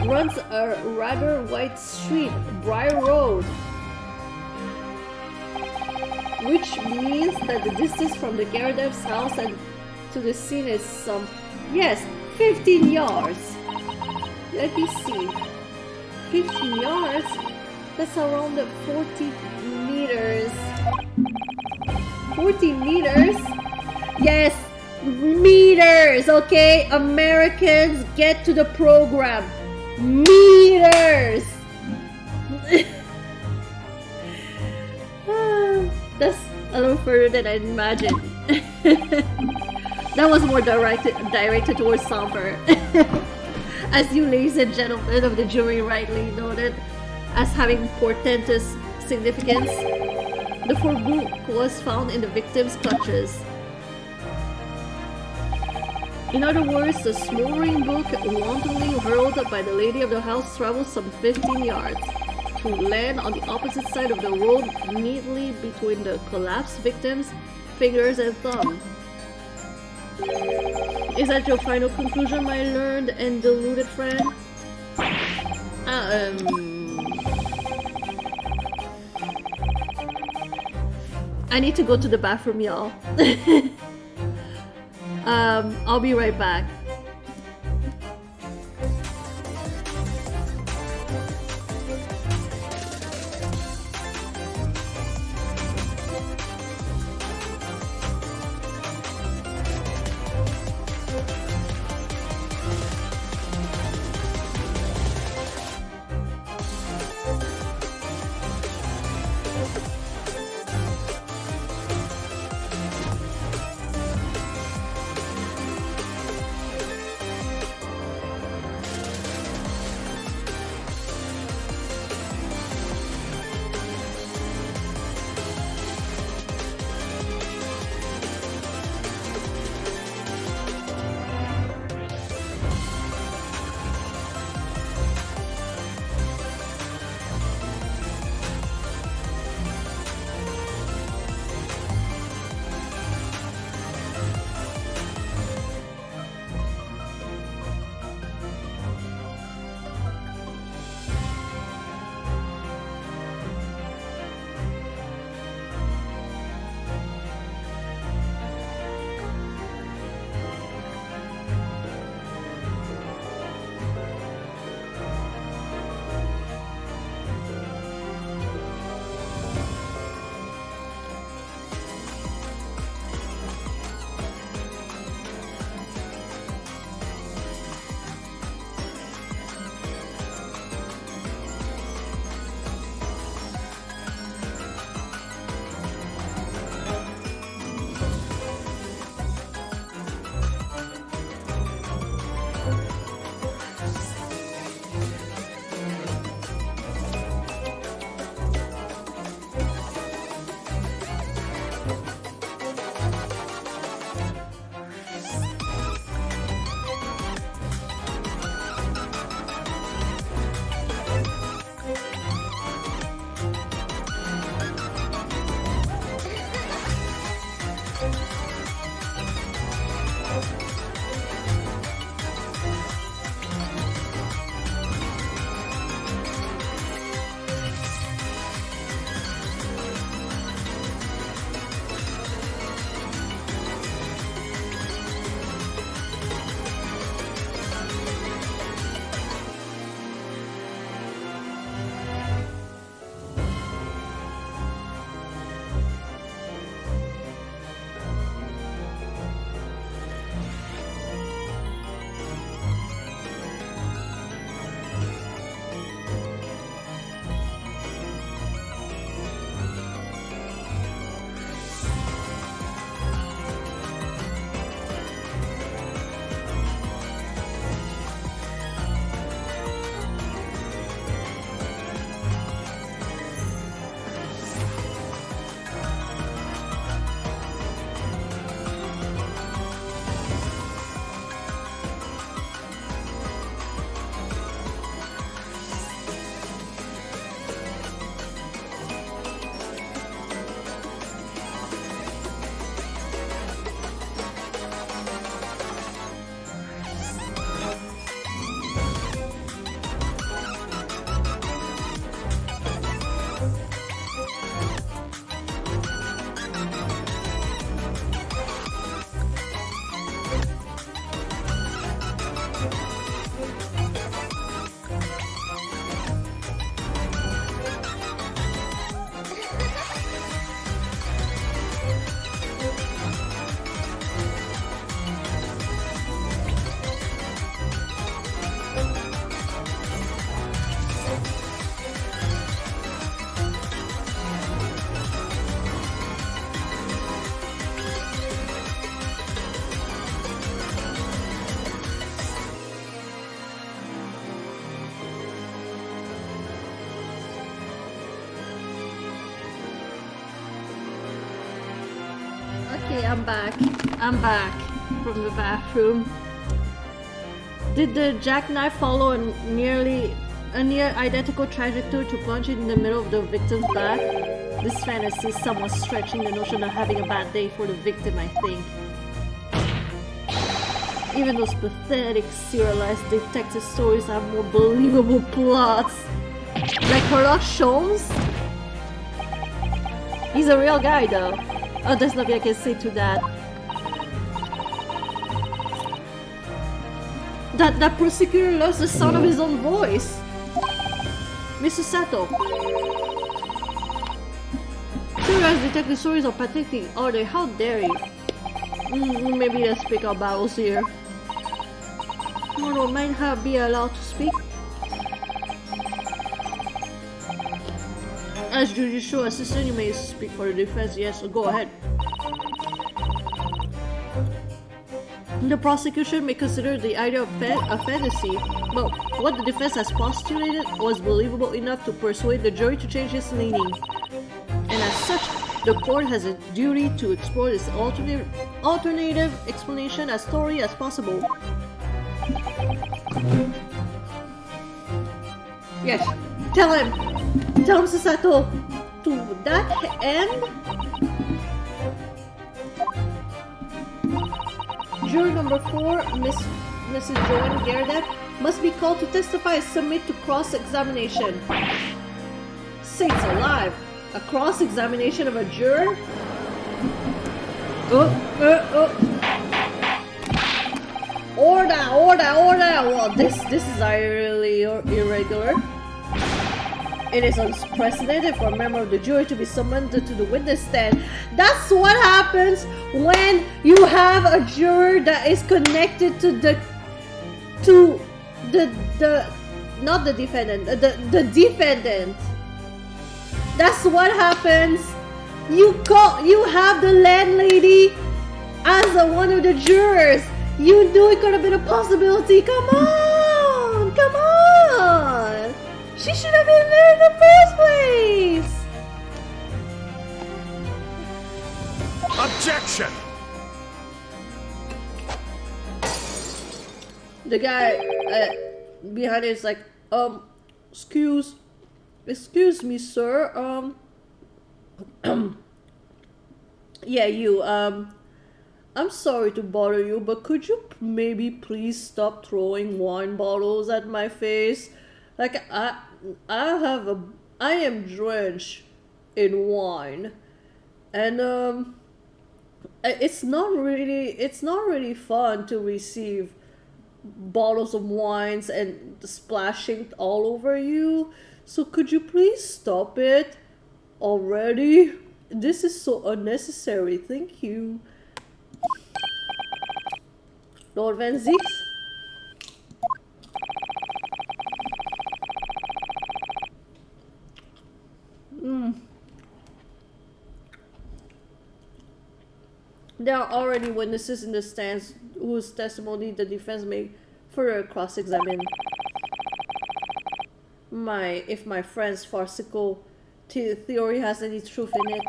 runs a rather wide street, Briar Road, which means that the distance from the Garrett's house and to the scene is some, yes, 15 yards. Let me see. 15 yards? That's around 40 meters. 40 meters? Yes, meters, okay? Americans, get to the program. Meters! That's a little further than I imagined. That was more directed towards Somber. As you ladies and gentlemen of the jury rightly noted, as having portentous significance, the book was found in the victim's clutches. In other words, the smoldering book wantonly hurled by the lady of the house traveled some 15 yards to land on the opposite side of the road, neatly between the collapsed victim's fingers and thumb. Is that your final conclusion, my learned and deluded friend? I need to go to the bathroom, y'all. I'll be right back. Okay, I'm back. I'm back from the bathroom. Did the jackknife follow a near identical trajectory to plunge it in the middle of the victim's back? This fantasy is somewhat stretching the notion of having a bad day for the victim, I think. Even those pathetic serialized detective stories have more believable plots. Like Sherlock Holmes? He's a real guy though. Oh, there's nothing I can say to that. That prosecutor loves the sound of his own voice. Mr. Sato. Serialized detective stories are pathetic, are they? How dare you? Maybe let's pick our battles here. No, might be allowed to speak. As judicial assistant, you may speak for the defense. Yes, so go ahead. The prosecution may consider the idea of a fantasy, but what the defense has postulated was believable enough to persuade the jury to change its leaning. And as such, the court has a duty to explore this alternative explanation as thoroughly as possible. Yes, tell him, Mr. Sato, to that end, jury number 4, Mrs. Joanne Gerdet, must be called to testify and submit to cross-examination. Sakes alive, a cross-examination of a juror? Order! Well, this is really irregular. It is unprecedented for a member of the jury to be summoned to the witness stand. That's what happens when you have a juror that is connected to the not the defendant, the defendant. That's what happens. You have the landlady as one of the jurors. You knew it could have been a possibility. Come on! She should have been there in the first place! Objection! The guy behind it is like, excuse me, sir, yeah, you, I'm sorry to bother you, but could you maybe please stop throwing wine bottles at my face? Like, I am drenched in wine, and it's not really fun to receive bottles of wines and splashing all over you. So could you please stop it already? This is so unnecessary. Thank you. Lord Van Zieks? There are already witnesses in the stands whose testimony the defense may further cross-examine. If my friend's farcical theory has any truth in it,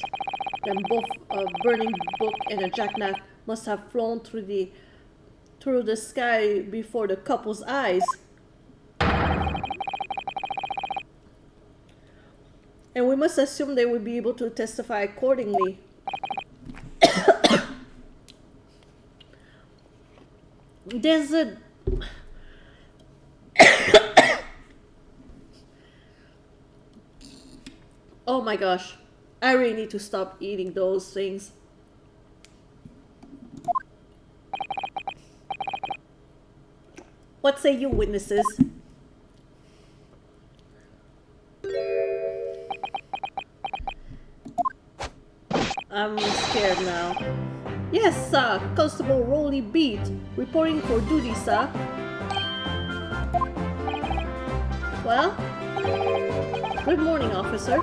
then both a burning book and a jackknife must have flown through the sky before the couple's eyes. And we must assume they will be able to testify accordingly. There's a... Oh my gosh. I really need to stop eating those things. What say you, witnesses? I'm scared now. Yes, sir. Constable Rolly Beat, reporting for duty, sir. Well? Good morning, officer.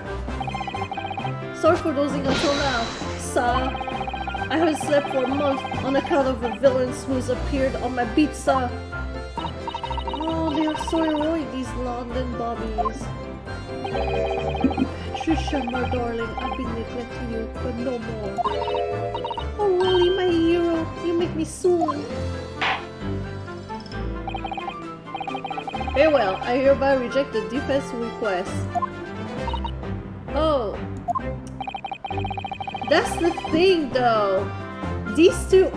Sorry for dozing until now, sir. I haven't slept for a month on account of the villains who's appeared on my beat, sir. Oh, they are so heroic, these London bobbies. Trisha, my darling, I've been neglecting you, but no more. Oh, me soon. Very well, I hereby reject the defense request. Oh. That's the thing though. These two,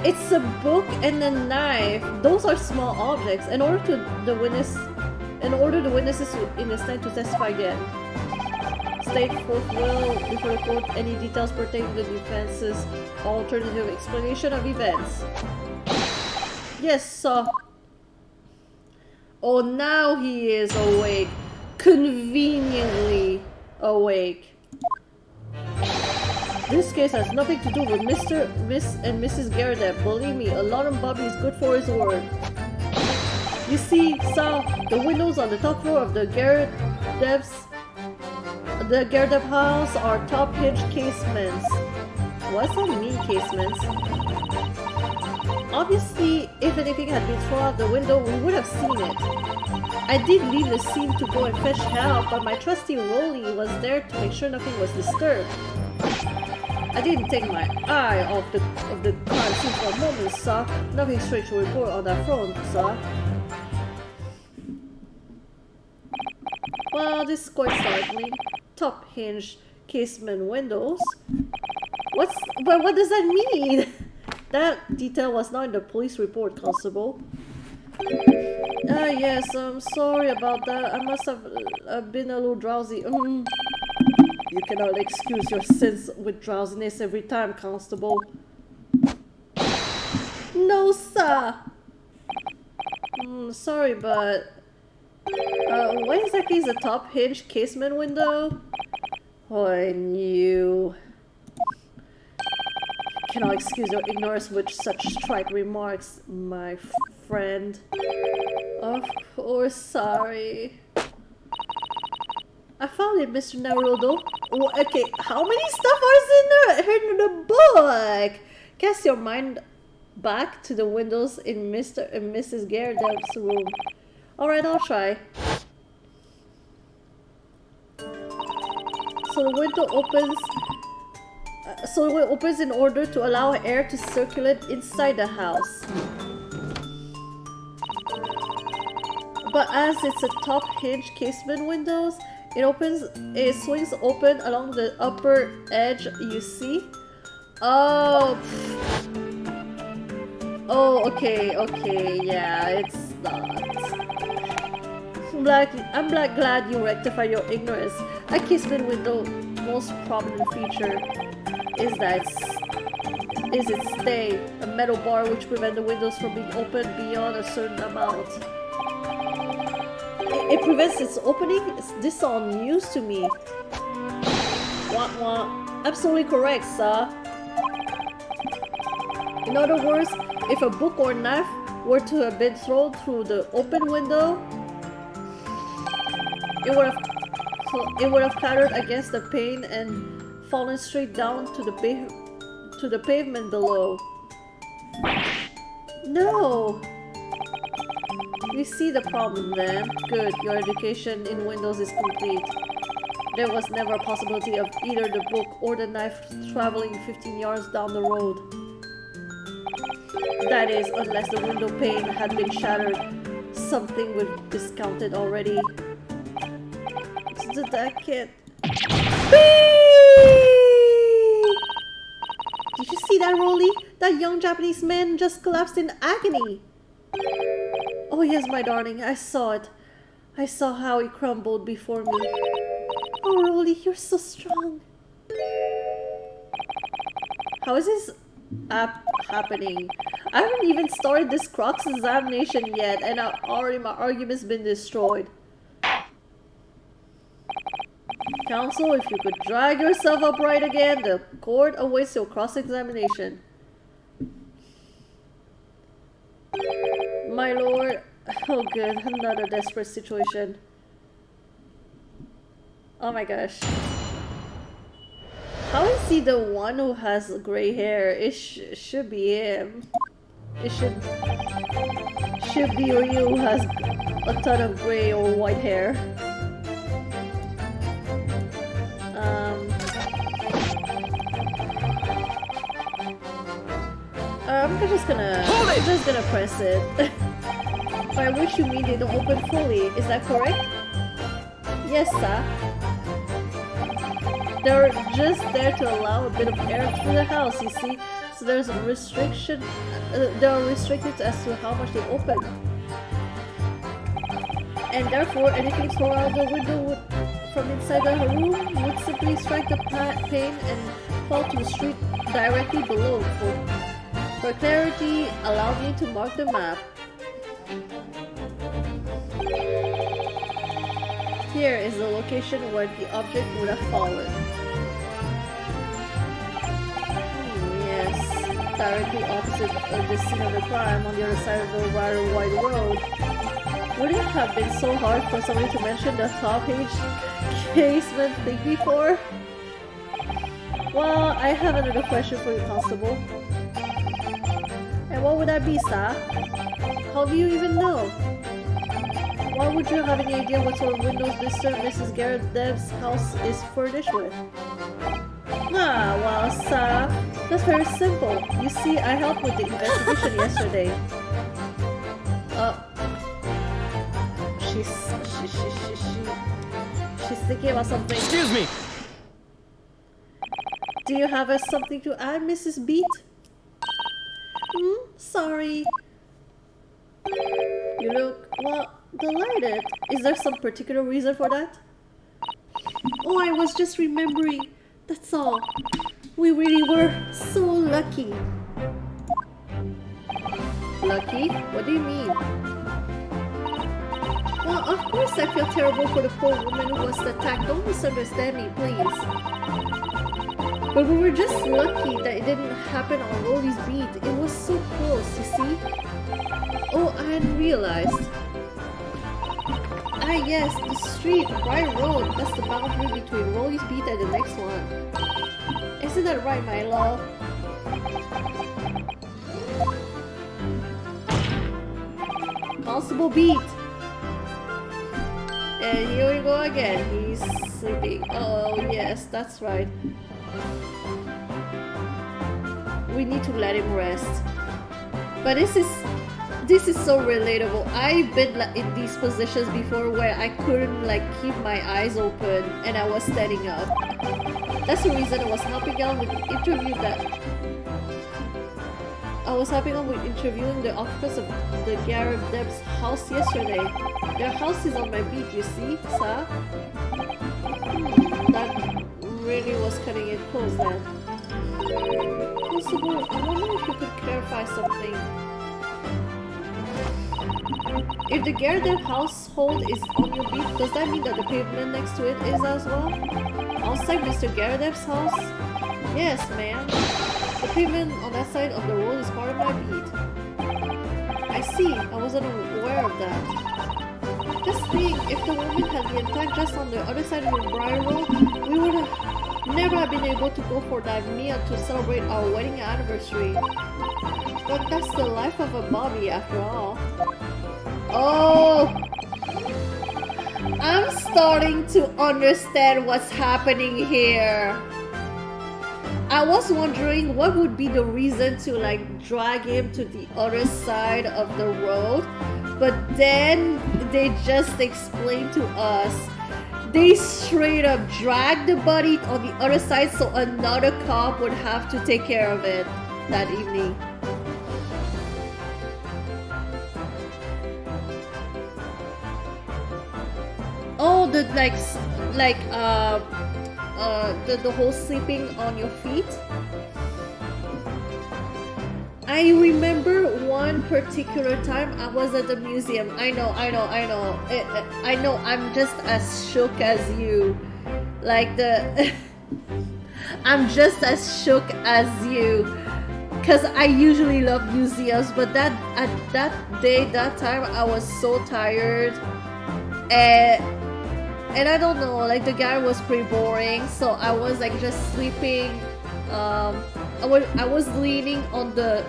it's a book and a knife. Those are small objects. In order the witnesses in the stand to testify again. State forth will before the court any details pertaining to the defense's alternative explanation of events. Yes, sir. Oh, now he is awake. Conveniently awake. This case has nothing to do with Miss, and Mrs. Garrett. Believe me, a London Bobby is good for his word. You see, Sal, the windows on the top floor of the Garrett house are top hinge casements. What does that mean, casements? Obviously, if anything had been thrown out the window, we would have seen it. I did leave the scene to go and fetch help, but my trusty Rolly was there to make sure nothing was disturbed. I didn't take my eye off the crime scene for a moment, sir. Nothing strange to report on that front, sir. Well, this is quite startling. Top hinge casement windows. What does that mean? That detail was not in the police report, Constable. Yes, I'm sorry about that. I must have been a little drowsy. You cannot excuse your sins with drowsiness every time, Constable. No, sir. Sorry, but... what exactly is a top hinge casement window? Oh, I knew. You cannot excuse your ignorance with such trite remarks, my friend. Of course, sorry. I found it, Mr. Naruto. Oh, okay, how many stuff are in the book? Cast your mind back to the windows in Mr. and Mrs. Garrett's room. Alright, I'll try. So the window opens in order to allow air to circulate inside the house. But as it's a top hinge casement windows, it swings open along the upper edge, you see? Oh, okay, yeah, it's not. I'm glad you rectified your ignorance. A casement window most prominent feature is its stay, a metal bar which prevents the windows from being opened beyond a certain amount. It prevents its opening? This is all news to me. Wah. Absolutely correct, sir. In other words, if a book or knife were to have been thrown through the open window, it would have clattered against the pane and fallen straight down to the pavement below. No! You see the problem then? Good, your education in Windows is complete. There was never a possibility of either the book or the knife traveling 15 yards down the road. That is, unless the window pane had been shattered. Something we've discounted already. That kid. Did you see that, Rolly? That young Japanese man just collapsed in agony. Oh yes, my darling, I saw it. I saw how he crumbled before me. Oh, Rolly, you're so strong. How is this happening? I haven't even started this cross-examination yet, and already my argument's been destroyed. Counsel, if you could drag yourself upright again, the court awaits your cross-examination. My lord... Oh good, another desperate situation. Oh my gosh. How is he the one who has gray hair? It should be him. It should be Ryu who has a ton of gray or white hair. I'm just gonna press it. By which you mean they don't open fully, is that correct? Yes, sir. They're just there to allow a bit of air through the house, you see. So there's a restriction. They are restricted as to how much they open. And therefore, anything thrown out the window from inside the room would simply strike the pane and fall to the street directly below. For clarity, allow me to mark the map. Here is the location where the object would have fallen. Yes, directly opposite of the scene of the crime on the other side of the rather wide road. Would it have been so hard for somebody to mention the top-page casement thing before? Well, I have another question for you, Constable. And what would that be, sir? How do you even know? Why would you have any idea what sort of windows Mr. and Mrs. Garrett Deb's house is furnished with? Ah, well, sir, that's very simple. You see, I helped with the investigation yesterday. She's thinking about something. Excuse me! Do you have something to add, Mrs. Beat? Sorry. You look, well, delighted. Is there some particular reason for that? Oh, I was just remembering. That's all. We really were so lucky. Lucky? What do you mean? Well, of course I feel terrible for the poor woman who was attacked. Don't misunderstand me, please. But we were just lucky that it didn't happen on Rolly's beat. It was so close, you see? Oh, I hadn't realized. Ah yes, the street, Bright Road. That's the boundary between Rolly's beat and the next one. Isn't that right, my love? Constable Beat. And here we go again. He's sleeping. Oh yes, that's right. We need to let him rest. But this is so relatable. I've been in these positions before where I couldn't keep my eyes open and I was standing up. That's the reason I was helping out with the interview interviewing the occupants of the Garrett Deb's house yesterday. Their house is on my beat, you see, sir? That really was cutting it close then. Constable, I wonder if you could clarify something. If the Garrett Deb household is on your beat, does that mean that the pavement next to it is as well? Outside Mr. Garrett Deb's house? Yes, ma'am. The pavement on that side of the road is part of my beat. I see. I wasn't aware of that. Just think, if the woman had been attacked just on the other side of the Briar Road, we would have never have been able to go for that meal to celebrate our wedding anniversary. But that's the life of a Bobby after all. Oh! I'm starting to understand what's happening here. I was wondering what would be the reason to drag him to the other side of the road, but then they just explained to us they straight up dragged the body on the other side so another cop would have to take care of it that evening. Oh, the whole sleeping on your feet. I remember one particular time I was at the museum. I know. I'm just as shook as you. I'm just as shook as you. Cause I usually love museums, but that time I was so tired. And I don't know, the guy was pretty boring, so I was just sleeping. I was leaning on the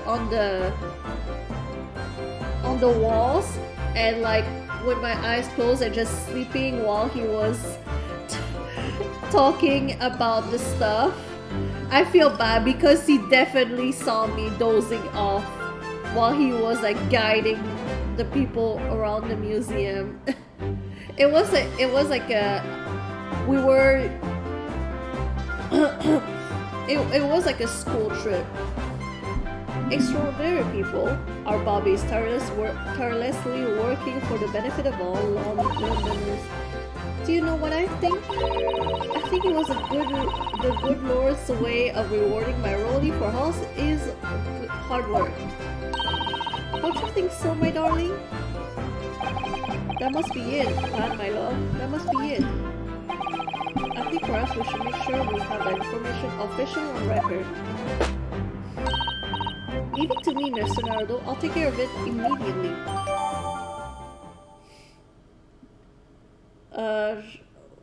walls, and with my eyes closed and just sleeping while he was talking about the stuff. I feel bad because he definitely saw me dozing off while he was like guiding the people around the museum. It was like a we were it was like a school trip. Extraordinary people, our Bobbies tirelessly working for the benefit of all Londoners. Do you know what I think? I think it was the good Lord's way of rewarding my Rolly for his hard work. Don't you think so, my darling? That must be it, Pat, my love. That must be it. I think perhaps we should make sure we have that information officially on record. Leave it to me, Mr. Naruto. I'll take care of it immediately.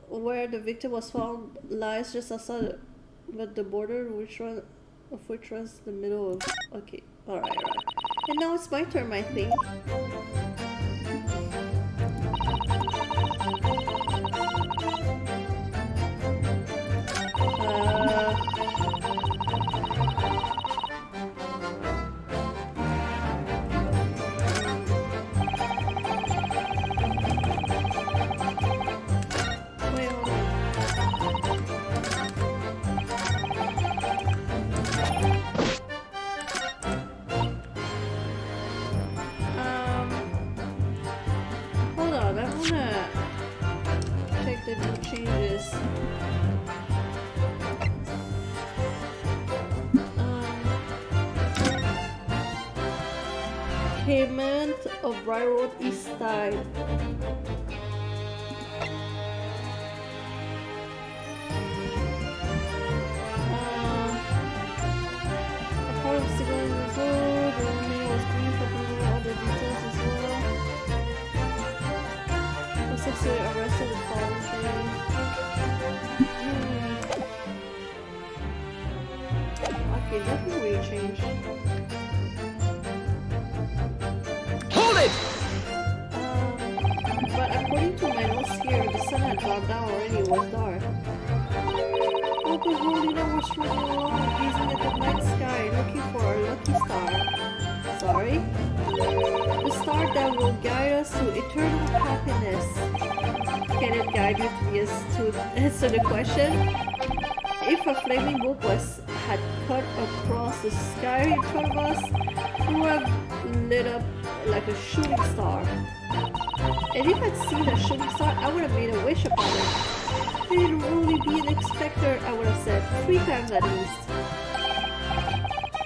Where the victim was found lies just outside the border, which runs the middle of... Okay, alright. And now it's my turn, I think. Payment of Railroad East Side. According to Civil Resort, the name was brief for other details as well. Was successfully arrested the following day. Okay, nothing really changed. But according to my notes here, the sun had gone down already, it was dark. Oh, but Rolina was running along, gazing at the night sky, looking for our lucky star. Sorry? The star that will guide us to eternal happiness. Can it guide you to answer the question? If a flaming book had cut across the sky in front of us, it would have lit up like a shooting star. And if I'd seen a shooting star, I would have made a wish upon it. May it only be an expector, I would have said, 3 times at least.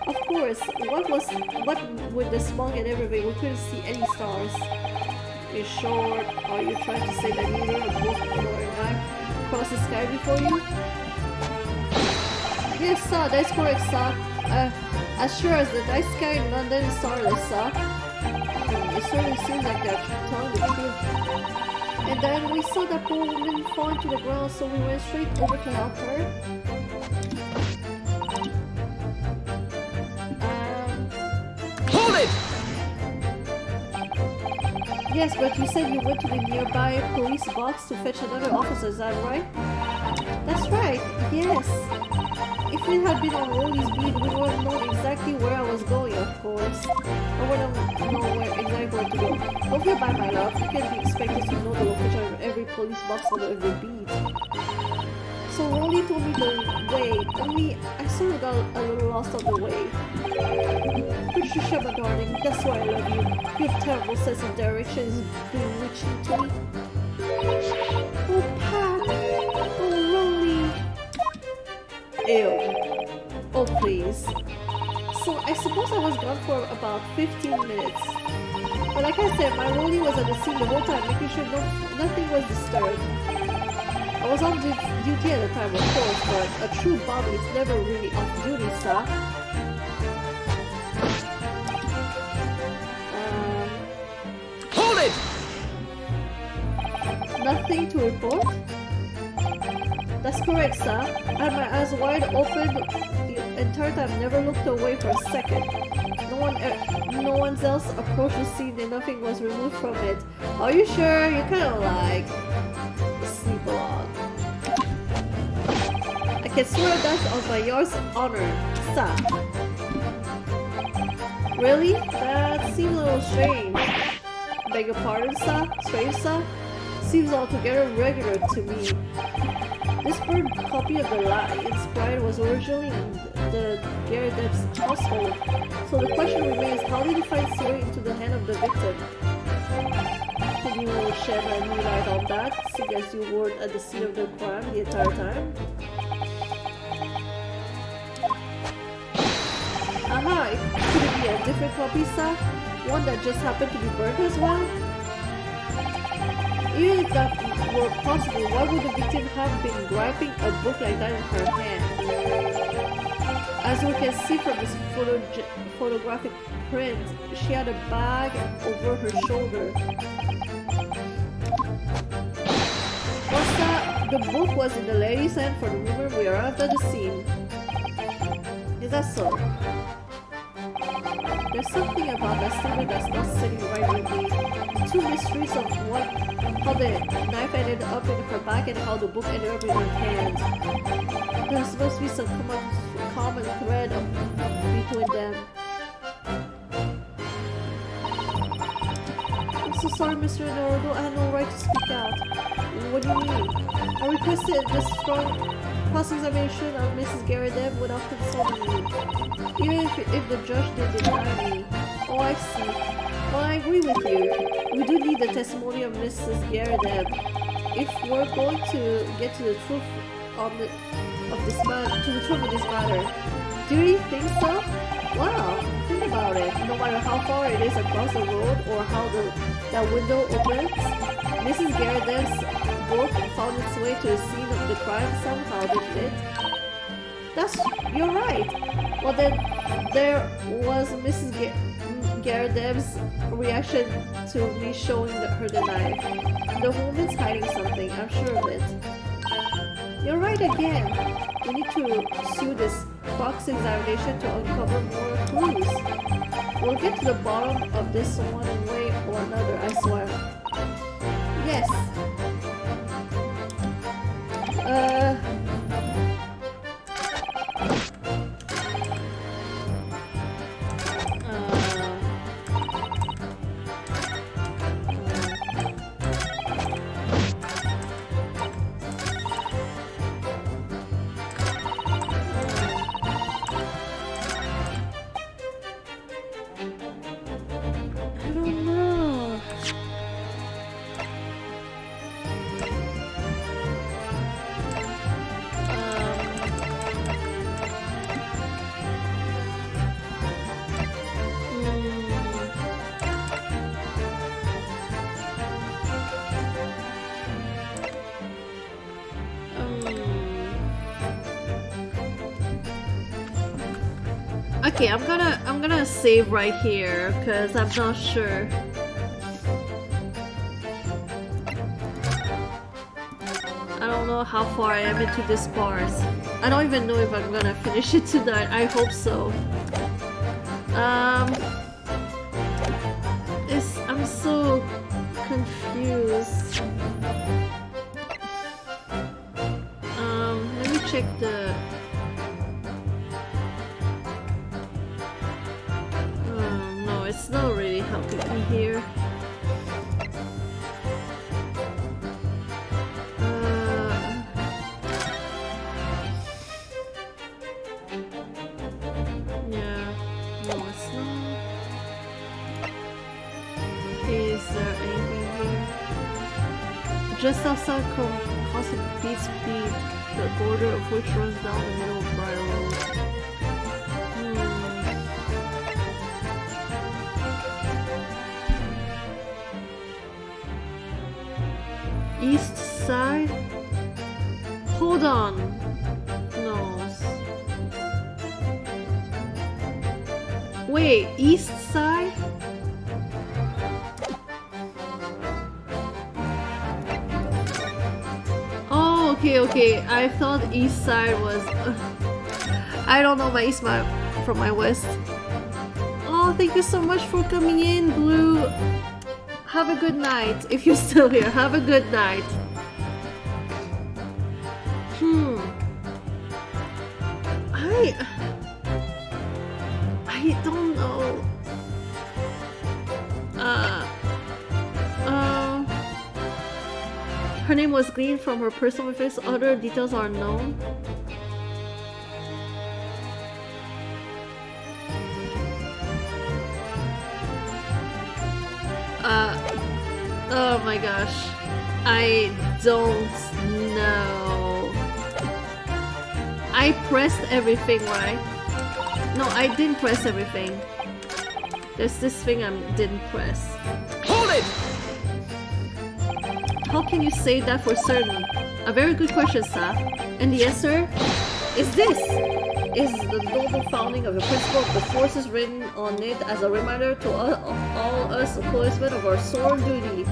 Of course, what with the smog and everything, we couldn't see any stars. In short, are you trying to say that neither a book nor an eye crossed the sky before you? Yes, sir, that's correct, sir. As sure as the night sky in London is starless, sir. It certainly seems like they're telling the truth. And then we saw that poor woman fall into the ground, so we went straight over to help her. Hold it! Yes, but you said you went to the nearby police box to fetch another officer, is that right? That's right, yes. If it had been on Rolly's beat, we would have known exactly where I was going, of course. I would have known exactly where to go. Don't feel bad, my love. You can't be expected to know the location of every police box on every beat. So Rolly told me the way, only I sort of got a little lost on the way. Patricia, my darling, that's why I love you. Your terrible sense of direction is bewitching to me. Oh, Pat! Oh, Rolly! Ew. Oh, please. So I suppose I was gone for about 15 minutes. But like I said, my Rolly was at the scene the whole time, making sure nothing was disturbed. I was on duty at the time, of course, but a true Bobby is never really off duty, sir. Hold it! Nothing to report? That's correct, sir. I had my eyes wide open the entire time, never looked away for a second. No one else approached the scene and nothing was removed from it. Are you sure? You kind of like sleep a lot. I Can swear that's on my yard's honor. Stop. Really? That seems a little strange. Beg your pardon, sir? Strange, sir? Seems altogether regular to me. This burned copy of the Lion's Pride was originally in the Gyarados household, so the question remains, how did he find its way into the hand of the victim? Can you shed any light on that, seeing as you weren't at the scene of the crime the entire time? Aha! Could it be a different copy, sir? One that just happened to be burned as well? Even if that were possible, why would the victim have been grabbing a book like that in her hand? As we can see from this photographic print, she had a bag over her shoulder. What's that? The book was in the lady's hand for the moment we arrived at the scene. Is that so? There's something about that statement that's not sitting right with me. Two mysteries of how the knife ended up in her bag and how the book ended up in her hand. There must be some common thread between them. I'm so sorry, Mr. Naruto. I had no right to speak out. What do you mean? I requested the strong cross-examination of Mrs. Gyarados without consulting you. Even if the judge did deny me. Oh, I see. Well, I agree with you. We do need the testimony of Mrs. Gyarados if we're going to get to the truth of this matter. Do you think so? Wow, think about it. No matter how far it is across the road or how that window opens, Mrs. Gyarados' book found its way to the scene of the crime somehow, didn't it? You're right. Well then, there was Mrs. Gyarados' reaction to me showing her the knife. The woman's hiding something, I'm sure of it. You're right again. We need to sue this cross-examination to uncover more clues. We'll get to the bottom of this one way or another, I swear. Yes. Okay, I'm gonna save right here because I'm not sure. I don't know how far I am into this part. I don't even know if I'm gonna finish it tonight. I hope so. I'm so confused. Let me check the. No, it's not really helping me here. Just outside Cosmic Beats Beat, the border of which runs down the middle of Briar Road. East side? Hold on. No. Wait, east side? Okay, I thought east side was... I don't know my east map from my west. Oh, thank you so much for coming in, Blue. Have a good night. If you're still here, have a good night. I don't know. Her name was Green from her personal affairs. Other details are known. Oh my gosh. I don't know. I pressed everything, right? No, I didn't press everything. There's this thing I didn't press. Hold it! How can you say that for certain? A very good question, sir. And the answer is this. Is the noble founding of the principle of the forces written on it as a reminder to all us policemen of our sworn duty.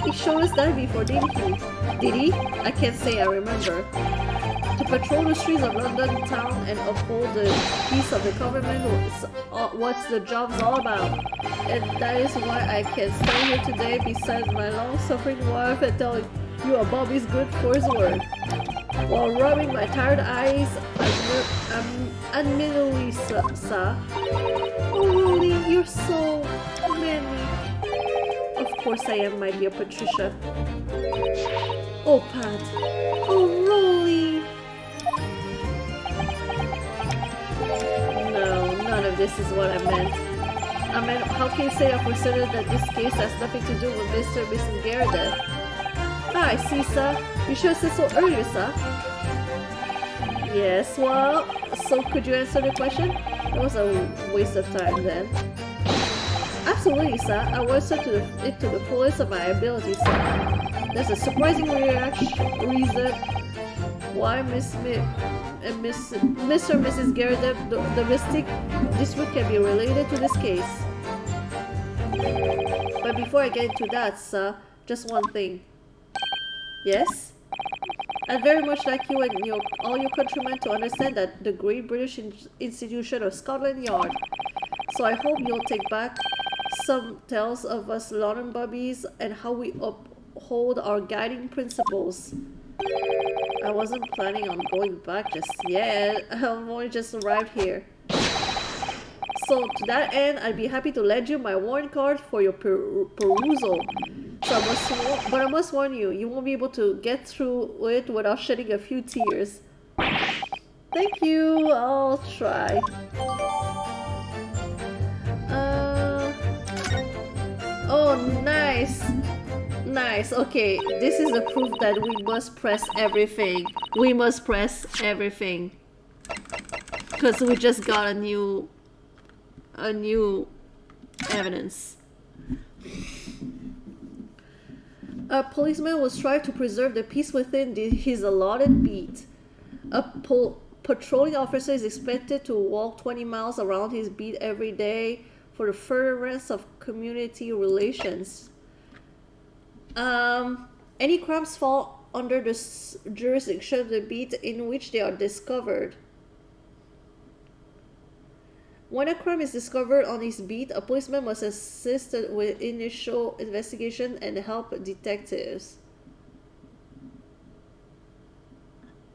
He showed us that before, didn't he? Did he? I can't say I remember. To patrol the streets of London town and uphold the peace of the government was what's the job's all about. And that is why I can stand here today beside my long-suffering wife and tell you a Bobby's good for his word. While rubbing my tired eyes, admittedly, sir. Oh, Rolly, you're so manly. Of course I am, my dear Patricia. Oh, Pat. Oh, Rolly. No, none of this is what I meant. I meant, how can you say for certain that this case has nothing to do with Mr. and Mrs. Garrett? Ah, I see, sir. You should have said so earlier, sir. Yes, well, so could you answer the question? It was a waste of time then. Absolutely, sir. I will answer it to the fullest of my ability, sir. There's a surprising reason why Mr. and Mrs. Garrett, the mystic district, can be related to this case. But before I get into that, sir, just one thing. Yes? I'd very much like you and all your countrymen to understand that the great British institution of Scotland Yard. So I hope you'll take back some tales of us London Bobbies and how we uphold our guiding principles. I wasn't planning on going back just yet. I've only just arrived here. So to that end, I'd be happy to lend you my warrant card for your perusal. So I must warn you, you won't be able to get through it without shedding a few tears. Thank you, I'll try. Oh, nice. Nice, okay, this is the proof that we must press everything. We must press everything. Because we just got a new evidence. A policeman will strive to preserve the peace within his allotted beat. A patrolling officer is expected to walk 20 miles around his beat every day for the furtherance of community relations. Any crimes fall under the jurisdiction of the beat in which they are discovered. When a crime is discovered on his beat, a policeman must assist with initial investigation and help detectives.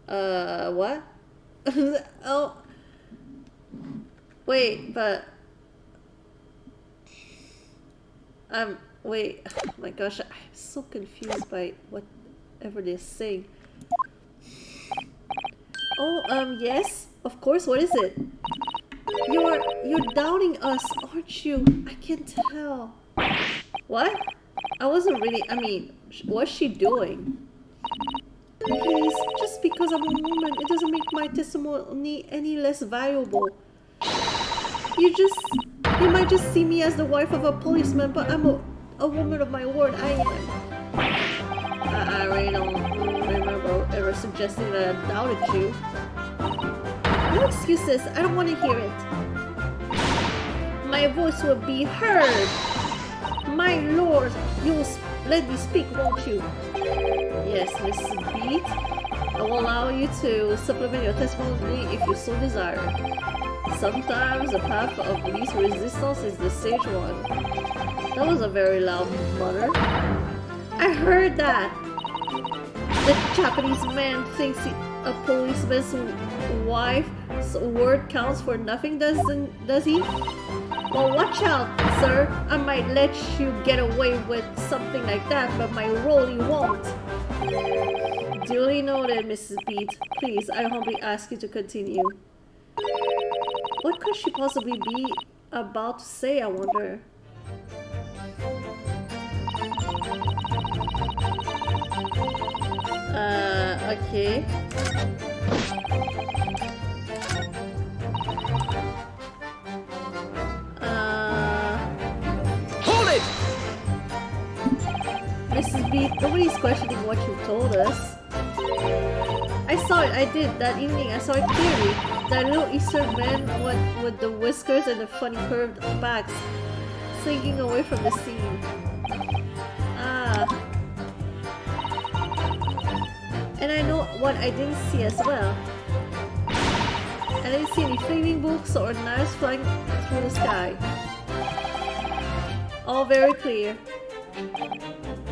What? Oh. Wait, but... wait. Oh my gosh, I'm so confused by whatever they're saying. Oh, yes? Of course, what is it? You're doubting us, aren't you? I can tell. What? I wasn't really, what's she doing? Please, just because I'm a woman, it doesn't make my testimony any less valuable. You might just see me as the wife of a policeman, but I'm a woman of my word, I am. I really don't remember ever suggesting that I doubted you. No excuses, I don't want to hear it. My voice will be heard. My lord, you'll let me speak, won't you? Yes, Miss Beat. I will allow you to supplement your testimony if you so desire. Sometimes the path of least resistance is the sage one. That was a very loud mutter. I heard that. The Japanese man thinks a policeman's wife's word counts for nothing, does he? Well, watch out, sir. I might let you get away with something like that, but my Rolly won't. Duly noted, Mrs. Beat. Please, I humbly ask you to continue. What could she possibly be about to say, I wonder? Okay. Hold it! Mrs. B, nobody's questioning what you told us. I saw it, I did. That evening, I saw it clearly. That little Eastern man with the whiskers and the funny curved backs, slinking away from the scene. And I know what I didn't see as well. I didn't see any flaming books or knives flying through the sky. All very clear.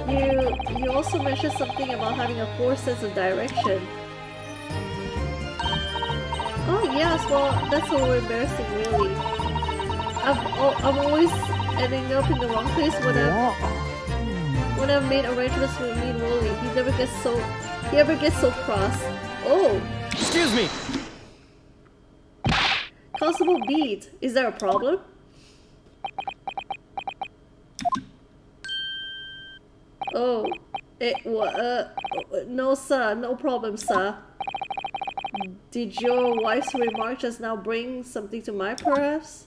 You also mentioned something about having a poor sense of direction. Oh yes, well that's a little embarrassing really. I'm always ending up in the wrong place when I've made arrangements with me and Wooly. He ever gets so cross. Oh! Excuse me! Constable Beat, is there a problem? Oh, no sir, no problem sir. Did your wife's remark just now bring something to mind perhaps?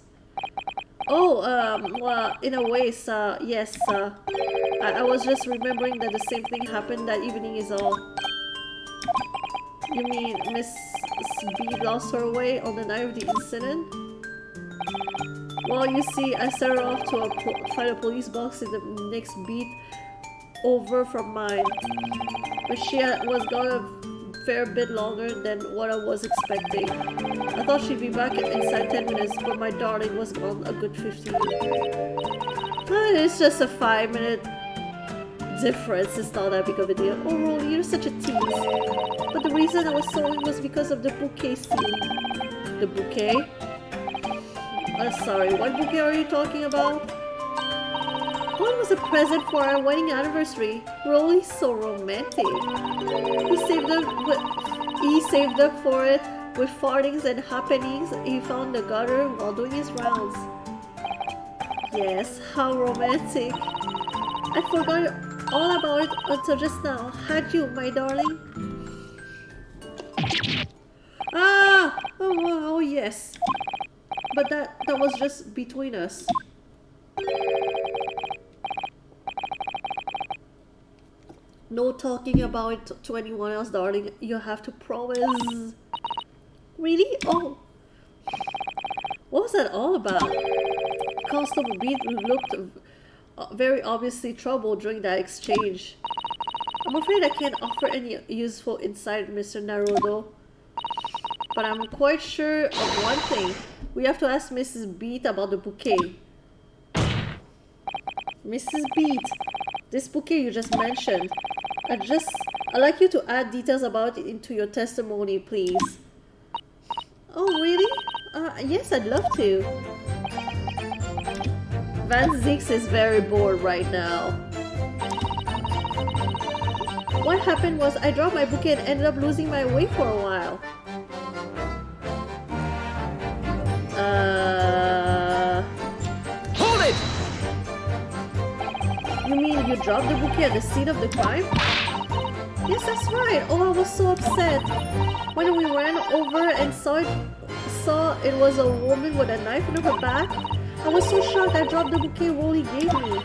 Oh, well, in a way sir, yes sir. I was just remembering that the same thing happened that evening is all. You mean Miss B lost her way on the night of the incident? Well, you see, I sent her off to find a police box in the next beat over from mine. But she was gone a fair bit longer than what I was expecting. I thought she'd be back inside 10 minutes, but my darling was gone a good 15. It's just a 5-minute difference. It's not that big of a deal. Oh, Rolly, you're such a tease. But the reason I was sewing was because of the bouquet scene. The bouquet? Sorry, what bouquet are you talking about? One was a present for our wedding anniversary. Rolly's so romantic. He saved up for it with fartings and happenings he found the gutter while doing his rounds. Yes, how romantic. I forgot all about it until just now. Had you, my darling? Ah! Oh yes. But that was just between us. No talking about it to anyone else, darling. You have to promise. Really? Oh. What was that all about? Constable Beat looked very obviously troubled during that exchange. I'm afraid I can't offer any useful insight, Mr. Naruto. But I'm quite sure of one thing. We have to ask Mrs. Beat about the bouquet. Mrs. Beat, this bouquet you just mentioned. I'd like you to add details about it into your testimony, please. Oh, really? Yes, I'd love to. Van Zix is very bored right now. What happened was I dropped my bouquet and ended up losing my way for a while. Hold it! You mean you dropped the bouquet at the scene of the crime? Yes, that's right. Oh, I was so upset. When we ran over and saw it was a woman with a knife in her back, I was so shocked I dropped the bouquet Rolly gave me.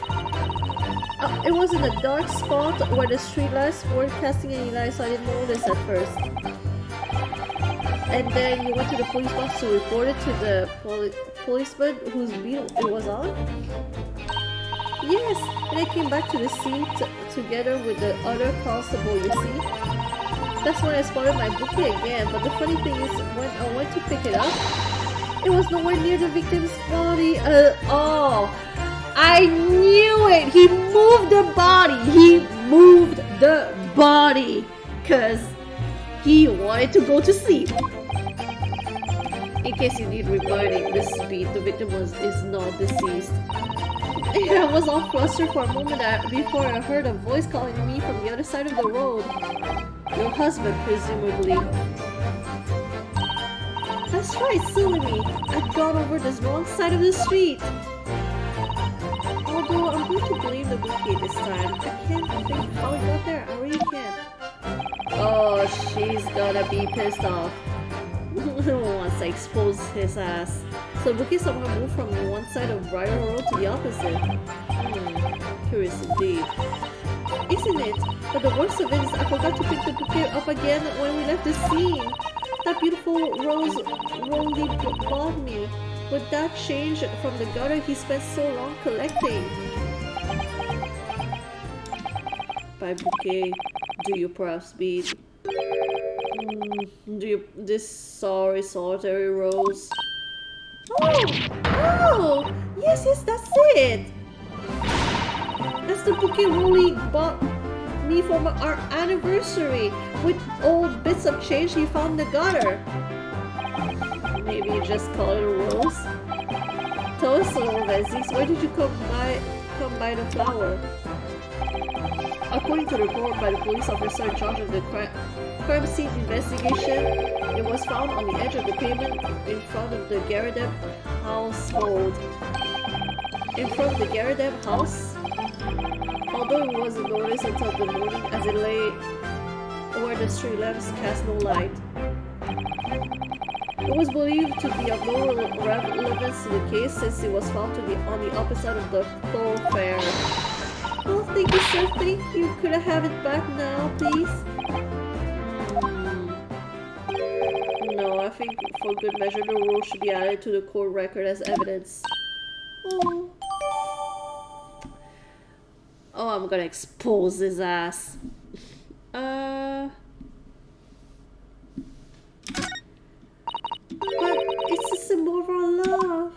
It was in a dark spot where the streetlights weren't casting any light, so I didn't notice at first. And then you went to the police box to report it to the policeman whose beat it was on? Yes, and I came back to the scene together with the other constable, you see. That's when I spotted my bouquet again, but the funny thing is, when I went to pick it up, it was nowhere near the victim's body at all. I knew it! He moved the body! He moved the body! Because he wanted to go to sleep. In case you need reminding, the victim is not deceased. I was all flustered for a moment before I heard a voice calling me from the other side of the road. Your husband, presumably. That's right, silly me. I'd gone over this wrong side of the street. Although I'm going to blame the bouquet this time. I can't think how it got there. I really can't. Oh, she's gonna be pissed off. Once I expose his ass. So the bouquet somehow moved from one side of Briar Road to the opposite. Curious indeed. Isn't it? But the worst of it is I forgot to pick the bouquet up again when we left the scene. That beautiful rose only bothered me. Would that change from the gutter he spent so long collecting? By bouquet, do you perhaps mean? This sorry solitary rose? Oh, yes, that's it. That's the bouquet Rolly bought me for our anniversary with old bits of change he found in the gutter. Maybe you just call it a rose. Tell us, Vezis, where did you come by the flower? According to the report by the police officer in charge of the crime scene investigation, it was found on the edge of the pavement in front of the Garadeb household. In front of the Garadeb house? Although it wasn't noticed until the morning as it lay where the street lamps cast no light. It was believed to be of no relevance to the case since it was found to be on the opposite of the thoroughfare. Oh, thank you, sir. Thank you. Could I have it back now, please? No, I think for good measure the rule should be added to the court record as evidence. Oh, I'm gonna expose his ass. But it's a symbol of our love.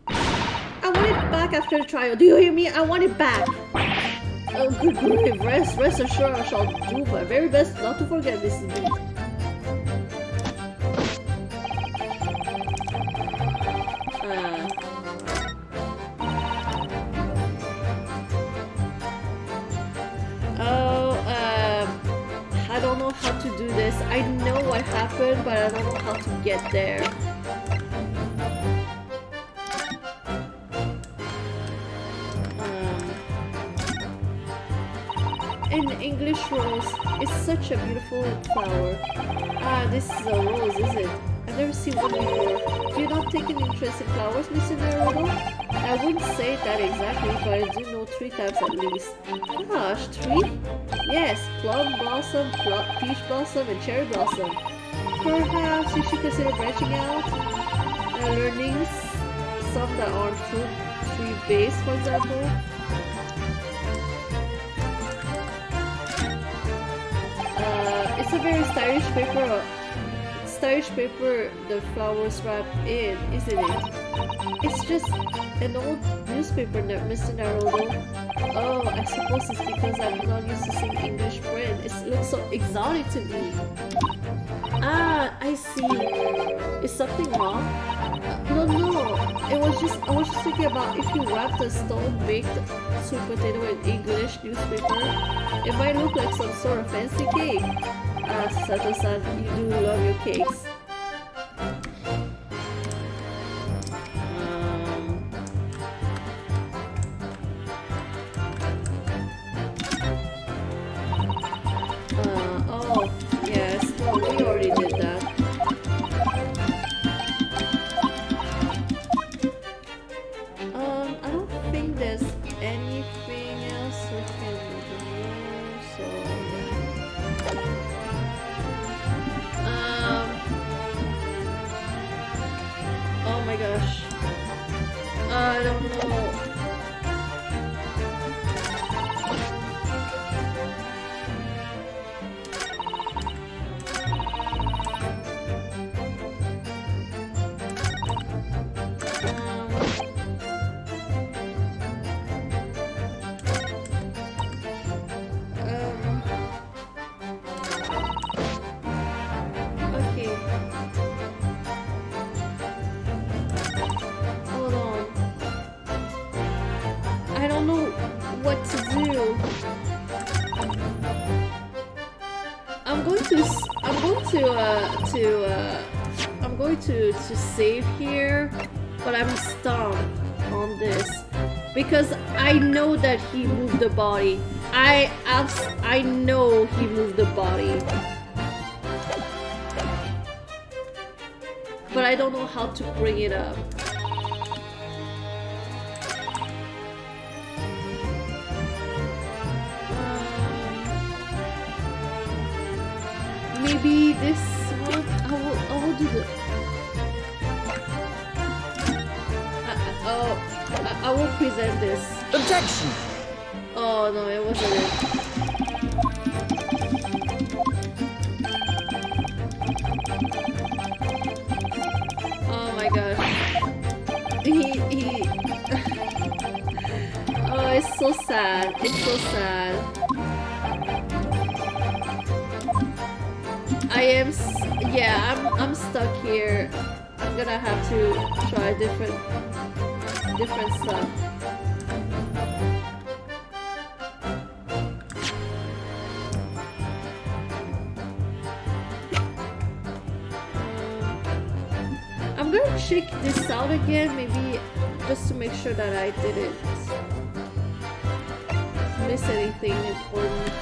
I want it back after the trial. Do you hear me? I want it back. Oh, good grief. Rest assured I shall do my very best not to forget this indeed. I don't know how to do this. I know what happened, but I don't know how to get there. An English rose is such a beautiful flower. Ah, this is a rose, is it? I've never seen one before. Do you not take an interest in flowers, Mr. Naruto? I wouldn't say that exactly, but I do know 3 types at least. Gosh, 3? Yes, plum blossom, peach blossom, and cherry blossom. Perhaps you should consider branching out and learning some that aren't fruit tree based, for example. It's a very stylish paper the flowers wrapped in, isn't it? It's just an old newspaper, Mr. Naruto. Oh, I suppose it's because I'm not used to seeing English print. It looks so exotic to me. Ah, I see. Is something wrong? No. I was just thinking about if you wrapped a stone-baked sweet potato in English newspaper, it might look like some sort of fancy cake. Ah, Sato-san, you do love your cakes. Oh, yes, well, we already did that. I don't think there's anything else we can do, so yeah. Oh my gosh. I don't know. Okay. I don't know what to do. I'm going to save here, but I'm stuck on this because I know that he moved the body. I know he moved the body, but I don't know how to bring it up. Maybe this one. I will do the. I will present this. Objection! Oh no, it wasn't it. Oh my gosh. He. Oh, it's so sad. It's so sad. I'm stuck here. I'm gonna have to try different stuff. I'm gonna check this out again, maybe just to make sure that I didn't miss anything important.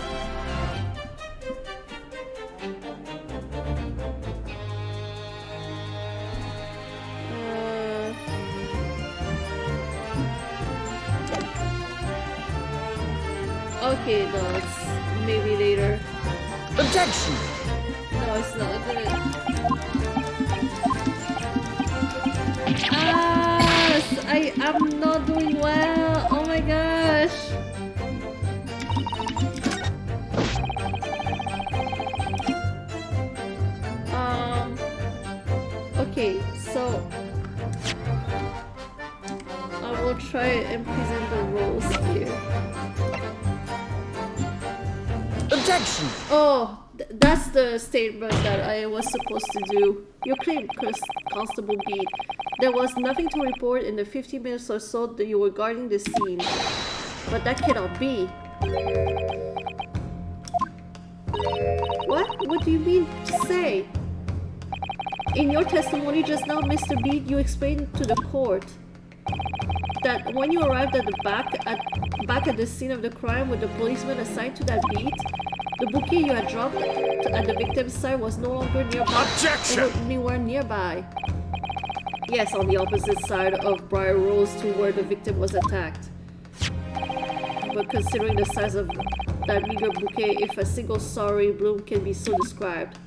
Okay, no, it's maybe later. Objection! No, it's not good. Ah, I'm not doing well. Oh my gosh. Okay, so I will try and present the roles here. Objection! Oh, that's the statement that I was supposed to do. You claimed, Constable Beat. There was nothing to report in the 15 minutes or so that you were guarding the scene. But that cannot be. What? What do you mean to say? In your testimony just now, Mr. Beat, you explained to the court that when you arrived at the back at the scene of the crime with the policeman assigned to that beat, the bouquet you had dropped at the victim's side was no longer nearby. Objection! Anywhere nearby. Yes, on the opposite side of Briar Rose to where the victim was attacked. But considering the size of that meager bouquet, if a single sorry bloom can be so described,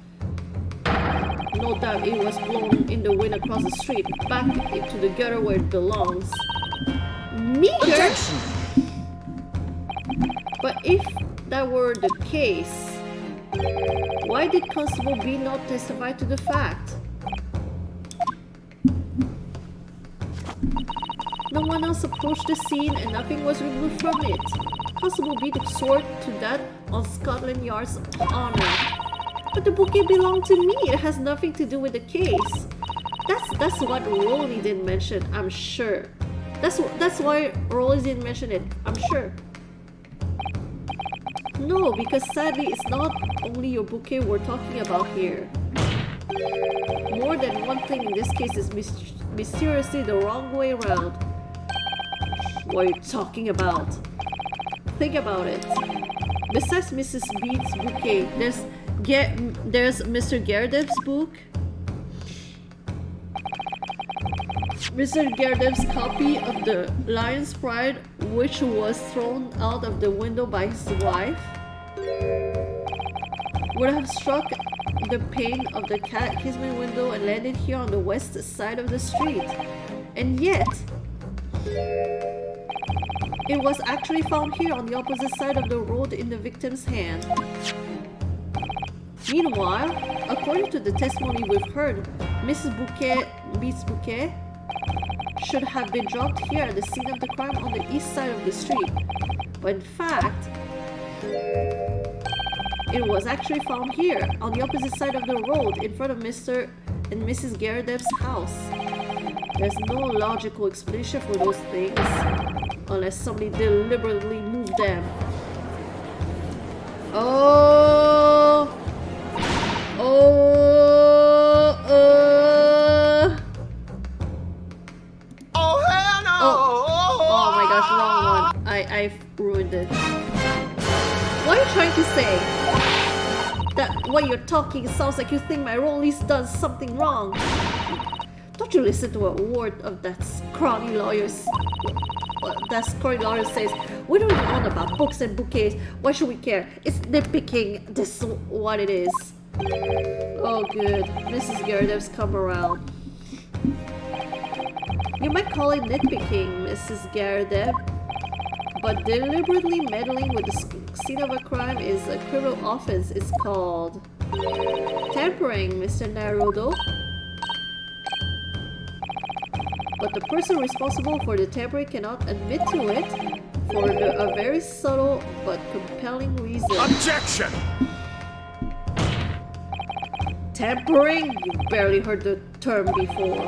no doubt it was blown in the wind across the street, back into the gutter where it belongs. Meager? Objection! But if that were the case, why did Constable B not testify to the fact? No one else approached the scene and nothing was removed from it. Constable B swore to that on Scotland Yard's honor. But the bouquet belonged to me. It has nothing to do with the case. That's what Rolly didn't mention, I'm sure. That's why Rolly didn't mention it, I'm sure. No, because sadly it's not only your bouquet we're talking about here. More than one thing in this case is mysteriously the wrong way around. What are you talking about? Think about it. Besides Mrs. Beat's bouquet, there's Mr. Gerardev's book, Mr. Gerardev's copy of The Lion's Pride, which was thrown out of the window by his wife, would have struck the pane of the casement window and landed here on the west side of the street. And yet, it was actually found here on the opposite side of the road in the victim's hand. Meanwhile, according to the testimony we've heard, Mrs. Beat's bouquet should have been dropped here at the scene of the crime on the east side of the street. But in fact, it was actually found here on the opposite side of the road in front of Mr. and Mrs. Gerardev's house. There's no logical explanation for those things unless somebody deliberately moved them. Oh! Oh, hell no! Oh my gosh, wrong one. I've ruined it. What are you trying to say? That when you're talking, it sounds like you think my Rollies does something wrong. Don't you listen to a word of that scrawny lawyer's. That scrawny lawyer says, we don't go on about books and bouquets. Why should we care? It's nitpicking. This is what it is. Oh good, Mrs. Gerardev's come around. You might call it nitpicking, Mrs. Garadev, but deliberately meddling with the scene of a crime is a criminal offense. It's called tampering, Mr. Naruto. But the person responsible for the tampering cannot admit to it for a very subtle but compelling reason. Objection! Tampering? You barely heard the term before.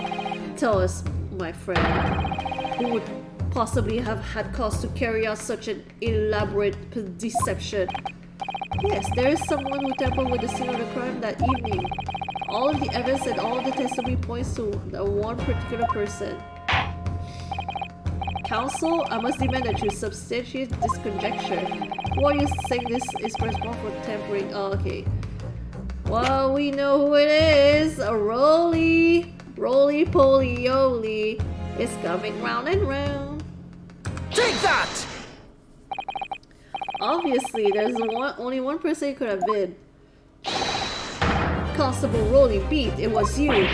Tell us, my friend, who would possibly have had cause to carry out such an elaborate deception? Yes, there is someone who tampered with the scene of the crime that evening. All of the evidence and all of the testimony points to the one particular person. Counsel, I must demand that you substantiate this conjecture. Who are you saying this is responsible for tampering? Oh, okay. Well, we know who it is. A Roly Poly-Oly. It's coming round and round. Take that! Obviously, there's only one person it could have been. Constable Rolly Beat, it was you.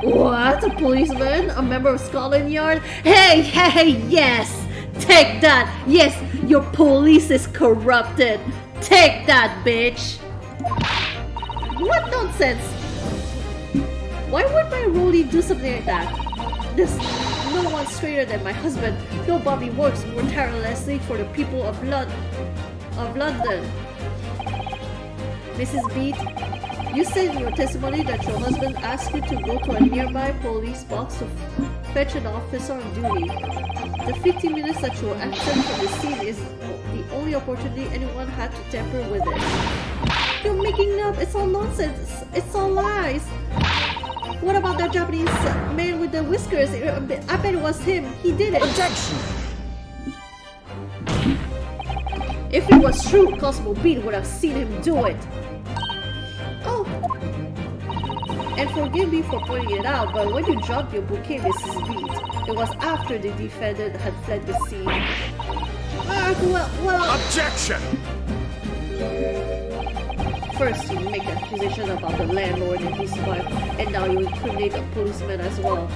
What? A policeman? A member of Scotland Yard? Hey, yes! Take that! Yes, your police is corrupted! Take that, bitch! What nonsense! Why would my Rolly do something like that? There's no one straighter than my husband. Nobody works more tirelessly for the people of London. Mrs. Beat, you said in your testimony that your husband asked you to go to a nearby police box to fetch an officer on duty. The 15 minutes that you were absent from the scene is the only opportunity anyone had to tamper with it. You're making it up. It's all nonsense. It's all lies. What about that Japanese man with the whiskers? I bet it was him. He did it. Objection! If it was true, Constable Beat would have seen him do it. Oh. And forgive me for pointing it out, but when you dropped your bouquet, Mrs. Beat, it was after the defendant had fled the scene. Well... Objection! First, you make accusations about the landlord and his wife, and now you incriminate a policeman as well.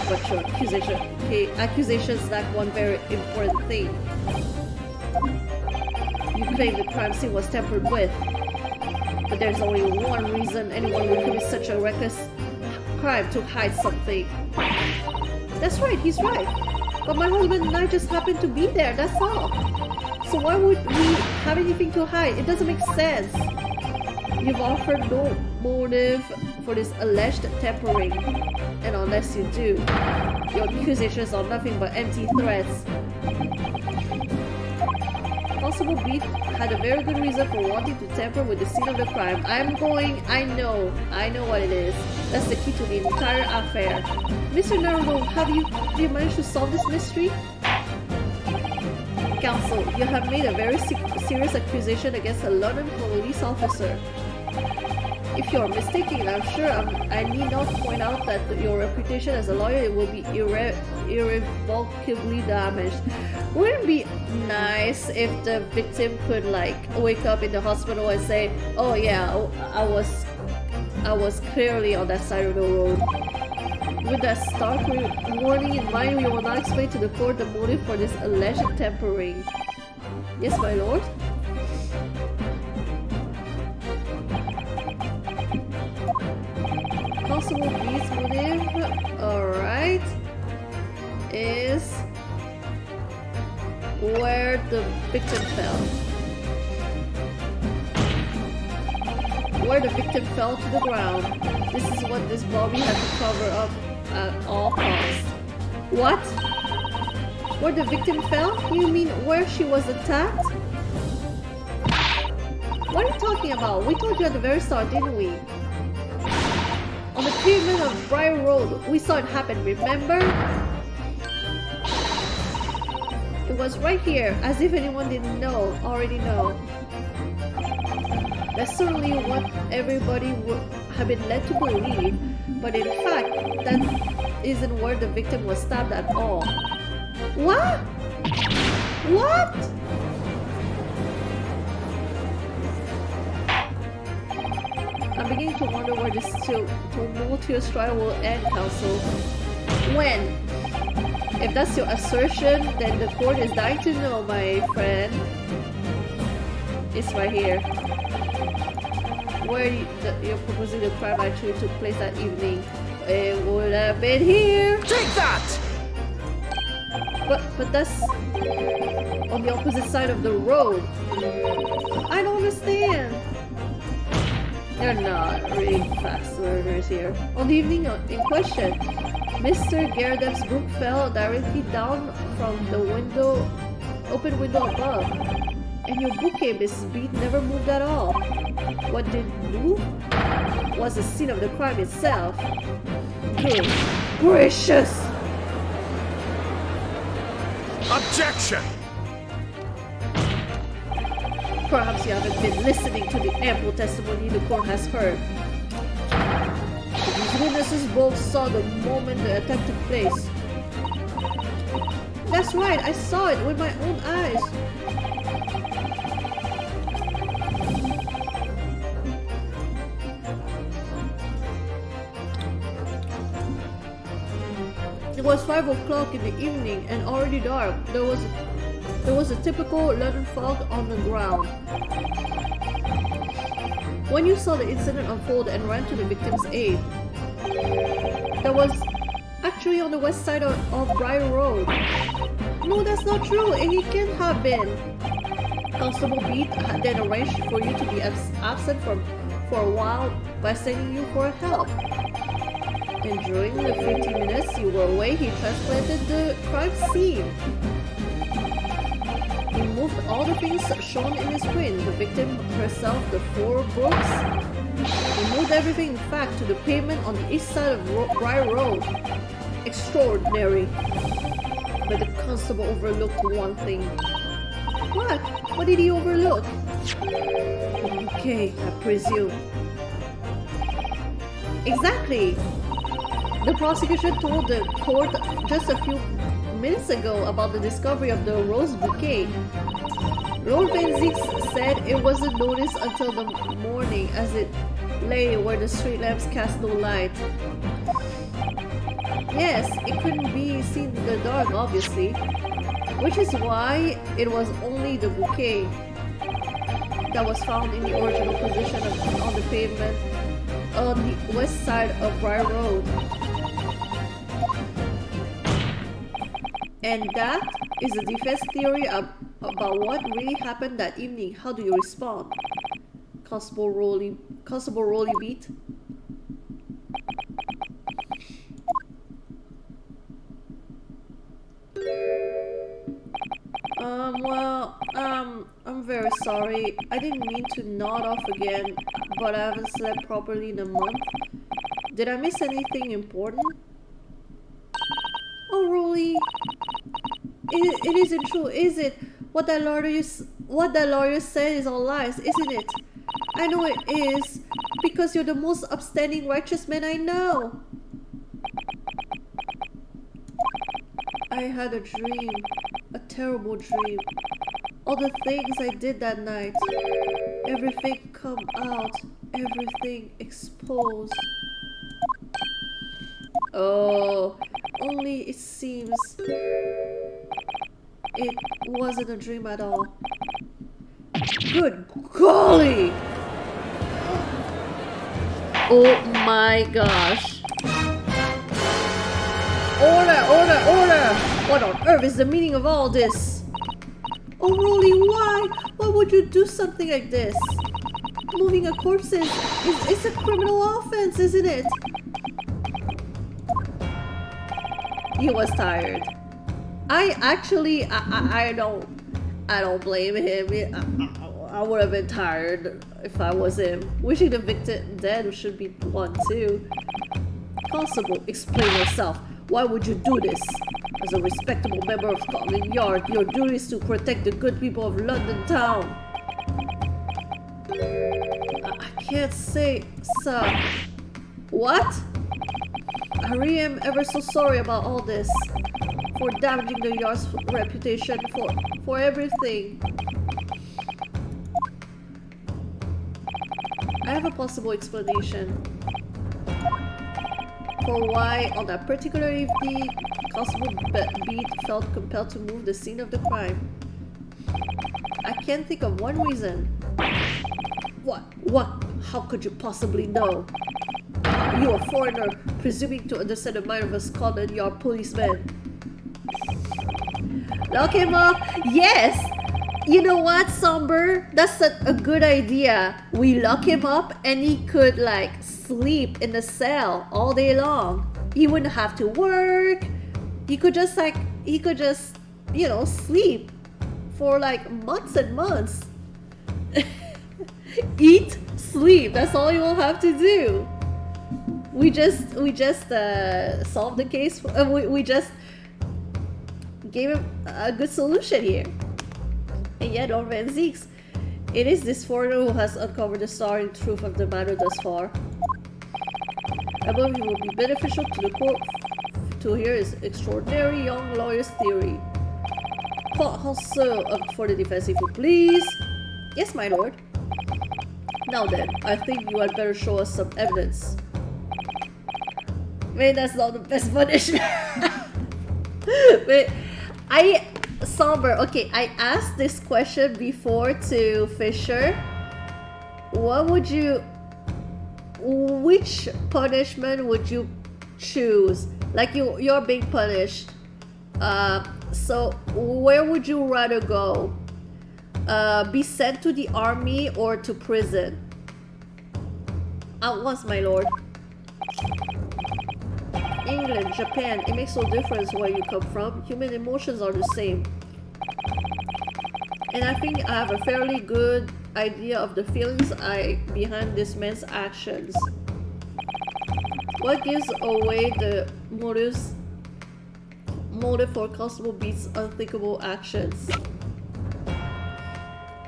But your accusations lack one very important thing. You claim the crime scene was tampered with, but there's only one reason anyone would commit such a reckless crime: to hide something. That's right, he's right. But my husband and I just happened to be there, that's all. So why would we have anything to hide? It doesn't make sense. You've offered no motive for this alleged tampering. And unless you do, your accusations are nothing but empty threats. Constable Beat had a very good reason for wanting to tamper with the scene of the crime. I know what it is. That's the key to the entire affair. Mr. Naruto, have you managed to solve this mystery? Counsel, you have made a very serious accusation against a London police officer. If you are mistaken, I'm sure I need not point out that your reputation as a lawyer will be irrevocably damaged. Wouldn't it be nice if the victim could wake up in the hospital and say, "Oh yeah, I was clearly on that side of the road." With that stark warning in mind, we will now explain to the court the motive for this alleged tampering. Yes, my lord? Constable B's motive, alright, is where the victim fell. where the victim fell to the ground. This is what this Bobby had to cover up at all costs. What? Where the victim fell? You mean where she was attacked? What are you talking about? We told you at the very start, didn't we? On the pavement of Briar Road, we saw it happen, remember? It was right here, as if anyone didn't already know. That's certainly what everybody would have been led to believe, but in fact, that isn't where the victim was stabbed at all. What? What? I'm beginning to wonder where this tumultuous trial will end, Counsel. When? If that's your assertion, then the court is dying to know, my friend. It's right here. Where you're proposing the crime actually took place that evening. It would have been here. Take that! But that's on the opposite side of the road. I don't understand. They're not really fast learners here. On the evening in question, Mr. Gerardev's book fell directly down from the open window above. And your bookcase, Mrs. Beat, never moved at all. What did move was the scene of the crime itself. Good gracious! Objection! Perhaps you haven't been listening to the ample testimony the court has heard. These witnesses both saw the moment the attack took place. That's right, I saw it with my own eyes. It was 5 o'clock in the evening and already dark. There was a typical London fog on the ground. When you saw the incident unfold and ran to the victim's aid, that was actually on the west side of Briar Road. No, that's not true, and it can't have been. Constable Beat had then arranged for you to be absent for a while by sending you for help. And during the 15 minutes you were away, he transplanted the crime scene. He moved all the things shown in his print, the victim herself, the 4 books. He moved everything, in fact, to the pavement on the east side of Briar Road. Extraordinary. But the constable overlooked one thing. What? What did he overlook? Okay, I presume. Exactly! The prosecution told the court just a few minutes ago about the discovery of the rose bouquet. Lord Van Ziek said it wasn't noticed until the morning as it lay where the street lamps cast no light. Yes, it couldn't be seen in the dark, obviously, which is why it was only the bouquet that was found in the original position on the pavement on the west side of Briar Road. And that is the defense theory about what really happened that evening. How do you respond? Constable Rowley Beat? I'm very sorry. I didn't mean to nod off again, but I haven't slept properly in a month. Did I miss anything important? Oh, Rolly. It isn't true, is it? What that lawyer said is all lies, isn't it? I know it is, because you're the most upstanding righteous man I know. I had a dream, a terrible dream. All the things I did that night, everything come out, everything exposed. Oh, only it seems it wasn't a dream at all. Good golly! Oh my gosh. Order, order, order! What on earth is the meaning of all this? Oh, Rolly, why? Why would you do something like this? moving a corpse is a criminal offense, isn't it? He was tired. I don't blame him. I would have been tired if I was him. Wishing the victim dead should be one too. Constable, explain yourself. Why would you do this? As a respectable member of Scotland Yard, your duty is to protect the good people of London town. I can't say, sir. What? I really am ever so sorry about all this. For damaging the Yard's reputation, for everything. I have a possible explanation for why on that particular evening Constable Beat felt compelled to move the scene of the crime. I can't think of one reason. What? How could you possibly know? You, a foreigner, presuming to understand the mind of a Scotland Yard policeman. Lock him up? Yes! You know what, Somber? That's a good idea. We lock him up and he could like sleep in the cell all day long. He wouldn't have to work. He could just you know, sleep for like months and months. Eat, sleep. That's all you will have to do. We just solved the case. We just gave him a good solution here. And yet, on Van Zeeks, it is this foreigner who has uncovered the starry truth of the matter thus far. I believe it will be beneficial to the court to hear his extraordinary young lawyer's theory. Also, for the defense, if you please. Yes, my lord. Now then, I think you had better show us some evidence. Maybe that's not the best punishment. But Somber, okay, I asked this question before to Fisher. Which punishment would you choose? Like you're being punished. So where would you rather go? Be sent to the army or to prison? At once, my lord. England, Japan, it makes no difference where you come from. Human emotions are the same. And I think I have a fairly good idea of the feelings behind this man's actions. What gives away the motive for Constable Beat's unthinkable actions?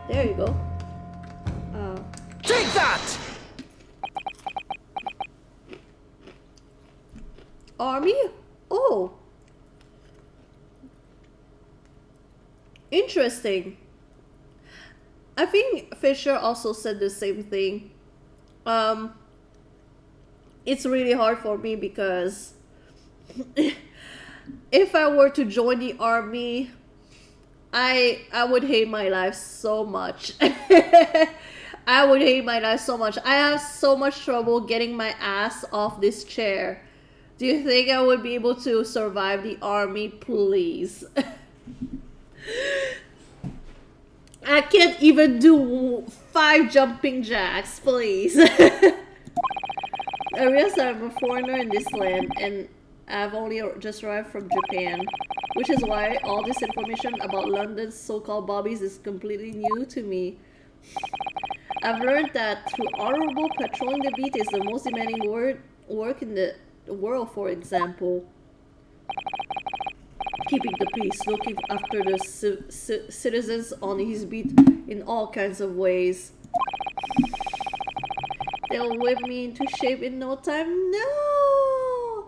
There you go. Take that! Army? Oh. Interesting. I think Fisher also said the same thing. It's really hard for me because if I were to join the army, I would hate my life so much. I would hate my life so much. I have so much trouble getting my ass off this chair. Do you think I would be able to survive the army? Please. I can't even do 5 jumping jacks, please. I realize I'm a foreigner in this land and I've only just arrived from Japan, which is why all this information about London's so-called bobbies is completely new to me. I've learned that through honorable patrolling the beat is the most demanding work in the world, for example. Keeping the peace, looking after the citizens on his beat in all kinds of ways. They'll whip me into shape in no time. No!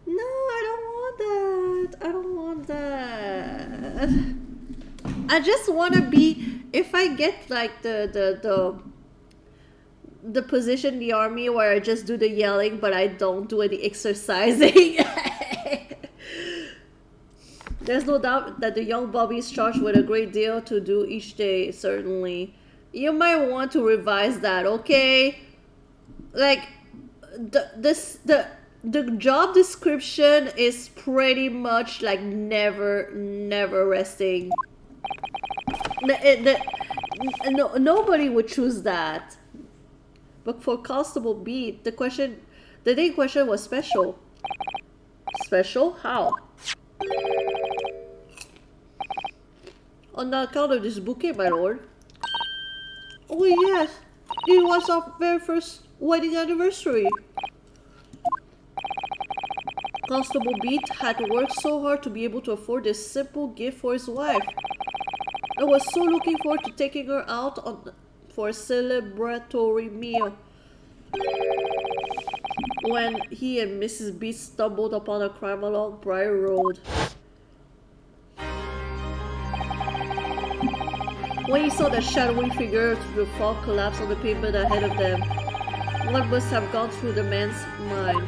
No, I don't want that. I don't want that. I just want to be, if I get like the position in the army where I just do the yelling but I don't do any exercising. There's no doubt that the young Bobby is charged with a great deal to do each day, certainly. You might want to revise that, okay? Like, the job description is pretty much like never resting. No, nobody would choose that. But for Constable Beat, the day question was special. Special? How? On account of this bouquet, my lord. Oh yes, it was our very first wedding anniversary. Constable Beat had worked so hard to be able to afford this simple gift for his wife. I was so looking forward to taking her out for a celebratory meal. When he and Mrs. Beat stumbled upon a crime along Briar Road. When he saw the shadowy figure through the fog collapse on the pavement ahead of them, what must have gone through the man's mind?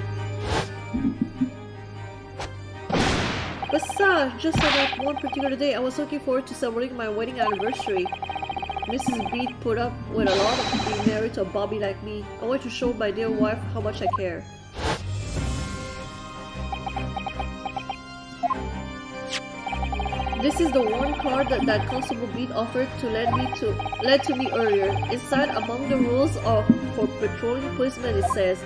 Besides, just on that one particular day, I was looking forward to celebrating my wedding anniversary. Mrs. Beat put up with a lot of being married to a Bobby like me. I want to show my dear wife how much I care. This is the one card that Constable Beat offered to lend to me earlier. Inside, among the rules for patrolling policemen, it says,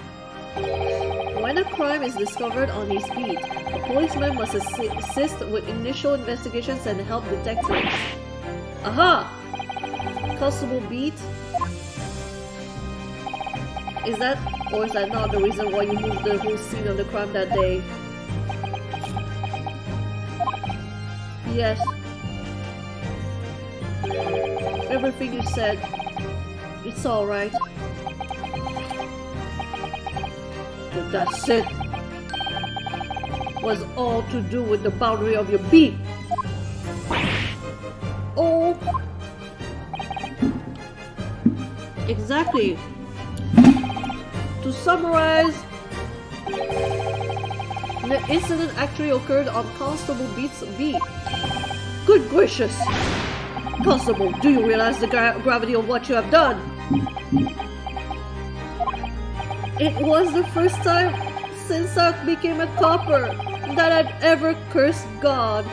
when a crime is discovered on his beat, a policeman must assist with initial investigations and help detectives. Aha! Constable Beat? Is that not the reason why you moved the whole scene of the crime that day? Yes. Everything you said, it's alright. But that's it. Was all to do with the boundary of your beat. Oh. Exactly. To summarize, the incident actually occurred on Constable Beat's beat. Good gracious! Constable, do you realize the gravity of what you have done? It was the first time since I became a copper that I'd ever cursed God.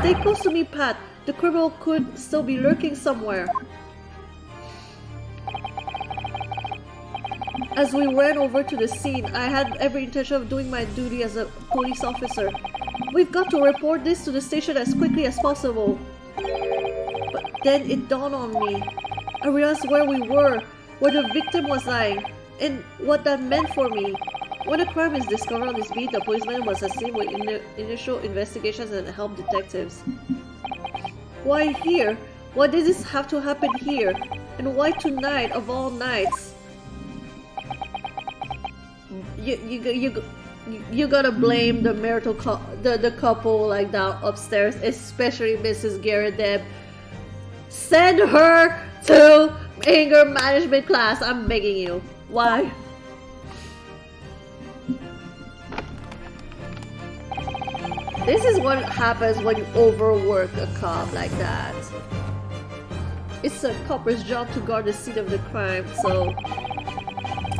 Stay close to me, Pat. The criminal could still be lurking somewhere. As we ran over to the scene, I had every intention of doing my duty as a police officer. We've got to report this to the station as quickly as possible. But then it dawned on me. I realized where we were, where the victim was lying, and what that meant for me. When a crime is discovered on this beat, the policeman must assist with initial investigations and help detectives. Why here? Why did this have to happen here? And why tonight of all nights? You gotta blame the marital the couple like down upstairs, especially Mrs. Garrett Deb. Send her to anger management class. I'm begging you. Why? This is what happens when you overwork a cop like that. It's a copper's job to guard the scene of the crime, so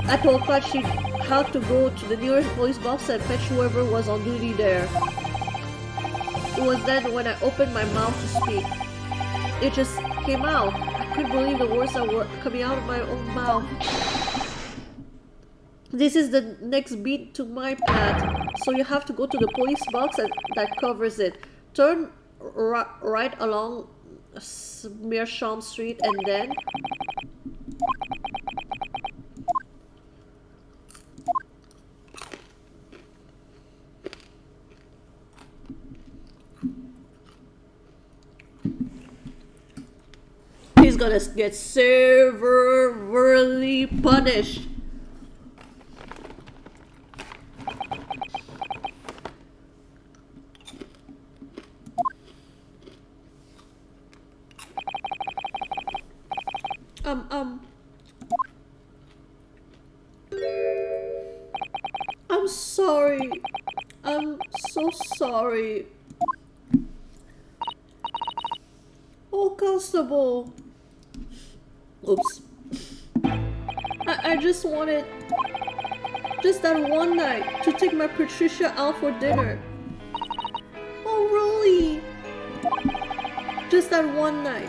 I told Pat she'd have to go to the nearest police box and fetch whoever was on duty there. It was then when I opened my mouth to speak. It just came out. I couldn't believe the words that were coming out of my own mouth. This is the next beat to my path, so you have to go to the police box that covers it. Turn right along Meerschaum Street and then... he's gonna get severely punished. I'm sorry. I'm so sorry. Oh, Constable. Oops. I just wanted just that one night to take my Patricia out for dinner. Oh, really? Just that one night.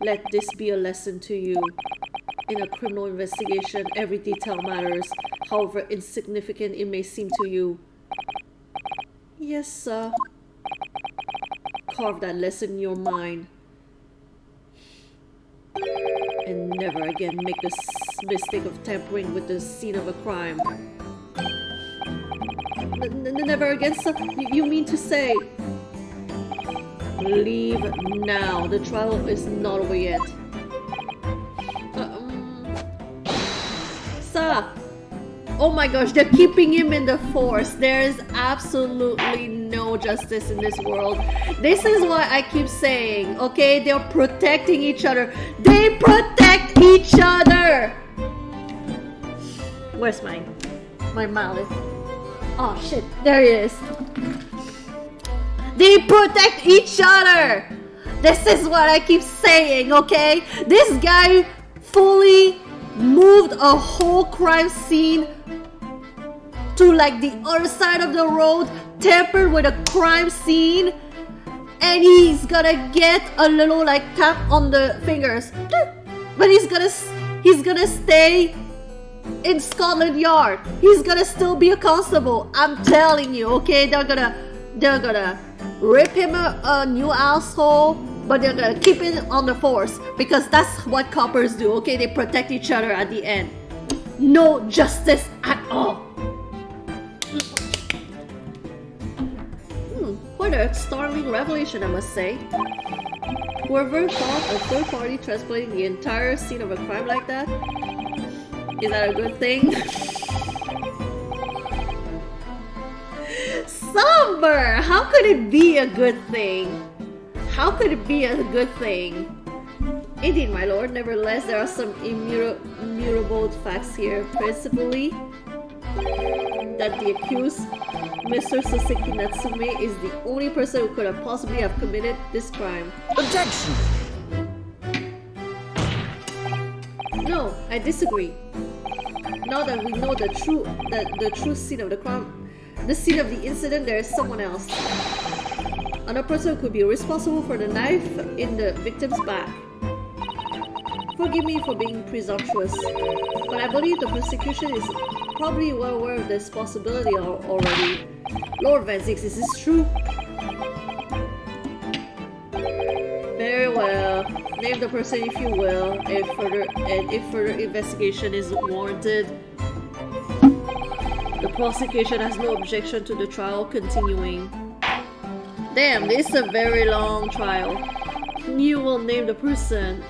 Let this be a lesson to you. In a criminal investigation, every detail matters, however insignificant it may seem to you. Yes, sir. Carve that lesson in your mind. And never again make the mistake of tampering with the scene of a crime. Never again, sir? You mean to say? Leave now. The trial is not over yet. Sir! Oh my gosh, they're keeping him in the force. There is absolutely no justice in this world. This is what I keep saying, okay? They're protecting each other. They protect each other! Where's my mallet? Oh shit, there he is. They protect each other! This is what I keep saying, okay? This guy fully moved a whole crime scene to like the other side of the road, tampered with a crime scene, and he's gonna get a little like tap on the fingers. But he's gonna stay in Scotland Yard. He's gonna still be a constable. I'm telling you, okay? They're gonna rip him a new asshole, but they're gonna keep it on the force because that's what coppers do, okay? They protect each other at the end. No justice at all. Quite a startling revelation, I must say. Whoever thought a third party transporting the entire scene of a crime like that? Is that a good thing? Somber! How could it be a good thing? How could it be a good thing? Indeed, my lord. Nevertheless, there are some immutable facts here. Principally, that the accused, Mr. Soseki Natsume, is the only person who could have possibly have committed this crime. Objection! No, I disagree. Now that we know the true scene of the crime, the scene of the incident, there is someone else. Another person who could be responsible for the knife in the victim's back. Forgive me for being presumptuous, but I believe the prosecution is probably well aware of this possibility already. Lord Van Zix, is this true? Very well. Name the person if you will, if further investigation is warranted. The prosecution has no objection to the trial continuing. Damn, this is a very long trial. You will name the person.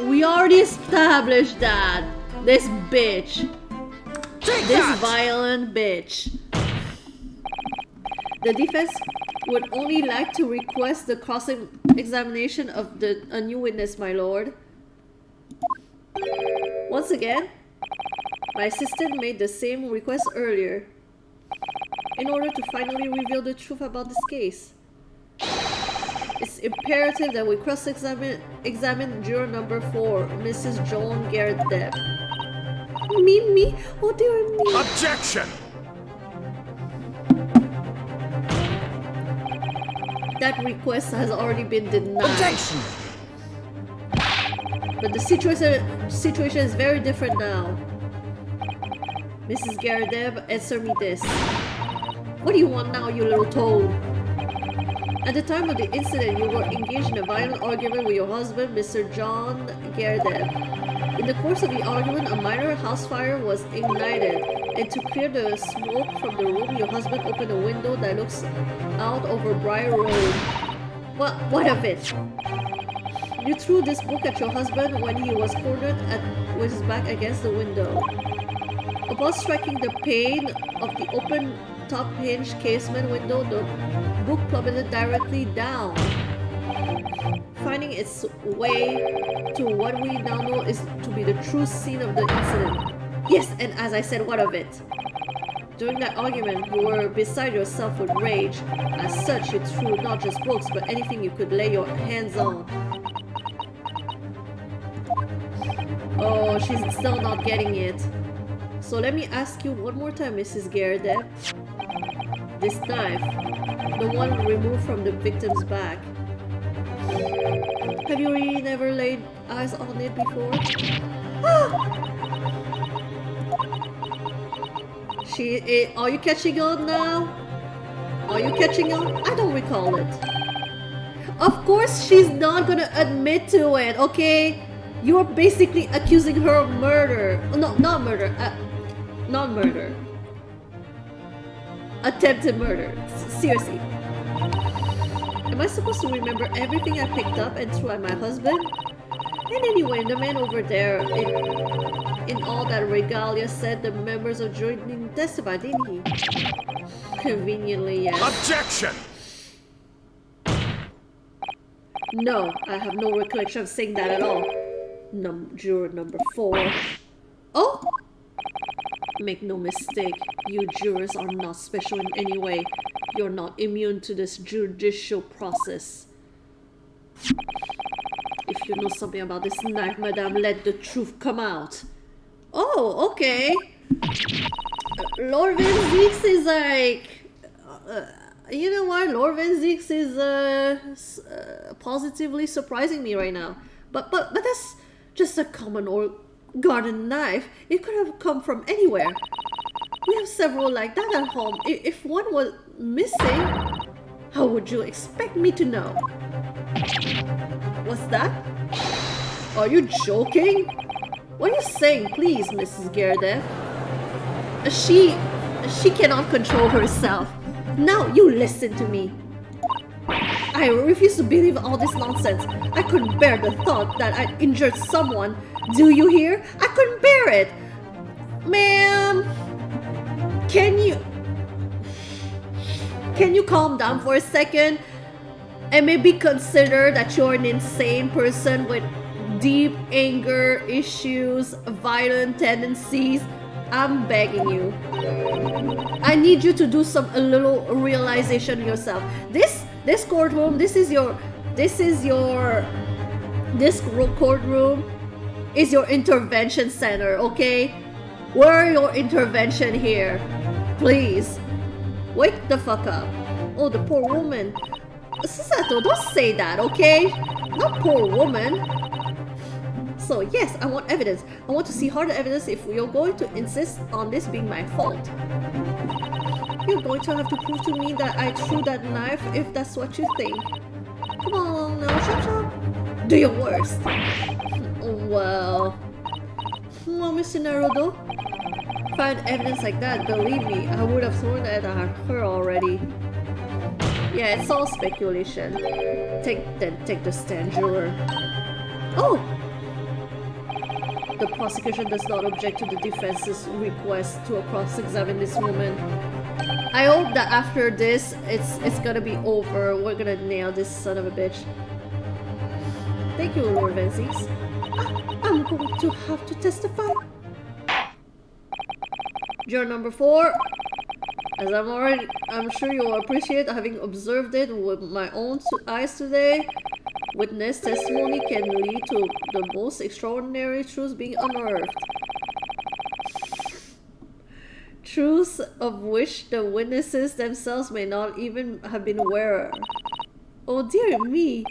We already established that. This bitch. This violent bitch. The defense would only like to request the cross-examination of a new witness, my lord. Once again, my assistant made the same request earlier, in order to finally reveal the truth about this case. It's imperative that we cross-examine juror number 4, Mrs. Joan Garrett-Depp. Me? Oh dear me. Objection! That request has already been denied. Objection! But the situation is very different now. Mrs. Garrett-Depp, answer me this. What do you want now, you little toad? At the time of the incident, you were engaged in a violent argument with your husband, Mr. John Garrett-Depp. In the course of the argument, a minor house fire was ignited, and to clear the smoke from the room, your husband opened a window that looks out over Briar Road. What of it? You threw this book at your husband when he was cornered with his back against the window. Upon striking the pane of the open top hinge casement window, the book plummeted directly down, finding its way to what we now know is to be the true scene of the incident. Yes, and as I said, what of it? During that argument, you were beside yourself with rage. As such, you threw not just books, but anything you could lay your hands on. Oh, she's still not getting it. So let me ask you one more time, Mrs. Garrett-Depp. This knife, the one removed from the victim's back, Have you really never laid eyes on it before? Are you catching on now? Are you catching on? I don't recall it. Of course she's not gonna admit to it, okay? You're basically accusing her of murder. No, not murder. Not murder. Attempted murder. Seriously. Am I supposed to remember everything I picked up and threw at my husband? And anyway, the man over there in all that regalia said the members of jury didn't testify, didn't he? Conveniently, yes. Objection! No, I have no recollection of saying that at all. Juror number 4. Oh! Make no mistake, you jurors are not special in any way. You're not immune to this judicial process. If you know something about this knife, madame, let the truth come out. Oh, okay. Lord Van Zeeks is like... you know what? Lord Van Zeeks is positively surprising me right now. But that's just a common or garden knife. It could have come from anywhere. We have several like that at home. If one was missing, how would you expect me to know? What's that? Are you joking? What are you saying, please, Mrs. Gerdev? She cannot control herself. Now you listen to me. I refuse to believe all this nonsense. I couldn't bear the thought that I'd injured someone. Do you hear? I couldn't bear it. Ma'am, can you calm down for a second and maybe consider that you're an insane person with deep anger issues, violent tendencies? I'm begging you. I need you to do a little realization yourself. This courtroom, this courtroom is your intervention center, okay? We're your intervention here. Please, wake the fuck up. Oh, the poor woman. Susato, don't say that, okay? Not poor woman. So yes, I want evidence. I want to see harder evidence if you're going to insist on this being my fault. You're going to have to prove to me that I threw that knife if that's what you think. Come on now, shop. Do your worst. Well, Mr. Naruto, find evidence like that, believe me, I would have thrown it at her already. Yeah, it's all speculation. Take the stand, juror. Oh! The prosecution does not object to the defense's request to cross-examine this woman. I hope that after this, it's gonna be over. We're gonna nail this son of a bitch. Thank you, Lord Van Zeeks. I'm going to have to testify. Juror number 4. As I'm sure you'll appreciate, having observed it with my own eyes today. Witness testimony can lead to the most extraordinary truths being unearthed. Truths of which the witnesses themselves may not even have been aware. Oh dear me!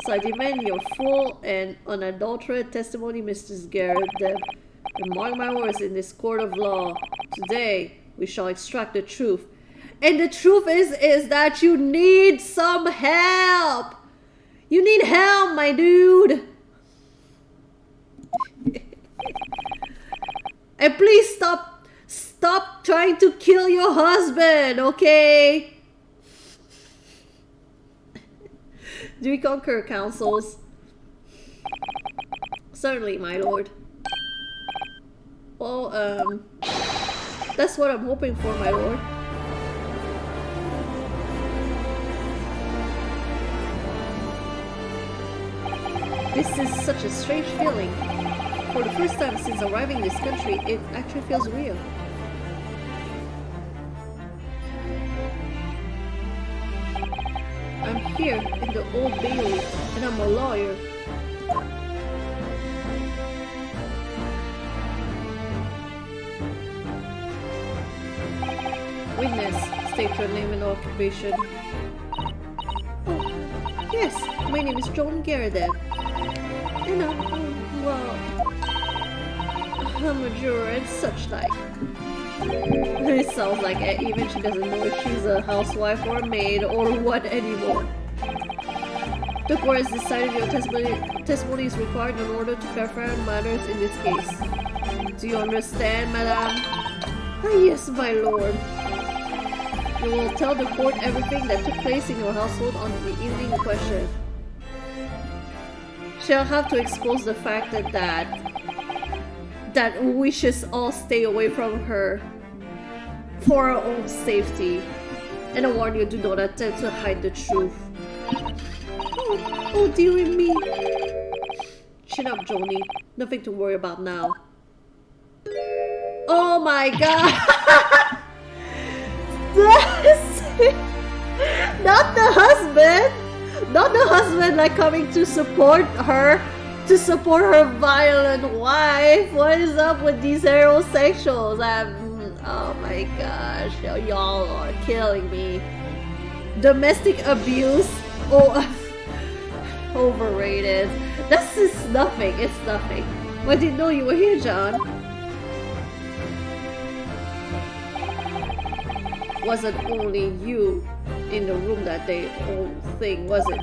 So I demand your full and unadulterated testimony, Mrs. Garrett, and mark my words in this court of law. Today, we shall extract the truth. And the truth is that you need some help! You need help, my dude! And please stop trying to kill your husband, okay? Do we concur, counsels? Certainly, my lord. Well, that's what I'm hoping for, my lord. This is such a strange feeling. For the first time since arriving in this country, it actually feels real. I'm here in the Old Bailey, and I'm a lawyer. Witness, state your name and occupation. Oh, Yes, my name is John Garrett. And well, I'm a juror and such like. It sounds like even she doesn't know if she's a housewife or a maid or what anymore. The court has decided your testimony is required in order to clarify matters in this case. Do you understand, madam? Ah, yes, my lord. You will tell the court everything that took place in your household on the evening in question. She'll have to expose the fact that we should all stay away from her for our own safety. And I warn you, do not attempt to hide the truth. Oh dearie me. Chin up, Joni. Nothing to worry about now. Oh my god! Not the husband! Not the husband like coming to support her violent wife. What is up with these heterosexuals? Oh my gosh, y'all are killing me. Domestic abuse? Oh, overrated. This is nothing, it's nothing. I didn't know you were here, John. Wasn't only you in the room that day whole thing, was it?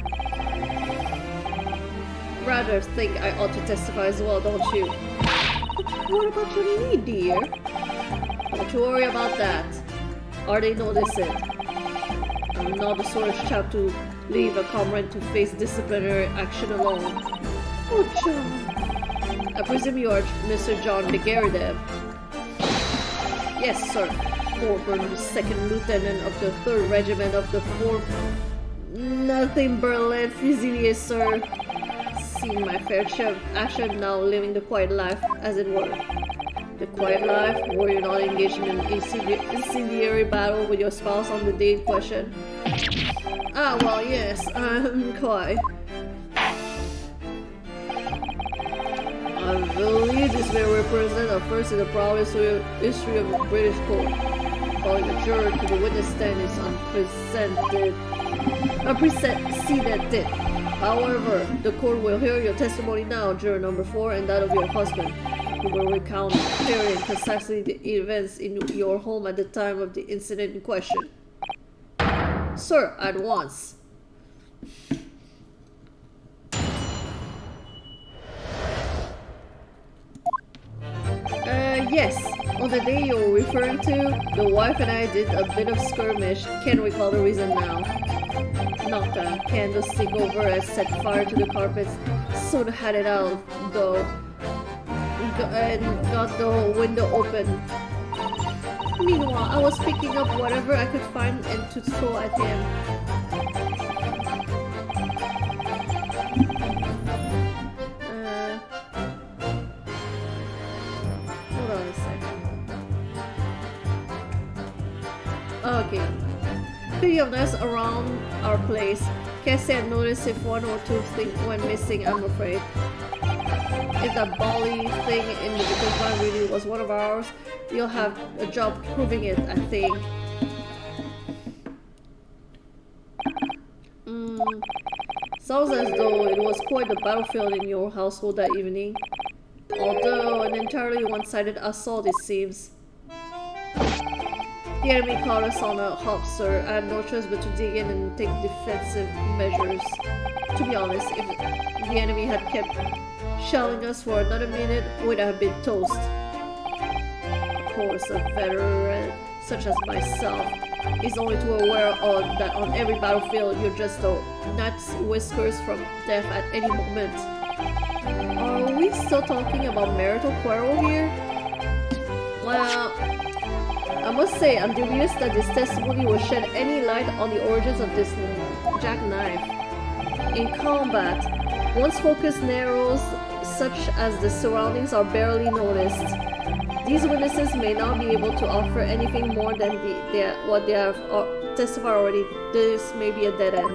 Rather think I ought to testify as well, don't you? What about your knee, dear? Don't you worry about that. Or they notice it. I'm not the sort of chap to leave a comrade to face disciplinary action alone. Oh, John. I presume you are Mr. John Garrett. Yes, sir. Former 2nd Lieutenant of the 3rd Regiment of the 4th Nothing Berlin Fusiliers, sir. Seen my fair share of action, now living the quiet life, as it were. The quiet life? Were you not engaged in an incendiary battle with your spouse on the day in question? Ah, well, yes, I'm quite. I believe this may represent a first in the proud history of the British court. Calling a juror to the witness stand is unprecedented. However, the court will hear your testimony now, juror number 4, and that of your husband, who will recount clearly and precisely the events in your home at the time of the incident in question. Sir, at once. Yes. On the day you're referring to, the wife and I did a bit of skirmish. Can't recall the reason now. Knocked a candlestick over and set fire to the carpets. Sort of had it out, though. And got the window open. Meanwhile, I was picking up whatever I could find and to throw at him. Hold on a second. Okay. Plenty of nights around our place. Can't say I noticed if one or two things went missing, I'm afraid. If that Bali thing in the Bitcoin really was one of ours, you'll have a job proving it, I think. Sounds as though it was quite the battlefield in your household that evening. Although an entirely one-sided assault, it seems. The enemy caught us on a hop, sir. I had no choice but to dig in and take defensive measures. To be honest, if the enemy had kept shelling us for another minute, we'd have been toast. Of course, a veteran such as myself is only too aware of that on every battlefield you're just a gnat's whiskers from death at any moment. Are we still talking about marital quarrel here? Well, I must say I'm dubious that this testimony will shed any light on the origins of this jackknife. In combat, one's focus narrows such as the surroundings are barely noticed. These witnesses may not be able to offer anything more than what they have testified already. This may be a dead end.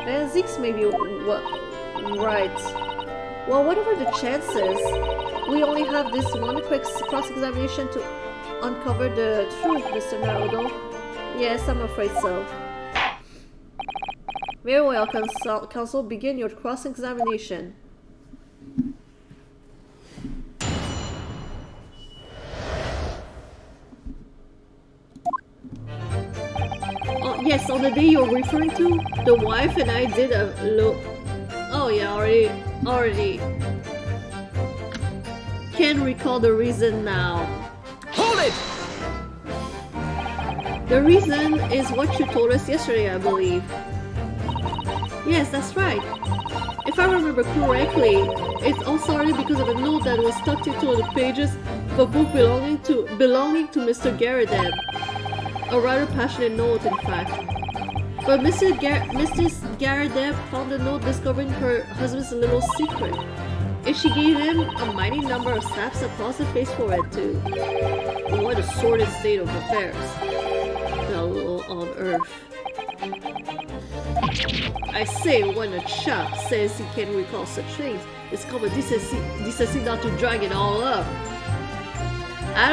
And Zeke's may be right. Well, whatever the chances, we only have this one quick cross-examination to uncover the truth, Mr. Naruto. Yes, I'm afraid so. Very well, Counsel. Begin your cross-examination. Oh, yes, on the day you're referring to, the wife and I did a look. Oh, yeah, already. Can't recall the reason now. Hold it! The reason is what you told us yesterday, I believe. Yes, that's right. If I remember correctly, it's all started because of a note that was tucked into the pages of a book belonging to Mr. Garadeb. A rather passionate note, in fact. But Mrs. Garadeb found the note discovering her husband's little secret. And she gave him a mighty number of slaps across the face for it, too. What a sordid state of affairs. Hell on earth. I say, when a chap says he can recall such things, it's common decency not to drag it all up. I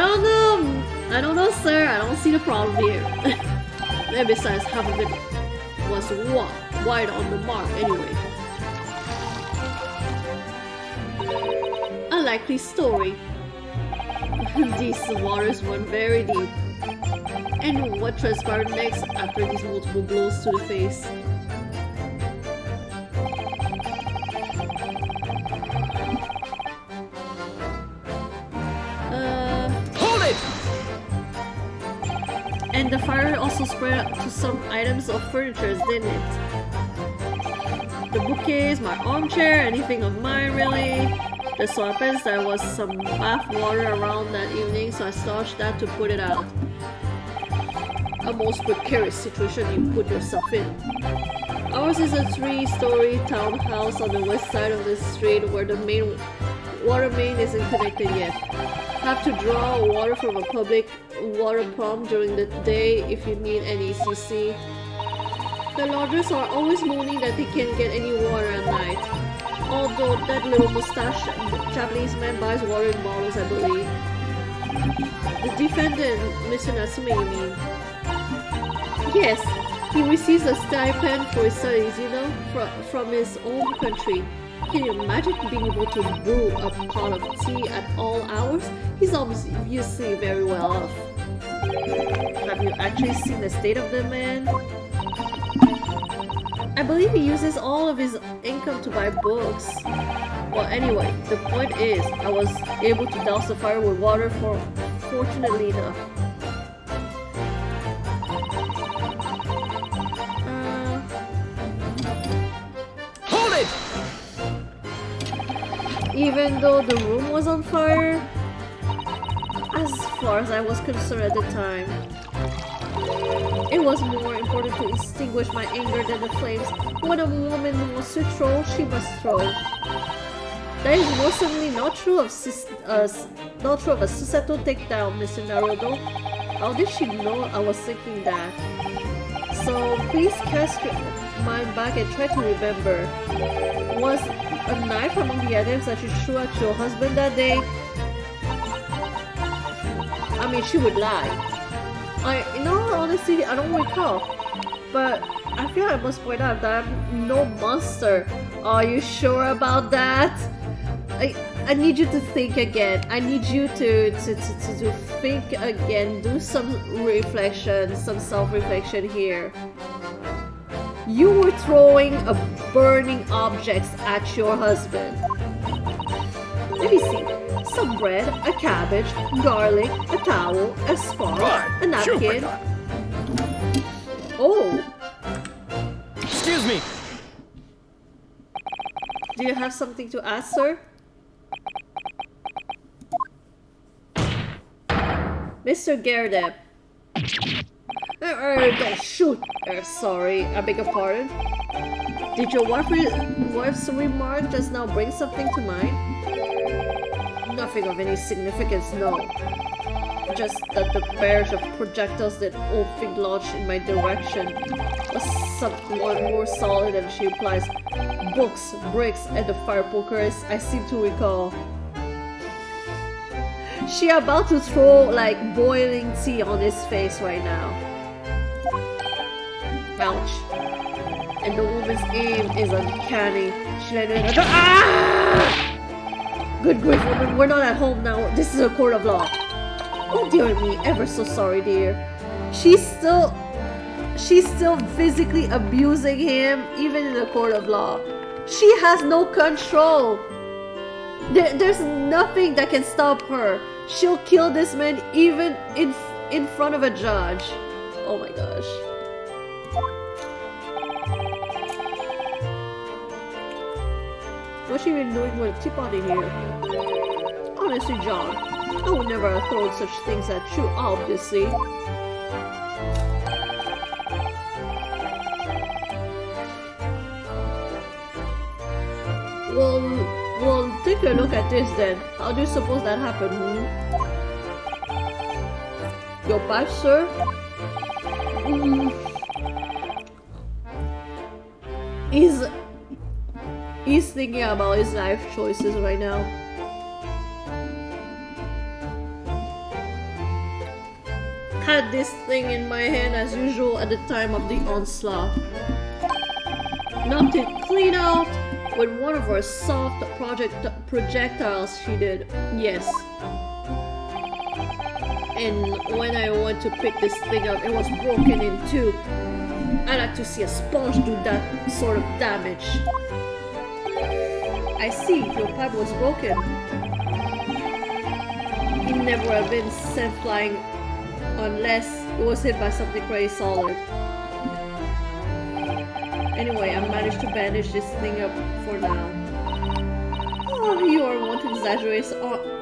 don't know, sir. I don't see the problem here. And besides, half of it was wide on the mark anyway. A likely story. These waters run very deep. And what transpired next after these multiple blows to the face? Hold it! And the fire also spread to some items of furniture, didn't it? The bookcase, my armchair, anything of mine really. Just so happens there was some bath water around that evening, so I starched that to put it out. A most precarious situation you put yourself in. Ours is a 3-story townhouse on the west side of the street where the main water main isn't connected yet. Have to draw water from a public water pump during the day if you need any CC. The lodgers are always moaning that they can't get any water at night. Although that little mustached Japanese man buys water in bottles, I believe. The defendant, Mr. Natsume, you mean? Yes, he receives a stipend for his studies, you know, from his own country. Can you imagine being able to brew a pot of tea at all hours? He's obviously very well off. Have you actually seen the state of the man? I believe he uses all of his income to buy books. Well, anyway, the point is, I was able to douse the fire with water fortunately enough. Hold it! Even though the room was on fire, as far as I was concerned at the time, it was more important to extinguish my anger than the flames. When a woman wants to throw, she must throw. That is most certainly not true of a Susato takedown, Mr. Naruto. How did she know I was thinking that? So please cast your mind back and try to remember. Was a knife among the items that you threw at your husband that day? I mean, she would lie. In all honesty, I don't recall. But I feel I must point out that I'm no monster. Are you sure about that? I need you to think again. I need you to think again. Do some reflection, some self-reflection here. You were throwing burning objects at your husband. Let me see. Some bread, a cabbage, garlic, a towel, a sponge, a napkin. Oh! Excuse me! Do you have something to ask, sir? Mr. Garadeb. Don't shoot! Sorry, I beg your pardon. Did your wife's remark just now bring something to mind? Nothing of any significance, no. Just that the barrage of projectiles that old Fig launched in my direction was somewhat more solid than she implies. Books, bricks, and the fire poker, as I seem to recall. She about to throw like boiling tea on his face right now. Ouch. And the woman's aim is uncanny. She landed in a ah! Good grief, woman, we're not at home now. This is a court of law. Oh dear me, ever so sorry, dear. She's still physically abusing him, even in the court of law. She has no control. There's nothing that can stop her. She'll kill this man even in front of a judge. Oh my gosh. What's she even doing with a teapot in here? Honestly, John, I would never have thrown such things at you, obviously. Well, take a look at this then. How do you suppose that happened, Your pipe, sir? He's thinking about his life choices right now. Had this thing in my hand as usual at the time of the onslaught. Knocked it clean out with one of her soft projectiles she did. Yes. And when I went to pick this thing up, it was broken in two. I'd like to see a sponge do that sort of damage. I see, your pipe was broken. It never would have been sent flying unless it was hit by something pretty solid. Anyway, I managed to bandage this thing up for now. Oh, you are one to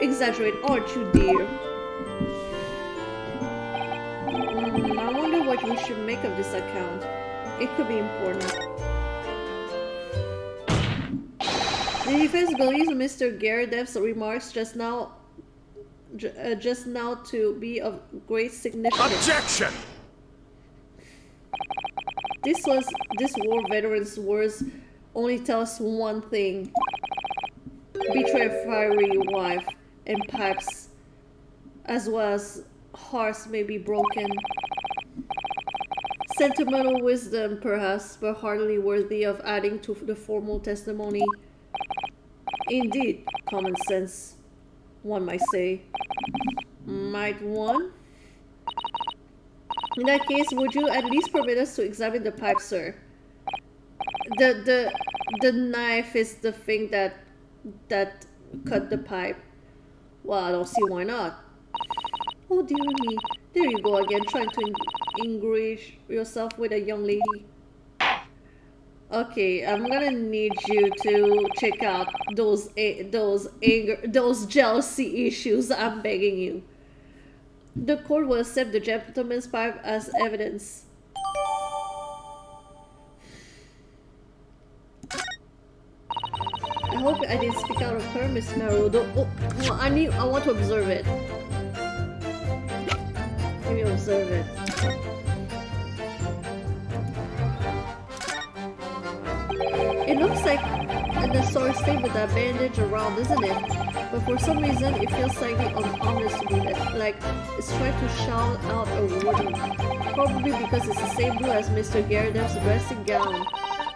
exaggerate, aren't you, dear? I wonder what we should make of this account. It could be important. The defense believes Mr. Garadev's remarks just now to be of great significance. Objection! This war veteran's words only tell us one thing. Betray a fiery wife and pipes, as well as hearts may be broken. Sentimental wisdom, perhaps, but hardly worthy of adding to the formal testimony. Indeed, common sense, one might say. Might one? In that case, would you at least permit us to examine the pipe, sir? The knife is the thing that cut the pipe. Well, I don't see why not. Oh dear me, there you go again, trying to engage yourself with a young lady. Okay, I'm gonna need you to check out those jealousy issues. I'm begging you. The court will accept the gentleman's pipe as evidence. I hope I didn't speak out of turn, Miss Naruto. Oh, well, I want to observe it. Let me observe it. It looks like the sword stayed with that bandage around, isn't it? But for some reason, it feels slightly ominous to me, like it's trying to shout out a warning. Probably because it's the same blue as Mr. Garadev's dressing gown.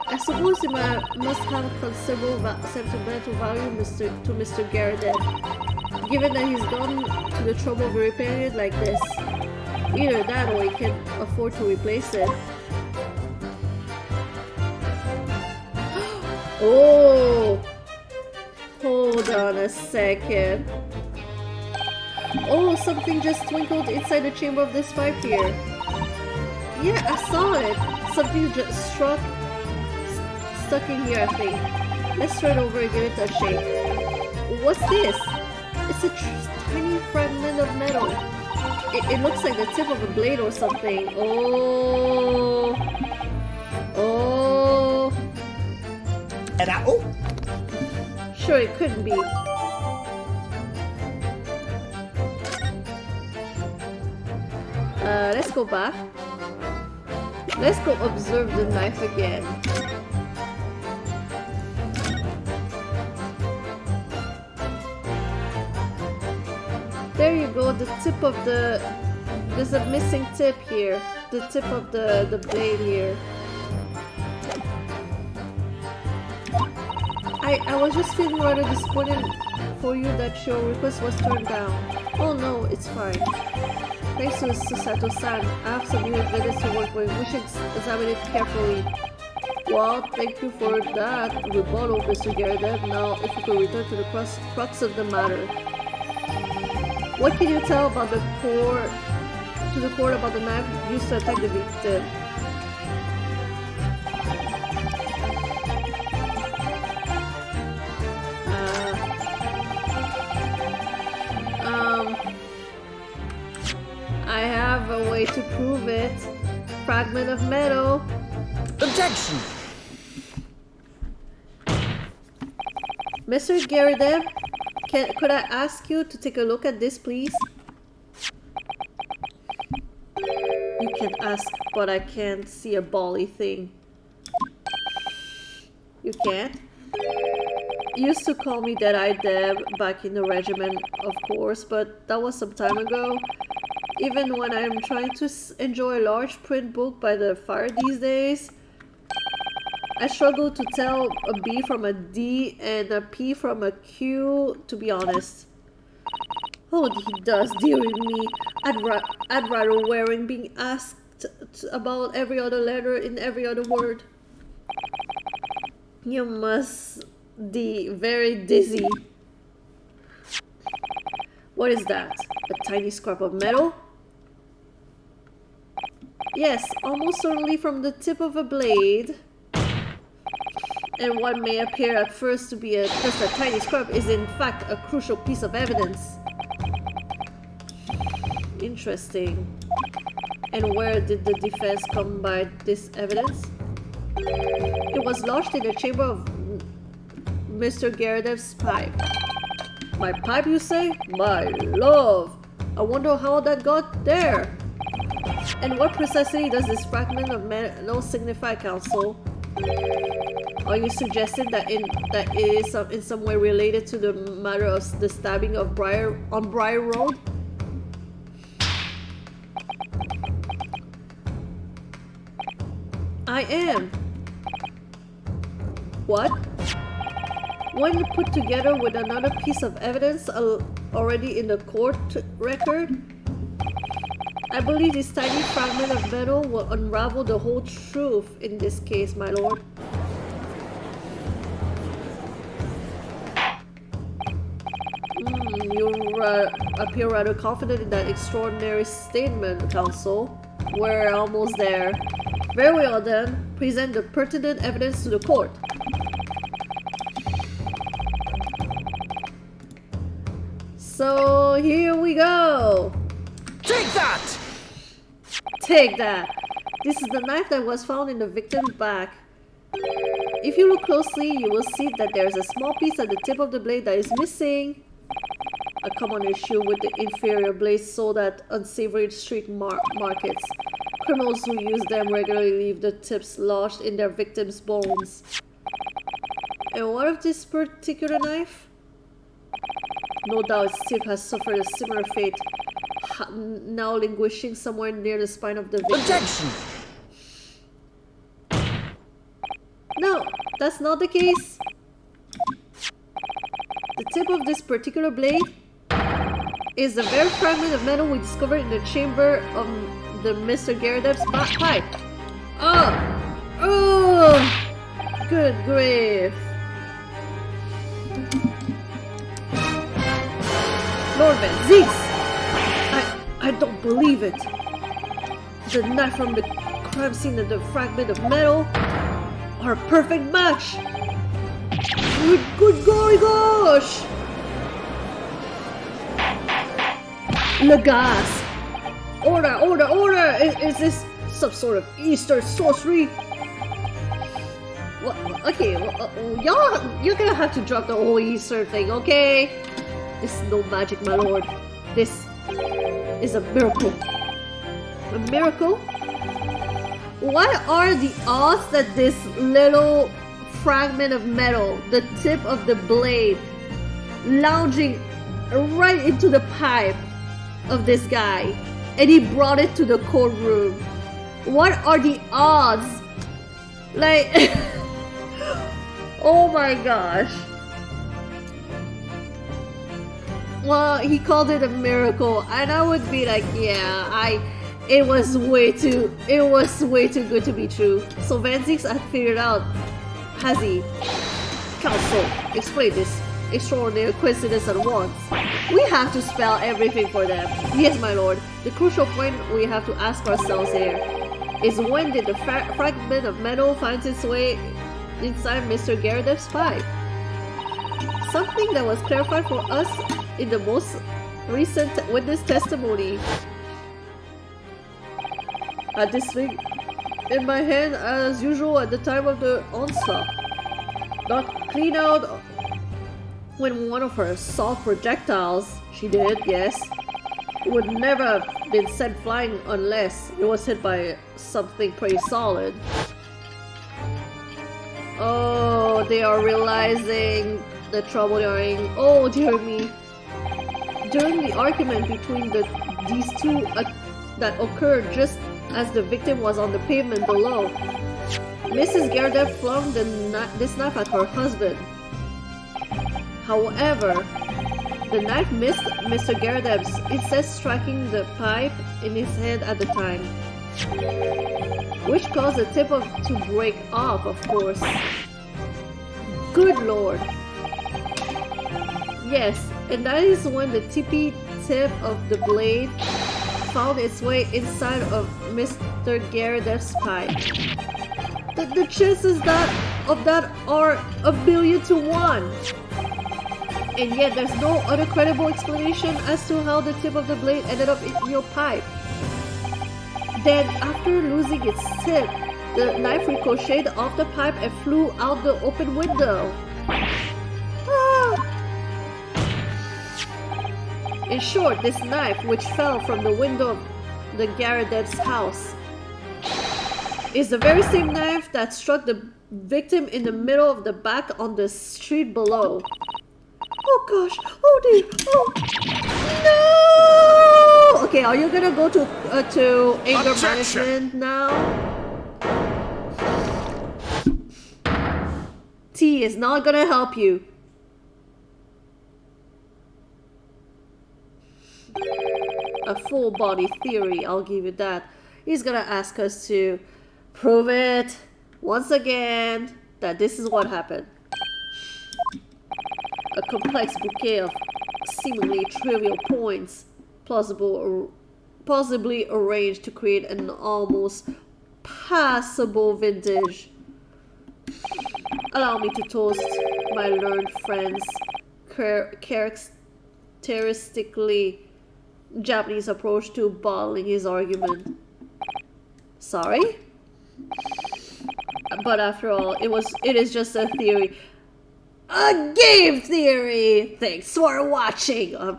I suppose it must have considerable sentimental value to Mr. Garadev, given that he's gone to the trouble of repairing it like this. Either that or he can afford to replace it. Oh! Hold on a second. Oh, something just twinkled inside the chamber of this pipe here. Yeah, I saw it. Something just stuck in here, I think. Let's turn over and give it a shake. What's this? It's a tiny fragment of metal. It looks like the tip of a blade or something. Oh. Oh. Sure, it couldn't be. Let's go back. Let's go observe the knife again. There you go, the tip of the... There's a missing tip here. The tip of the blade here. I was just feeling rather disappointed for you that your request was turned down. Oh no, it's fine. Thanks to Susato-san, I have some new evidence to work with. We should examine it carefully. Well, thank you for that rebuttal, Mr. Garrett. Now, if we could return to the crux of the matter. What can you tell about the court about the knife used to attack the victim? I have a way to prove it. Fragment of metal. Objection! Mr. Garridev, could I ask you to take a look at this, please? You can ask, but I can't see a bally thing. You can't? You used to call me Dead-Eye Deb back in the regiment, of course, but that was some time ago. Even when I'm trying to enjoy a large print book by the fire these days, I struggle to tell a B from a D and a P from a Q, to be honest. Oh, he does, dearie me. I'd rather wearing being asked about every other letter in every other word. You must be very dizzy. What is that? A tiny scrap of metal? Yes, almost certainly from the tip of a blade. And what may appear at first to be just a tiny scrap is in fact a crucial piece of evidence. Interesting. And where did the defense come by this evidence? It was lodged in the chamber of Mr. Garridev's pipe. My pipe, you say? My love! I wonder how that got there. And what precisely does this fragment of metal signify, Counsel? Are you suggesting that it is in some way related to the matter of the stabbing of on Briar Road? I am. What? When put together with another piece of evidence already in the court record, I believe this tiny fragment of metal will unravel the whole truth in this case, my lord. You appear rather confident in that extraordinary statement, Counsel. We're almost there. Very well then, present the pertinent evidence to the court. So here we go. Take that! Take that! This is the knife that was found in the victim's back. If you look closely, you will see that there is a small piece at the tip of the blade that is missing. A common issue with the inferior blades sold at unsavory street markets. Criminals who use them regularly leave the tips lodged in their victims' bones. And what of this particular knife? No doubt its tip has suffered a similar fate, now languishing somewhere near the spine of the victim. Objection! No, that's not the case. The tip of this particular blade is the very fragment of metal we discovered in the chamber of the Mr. Garridev's pipe. Oh, good grief. Lord Van Zeeks! I don't believe it. The knife from the crime scene and the fragment of metal are a perfect match. Good golly gosh! Lagas! Order! Is this some sort of Easter sorcery? What? Okay, you're gonna have to drop the whole Easter thing, okay? This is no magic, my lord. This is a miracle. A miracle? What are the odds that this little fragment of metal, the tip of the blade, lounging right into the pipe of this guy, and he brought it to the courtroom? What are the odds? Like, Oh my gosh. Well, he called it a miracle, and I would be like, yeah, it was way too good to be true. So Van Zieks had figured out, has he? Council, explain this extraordinary coincidence at once. We have to spell everything for them. Yes, my lord. The crucial point we have to ask ourselves here is, when did the fragment of metal find its way inside Mr. Garadev's pipe? Something that was clarified for us in the most recent witness testimony. I had this thing in my hand as usual at the time of the onslaught. Not clean out when one of her soft projectiles, she did, yes, would never have been sent flying unless it was hit by something pretty solid. Oh, they are realizing the trouble they're in. Oh dear me. During the argument between these two that occurred just as the victim was on the pavement below, Mrs. Garadev flung this knife at her husband. However, the knife missed Mr. Garadev's, instead striking the pipe in his hand at the time, which caused the tip to break off, of course. Good lord. Yes, and that is when the tippy tip of the blade found its way inside of Mr. Garadev's pipe. The chances of that are 1,000,000,000 to 1. And yet there's no other credible explanation as to how the tip of the blade ended up in your pipe. Then, after losing its tip, the knife ricocheted off the pipe and flew out the open window. Ah. In short, this knife, which fell from the window of the Garadev's house, is the very same knife that struck the victim in the middle of the back on the street below. Oh gosh, oh dear, oh no! Okay, are you gonna go to anger management now? T is not gonna help you. A full body theory, I'll give you that. He's gonna ask us to prove it once again that this is what happened. A complex bouquet of seemingly trivial points, plausibly arranged to create an almost passable vintage. Allow me to toast my learned friend's characteristically Japanese approach to bottling his argument. Sorry? But after all, it is just a theory. A game theory! Thanks for watching! I'm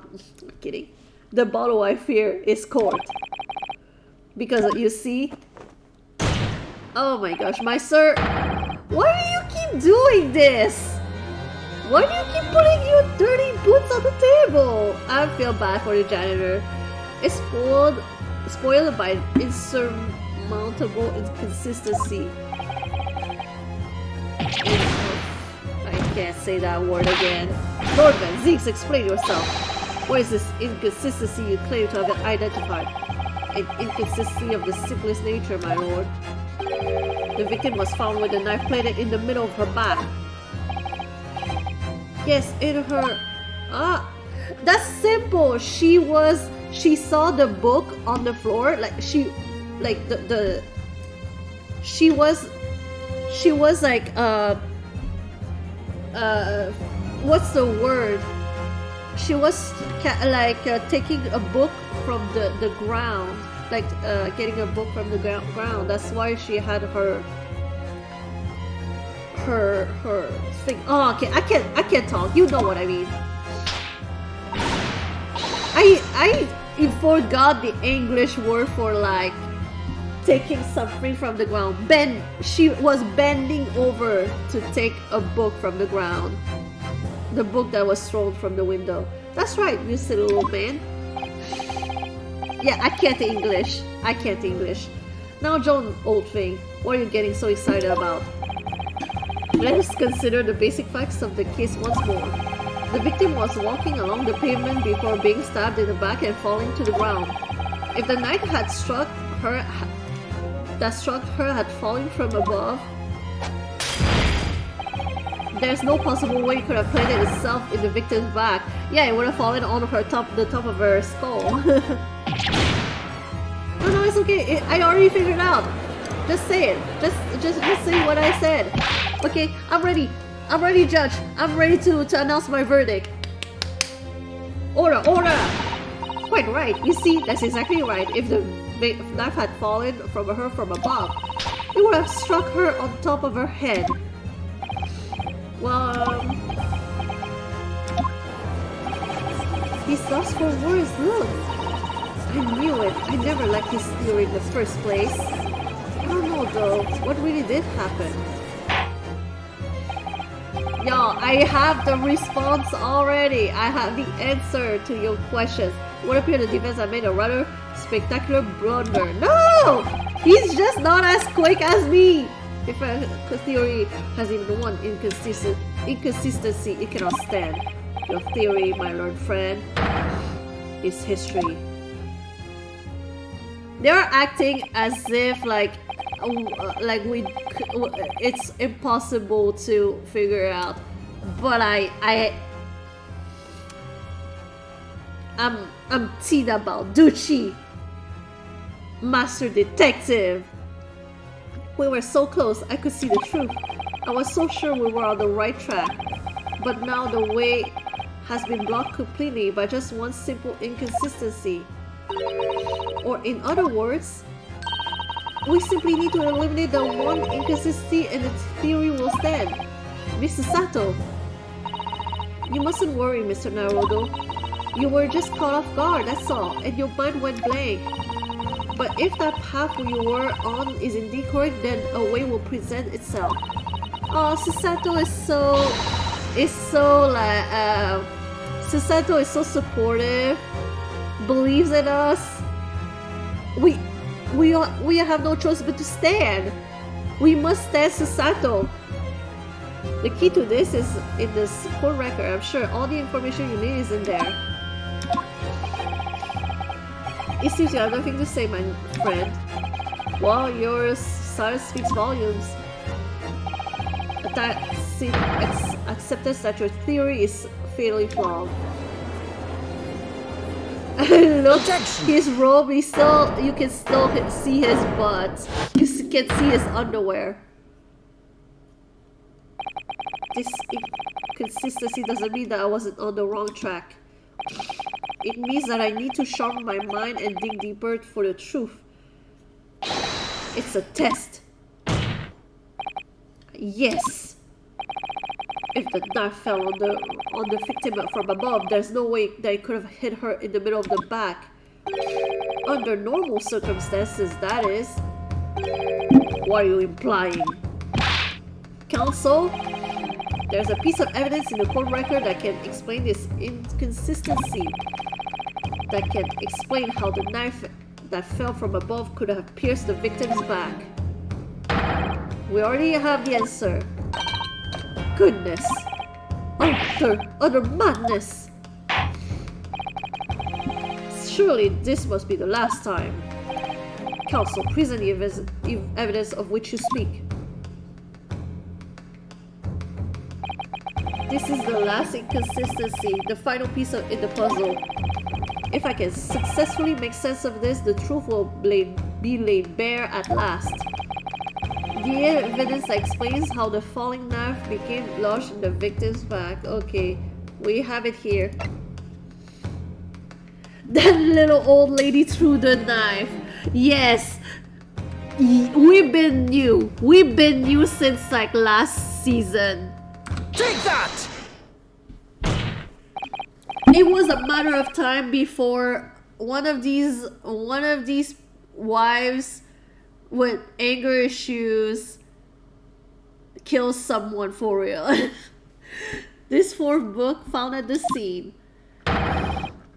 kidding. The bottle I fear is corked. Because you see? Oh my gosh, my sir! Why do you keep doing this? Why do you keep putting your dirty boots on the table? I feel bad for the janitor. It's spoiled by insurmountable inconsistency. I can't say that word again. Lord Van Zieks, explain yourself. What is this inconsistency you claim to have identified? An inconsistency of the simplest nature, my lord. The victim was found with a knife planted in the middle of her back. Yes, in her... that's simple. She saw the book on the floor. She was like, what's the word? She was taking a book from the ground, getting a book from the ground. That's why she had her thing. Oh, okay, I can't talk. You know what I mean. I forgot the English word for taking something from the ground. She was bending over to take a book from the ground. The book that was thrown from the window. That's right, you silly little man. Yeah, I can't English. Now, John, old thing, what are you getting so excited about? Let us consider the basic facts of the case once more. The victim was walking along the pavement before being stabbed in the back and falling to the ground. If the knife had struck her had fallen from above, there's no possible way it could have planted itself in the victim's back. Yeah, it would have fallen on the top of her skull. No, it's okay. I already figured it out. Just say it. Just say what I said. Okay, I'm ready. I'm ready, Judge. I'm ready to announce my verdict. Order! Quite right. You see, that's exactly right. If the knife had fallen from her from above, it would have struck her on top of her head. Well, he's lost for words. Look, I knew it. I never liked his theory in the first place. I don't know though. What really did happen? Y'all, I have the response already. I have the answer to your questions. It would appear the defense had made a rather spectacular blunder. No! He's just not as quick as me! If a theory has even one inconsistency, it cannot stand. Your theory, my learned friend, is history. They are acting as if it's impossible to figure out, but I'm Tina Balducci, Master Detective. We were so close, I could see the truth. I was so sure we were on the right track, but now the way has been blocked completely by just one simple inconsistency. Or in other words, we simply need to eliminate the one inconsistency and the theory will stand. Mr. Sato, you mustn't worry, Mr. Naruto. You were just caught off guard, that's all, and your mind went blank. But if that path you were on is indeed correct, then a way will present itself. Oh, Susato Susato is so supportive, believes in us. We have no choice but to stand. We must stand Susato. The key to this is in this court record. I'm sure all the information you need is in there. It seems you have nothing to say, my friend. Well, your silence speaks volumes. Acceptance that your theory is fatally flawed. Look, his robe, you can still see his butt. You can see his underwear. This inconsistency doesn't mean that I wasn't on the wrong track. It means that I need to sharpen my mind and dig deeper for the truth. It's a test. Yes. If the knife fell on the victim from above, there's no way that it could have hit her in the middle of the back. Under normal circumstances, that is. What are you implying? Counsel? There's a piece of evidence in the court record that can explain this inconsistency. That can explain how the knife that fell from above could have pierced the victim's back. We already have the answer. Goodness. Utter madness. Surely this must be the last time. Counsel, present the evidence of which you speak. This is the last inconsistency, the final piece in the puzzle. If I can successfully make sense of this, the truth will be laid bare at last. The evidence that explains how the falling knife became lodged in the victim's back. Okay, we have it here. That little old lady threw the knife. Yes, we've been new since like last season. Take that! It was a matter of time before one of these wives with anger issues kills someone for real. This fourth book found at the scene.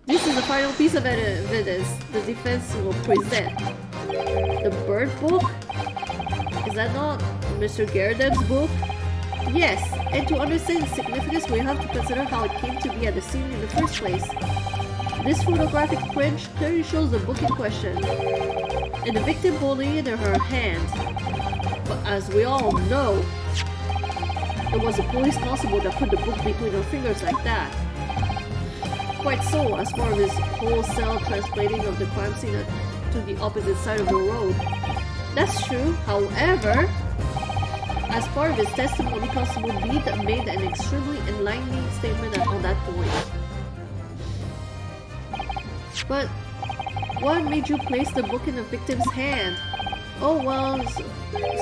This is the final piece of evidence the defense will present. The bird book? Is that not Mr. Garrett's book? Yes, and to understand its significance, we have to consider how it came to be at the scene in the first place. This photographic print clearly shows the book in question, and the victim holding it in her hand. But as we all know, it was a police constable that put the book between her fingers like that. Quite so, as part of his wholesale translating of the crime scene to the opposite side of the road. That's true, however, as part of his testimony, Constable Beat made an extremely enlightening statement on that point. But what made you place the book in the victim's hand? Oh well,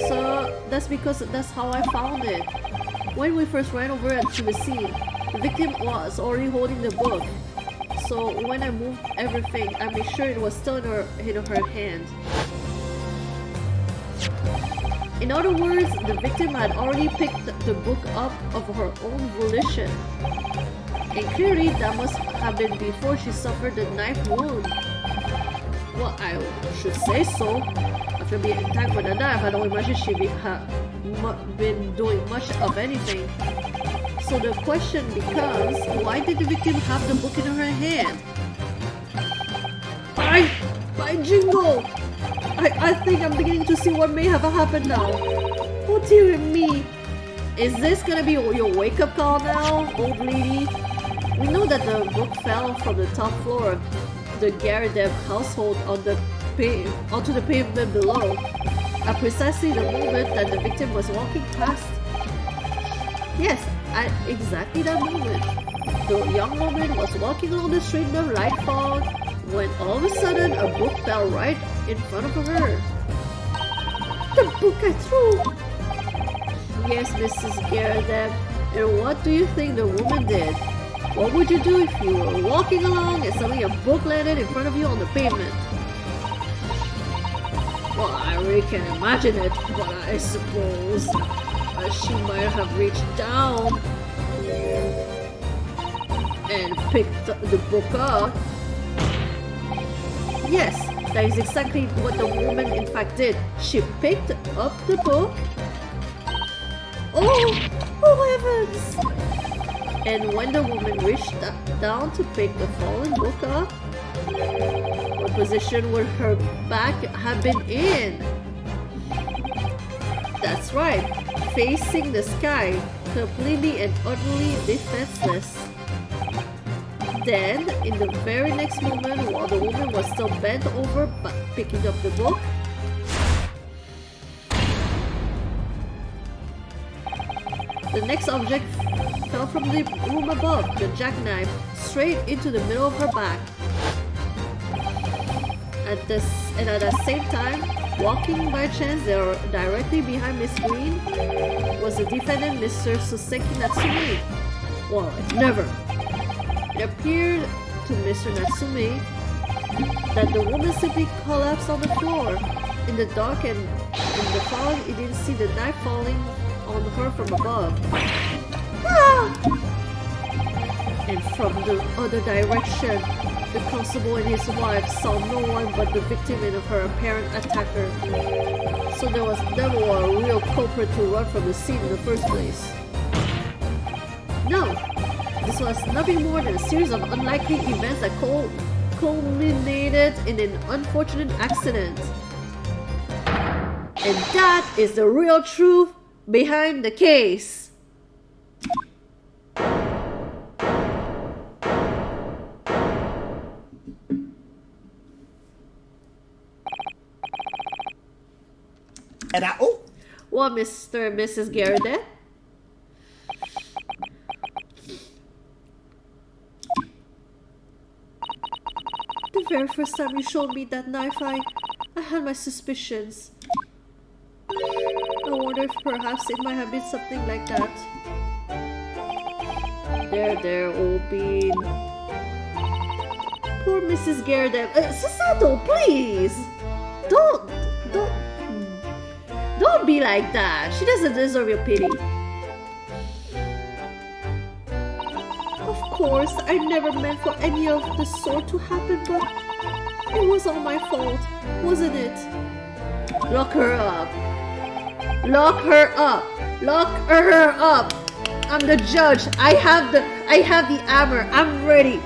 so that's because that's how I found it. When we first ran over to the scene, the victim was already holding the book. So when I moved everything, I made sure it was still in her hand. In other words, the victim had already picked the book up of her own volition. And clearly that must have been before she suffered the knife wound. Well, I should say so. After being attacked with a knife, I don't imagine she been doing much of anything. So the question becomes, why did the victim have the book in her hand? By jingo! I think I'm beginning to see what may have happened now. Oh dear me. Is this gonna be your wake-up call now, old lady? We know that the book fell from the top floor of the Gardev household onto the pavement below, at precisely the moment that the victim was walking past. Yes, at exactly that moment. The young woman was walking along the street in the light fog when all of a sudden a book fell right in front of her. The book I threw! Yes, Mrs. Gardev, and what do you think the woman did? What would you do if you were walking along and suddenly a book landed in front of you on the pavement? Well, I really can't imagine it, but I suppose she might have reached down and picked the book up. Yes, that is exactly what the woman in fact did. She picked up the book. Oh heavens! And when the woman reached down to pick the fallen book up, what position would her back have been in? That's right, facing the sky, completely and utterly defenseless. Then, in the very next moment, while the woman was still bent over picking up the book, the next object fell from the room above, the jackknife, straight into the middle of her back. At the same time, walking by chance directly behind Miss Green was the defendant, Mr. Suseki Natsume. Well, never. It appeared to Mr. Natsume that the woman simply collapsed on the floor. In the dark and in the fog, he didn't see the knife falling on her from above. Ah! And from the other direction, the constable and his wife saw no one but the victim and her apparent attacker. So there was never a real culprit to run from the scene in the first place. No, this was nothing more than a series of unlikely events that culminated in an unfortunate accident. And that is the real truth behind the case. Well, Mr. and Mrs. Garrett? The very first time you showed me that knife, I had my suspicions. I wonder if perhaps it might have been something like that. There, old bean. Poor Mrs. Garrett. Sasato, please! Don't be like that. She doesn't deserve your pity. Of course, I never meant for any of the sort to happen, but it was all my fault, wasn't it? Lock her up. Lock her up. Lock her up. I'm the judge. I have the hammer. I'm ready.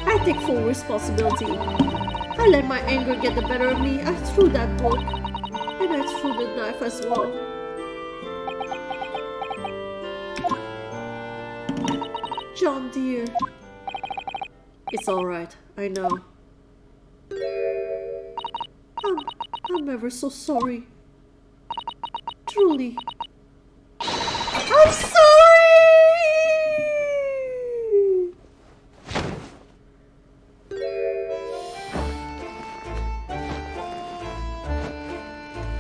I take full responsibility. I let my anger get the better of me. I threw that book. And I threw the knife as well. John dear. It's alright. I know. I'm ever so sorry. Truly. I'm sorry!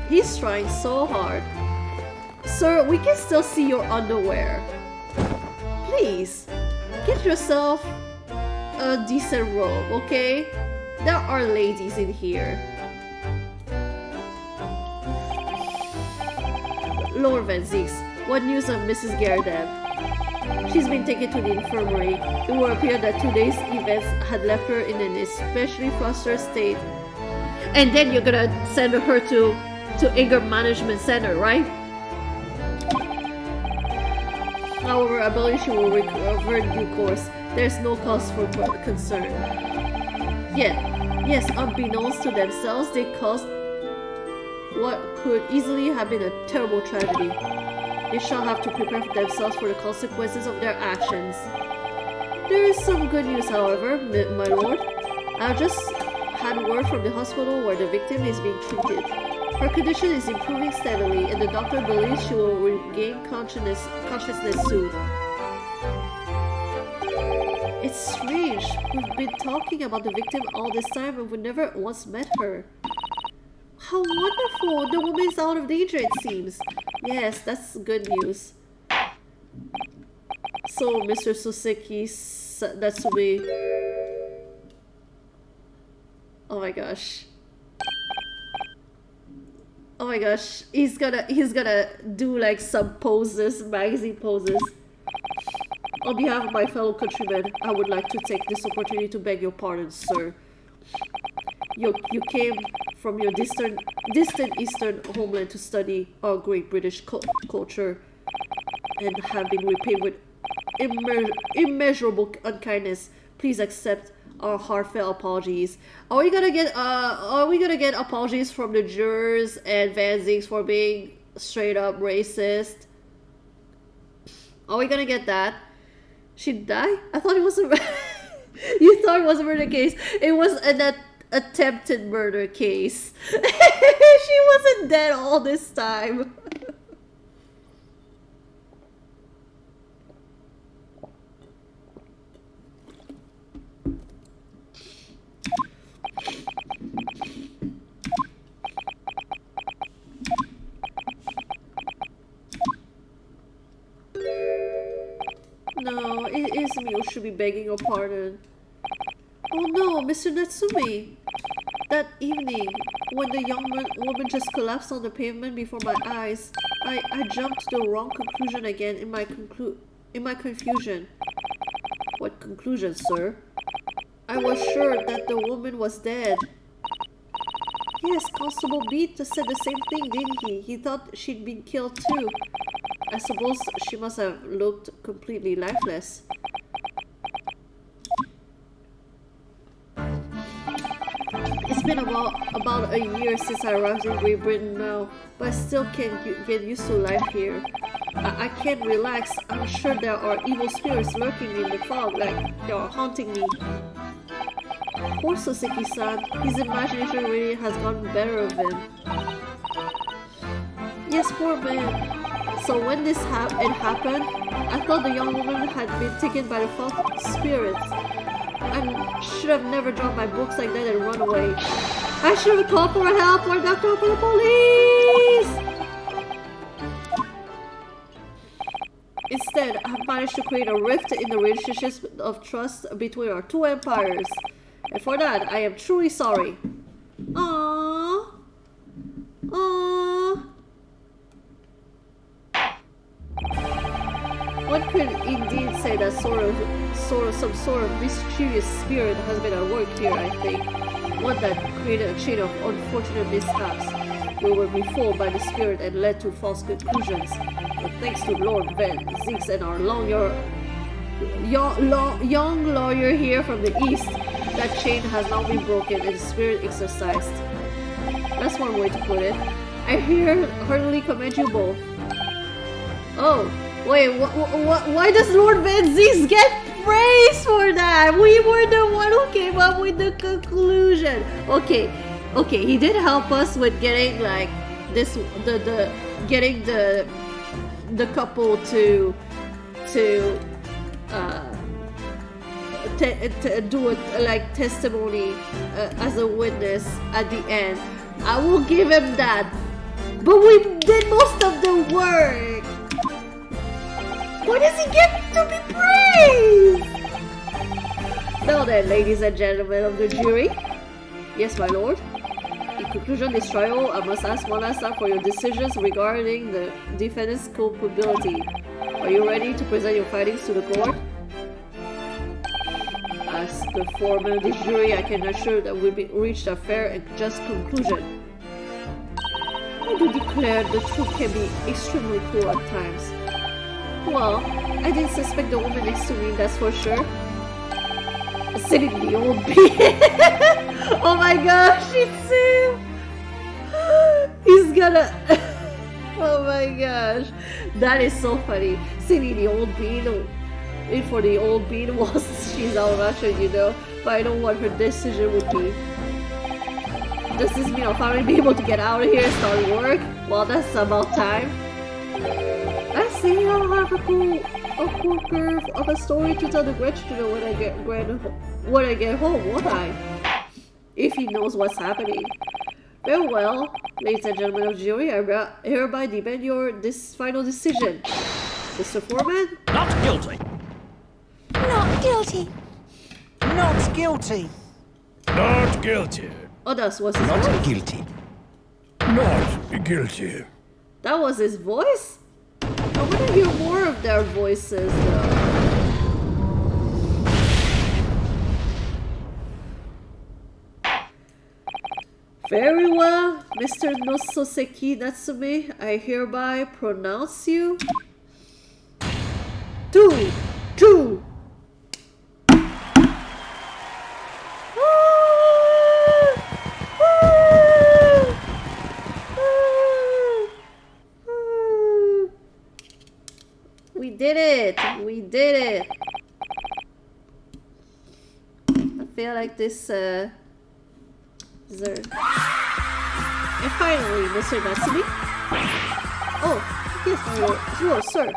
He's trying so hard. Sir, we can still see your underwear. Please, get yourself a decent robe, okay? There are ladies in here. Lord Van Zieks, what news of Mrs. Garden? She's been taken to the infirmary. It would appear that today's events had left her in an especially flustered state. And then you're gonna send her to anger management center, right? However, I believe she will recover in due course. There's no cause for concern. Yet, yes, unbeknownst to themselves, they caused what could easily have been a terrible tragedy. They shall have to prepare themselves for the consequences of their actions. There is some good news, however, my lord. I just had word from the hospital where the victim is being treated. Her condition is improving steadily, and the doctor believes she will regain consciousness soon. It's strange. We've been talking about the victim all this time and we never once met her. How wonderful! The woman is out of danger, it seems. Yes, that's good news. So, Mr. Soseki Natsume. Oh my gosh. Oh my gosh. He's gonna do like some poses, magazine poses. On behalf of my fellow countrymen, I would like to take this opportunity to beg your pardon, sir. You came from your distant eastern homeland to study our great British culture and have been repaid with immeasurable unkindness. Please accept our heartfelt apologies. Are we gonna get apologies from the jurors and Van Zieks for being straight up racist? Are we gonna get that? She died? I thought it was a you thought it was a murder case. It was an attempted murder case. She wasn't dead all this time. No, it is me who should be begging your pardon. Oh no, Mr. Natsume! That evening, when the young woman just collapsed on the pavement before my eyes, I jumped to the wrong conclusion again in my confusion. What conclusion, sir? I was sure that the woman was dead. Yes, Constable Beat said the same thing, didn't he? He thought she'd been killed too. I suppose she must have looked completely lifeless. It's been about a year since I arrived in Great Britain now, but I still can't get used to life here. I can't relax. I'm sure there are evil spirits lurking in the fog, like they are haunting me. Poor Soseki-san, his imagination really has gotten better of him. Yes, poor man. So when this happened, I thought the young woman had been taken by the fog spirits. I should have never dropped my books like that and run away. I should have called for help or knocked out for the police! Instead, I've managed to create a rift in the relationships of trust between our two empires. And for that, I am truly sorry. Aww. Aww. One could indeed say that some sort of mischievous spirit has been at work here, I think. one that created a chain of unfortunate mishaps. We were befooled by the spirit and led to false conclusions. But thanks to Lord Van Zix and our young lawyer here from the east, that chain has now been broken and the spirit exorcised. That's one way to put it. I heartily commend you both. Oh, wait, why does Lord Van Zix get praise for that? We were the one who came up with the conclusion. Okay, he did help us with getting like this, getting the couple to do it like testimony as a witness at the end. I will give him that. But we did most of the work. Why does he get to be praised? Now then, ladies and gentlemen of the jury. Yes, my lord. In conclusion of this trial, I must ask one last time for your decisions regarding the defendant's culpability. Are you ready to present your findings to the court? As the foreman of this jury, I can assure that we reached a fair and just conclusion. I do declare the truth can be extremely cruel at times. Well, I didn't suspect the woman next to me, that's for sure. Sitting the old bee. Oh my gosh, it's him! He's gonna... Oh my gosh. That is so funny. Sitting the old bean in for the old bean whilst she's out Russian, you know. But I know what her decision would be. Does this mean I'll finally be able to get out of here and start work? Well, that's about time. I see I'll have a cool curve of a story to tell the grandchildren when I get home, won't I? If he knows what's happening. Very well, ladies and gentlemen of the jury, I hereby demand your final decision. Mr. Foreman? Not guilty. Not guilty. Not guilty. Not guilty. Oh, that was his Not voice. guilty. Not guilty. That was his voice? I want to hear more of their voices, though. Very well, Mr. Nososeki Natsume, I hereby pronounce you... Two! We did it! I feel like this, And finally, Mr. Natsume. Oh, yes, my lord. Sure, sir.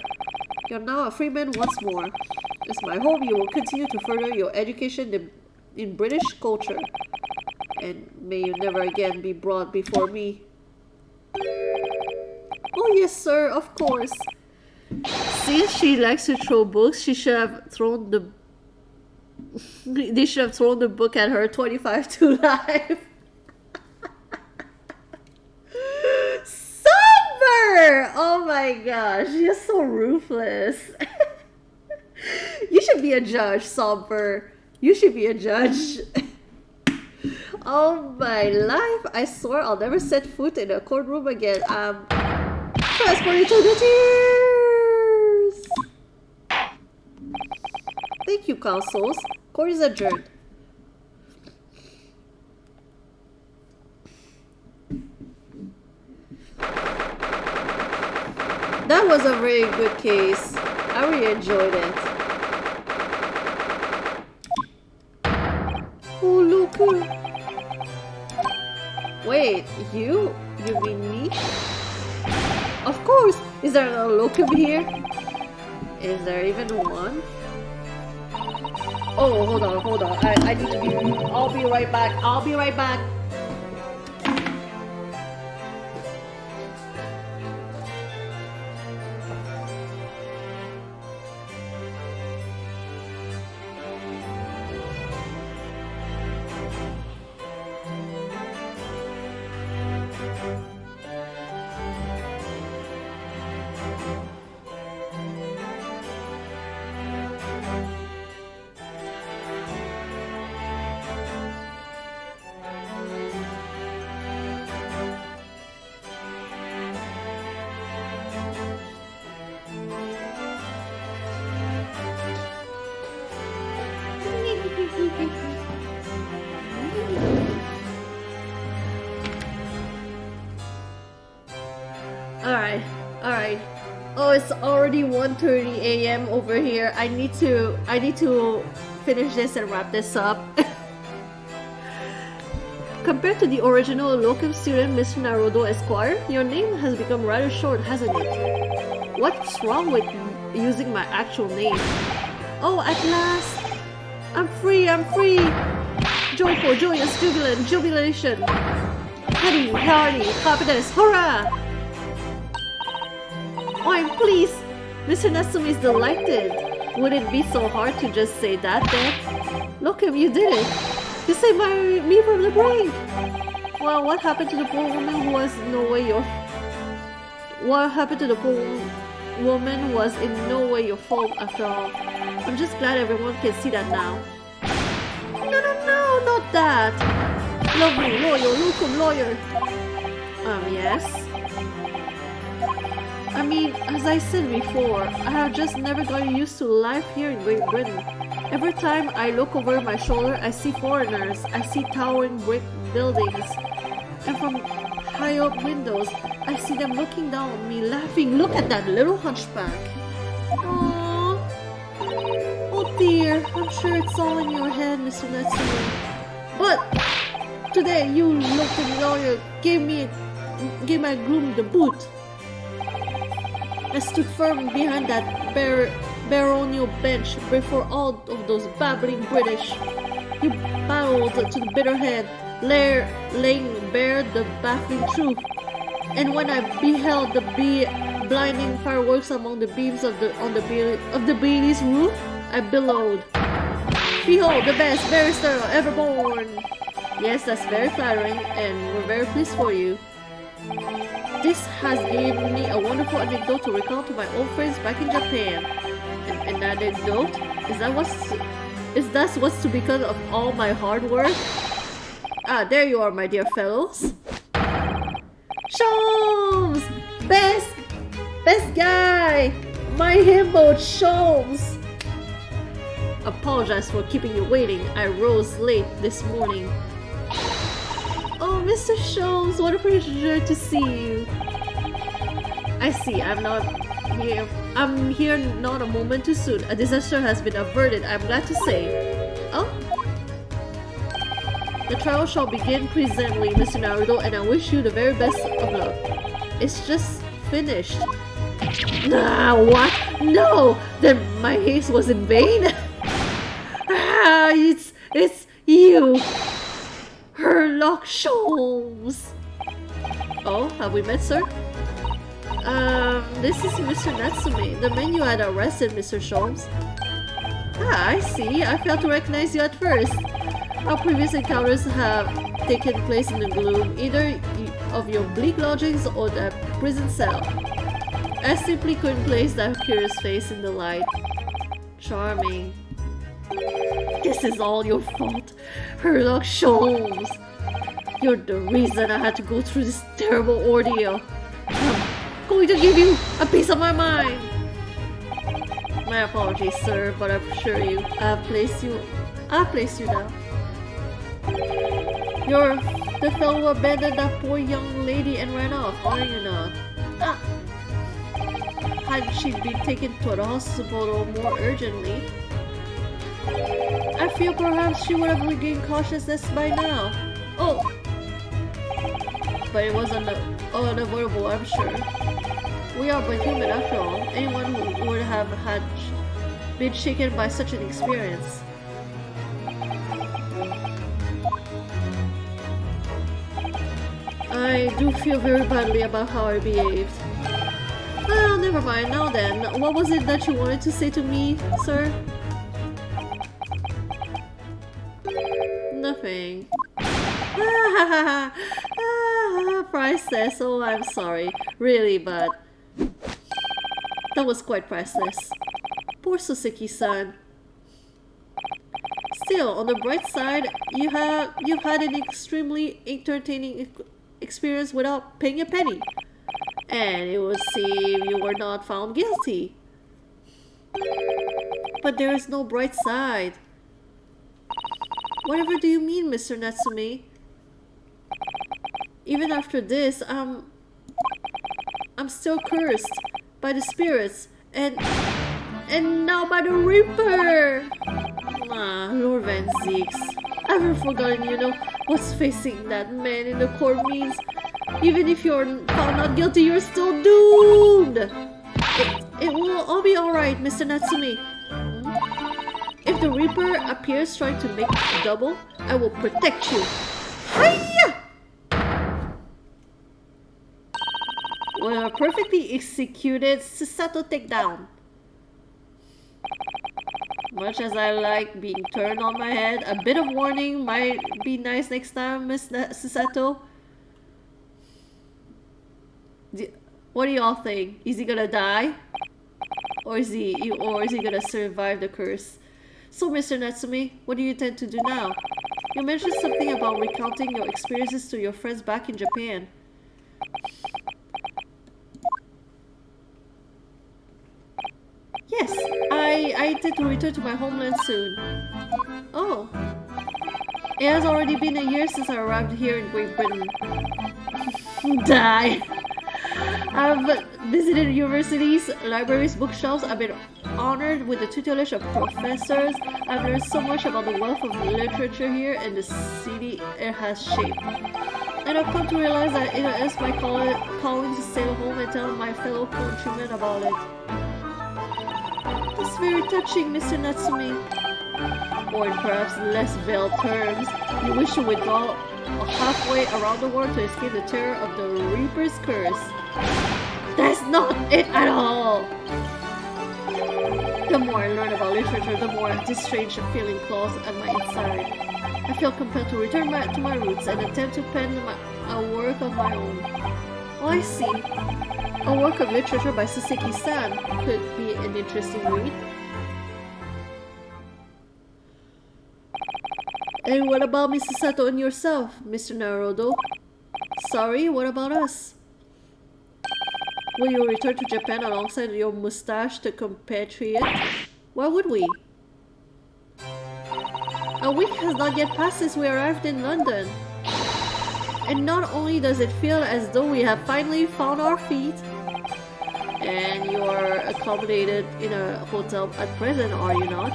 You're now a free man once more. As my home, you will continue to further your education in British culture. And may you never again be brought before me. Oh, yes, sir, of course. Since she likes to throw books, she should have thrown the... They should have thrown the book at her 25 to life. Somber! Oh my gosh, you're so ruthless. You should be a judge, Somber. You should be a judge. Oh my life, I swear I'll never set foot in a courtroom again. Transported to the tears! Thank you, counsels. Court is adjourned. That was a very good case. I really enjoyed it. Oh, look. Wait, you mean me? Of course! Is there a locum here? Is there even one? Oh, hold on. I need to be... I'll be right back. Alright. Oh, it's already 1:30 a.m. over here. I need to finish this and wrap this up. Compared to the original locum student, Mr. Naruto Esquire, your name has become rather short, hasn't it? What's wrong with using my actual name? Oh, at last! I'm free! Joyful, joyous, jubilant, jubilation! Happy, hardy, happiness, hurrah! Oh, I'm pleased! Mr. Natsumi is delighted. Would it be so hard to just say that then? Look him, you did it! You saved me from the brink! Well, what happened to the poor woman who was in no way your... What happened to the poor woman was in no way your fault after all. I'm just glad everyone can see that now. No, not that! Lovely, loyal, locum lawyer! Yes? I mean, as I said before, I have just never gotten used to life here in Great Britain. Every time I look over my shoulder, I see foreigners, I see towering brick buildings, and from high up windows, I see them looking down on me, laughing. Look at that little hunchback. Aww. Oh dear, I'm sure it's all in your head, Mr. Natsumi. But today, you local lawyer gave my groom the boot. I stood firm behind that baronial bench before all of those babbling British. You battled to the bitter end, laying bare the baffling truth. And when I beheld the blinding fireworks among the beams of the Bailey's roof, I bellowed, "Behold the best barrister ever born!" Yes, that's very flattering, and we're very pleased for you. This has given me a wonderful anecdote to recount to my old friends back in Japan. An anecdote? Is that what's to become of all my hard work? Ah, there you are, my dear fellows. Sholmes! Best guy! My himbo, Sholmes! Apologize for keeping you waiting. I rose late this morning. Oh, Mr. Sholmes, what a pleasure to see you. I see, I'm here not a moment too soon. A disaster has been averted, I'm glad to say. Oh? The trial shall begin presently, Mr. Naruto, and I wish you the very best of luck. It's just finished. Nah, what? No! Then my haste was in vain? It's you! Herlock Sholmes! Oh, have we met, sir? This is Mr. Natsume, the man you had arrested, Mr. Sholmes. Ah, I see. I failed to recognize you at first. Our previous encounters have taken place in the gloom, either of your bleak lodgings or that prison cell. I simply couldn't place that curious face in the light. Charming. This is all your fault, Herlock Sholmes. You're the reason I had to go through this terrible ordeal. I'm going to give you a piece of my mind. My apologies, sir, but I assure you, I've placed you now. You're the fellow who abandoned that poor young lady and ran off, are you not? Ah. Had she been taken to the hospital more urgently, I feel perhaps she would have regained consciousness by now. Oh! But it was unavoidable, I'm sure. We are but human after all. Anyone who would have been shaken by such an experience. I do feel very badly about how I behaved. Well, never mind. Now then, what was it that you wanted to say to me, sir? Nothing. Priceless. Oh, I'm sorry. Really, but that was quite priceless. Poor Soseki-san. Still, on the bright side, you've had an extremely entertaining experience without paying a penny. And it would seem you were not found guilty. But there is no bright side. Whatever do you mean, Mr. Natsume? Even after this, I'm still cursed by the spirits and now by the Reaper! Ah, Lord Van Zeeks. I haven't forgotten, you know, what's facing that man in the court means. Even if you're found not guilty, you're still doomed! It will all be alright, Mr. Natsume. If the Reaper appears trying to make a double, I will protect you. Hiya! With a perfectly executed Susato takedown. Much as I like being turned on my head, a bit of warning might be nice next time, Miss Susato. What do y'all think? Is he gonna die? Or is he gonna survive the curse? So, Mr. Natsume, what do you intend to do now? You mentioned something about recounting your experiences to your friends back in Japan. Yes, I intend to return to my homeland soon. Oh. It has already been a year since I arrived here in Great Britain. Die. I've visited universities, libraries, bookshelves. I've been honored with the tutelage of professors. I've learned so much about the wealth of literature here and the city it has shaped. And I've come to realize that it is my calling to sail home and tell my fellow countrymen about it. That's very touching, Mr. Natsume. Or in perhaps less veiled terms, you wish to withdraw halfway around the world to escape the terror of the Reaper's curse. That's not it at all! The more I learn about literature, the more this strange feeling claws at my inside. I feel compelled to return to my roots and attempt to pen a work of my own. Oh, I see. A work of literature by Saseki-san could be an interesting read. And what about Mrs. Sato and yourself, Mr. Naruto? Sorry, what about us? Will you return to Japan alongside your mustached compatriot? Why would we? A week has not yet passed since we arrived in London. And not only does it feel as though we have finally found our feet, and you are accommodated in a hotel at present, are you not?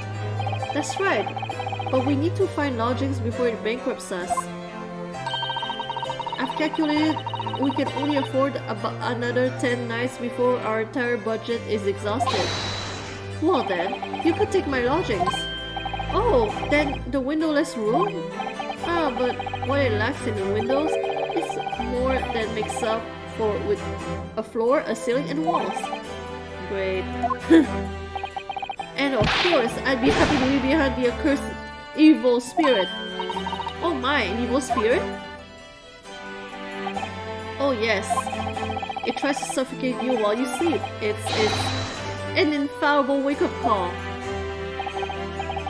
That's right, but we need to find lodgings before it bankrupts us. I've calculated we can only afford about another 10 nights before our entire budget is exhausted. Well then, you could take my lodgings. Oh, then the windowless room? Ah, but what it lacks in the windows is more than makes up for with a floor, a ceiling, and walls. Great. And of course, I'd be happy to leave behind the accursed evil spirit. Oh my, an evil spirit? Oh yes. It tries to suffocate you while you sleep. It's an infallible wake-up call.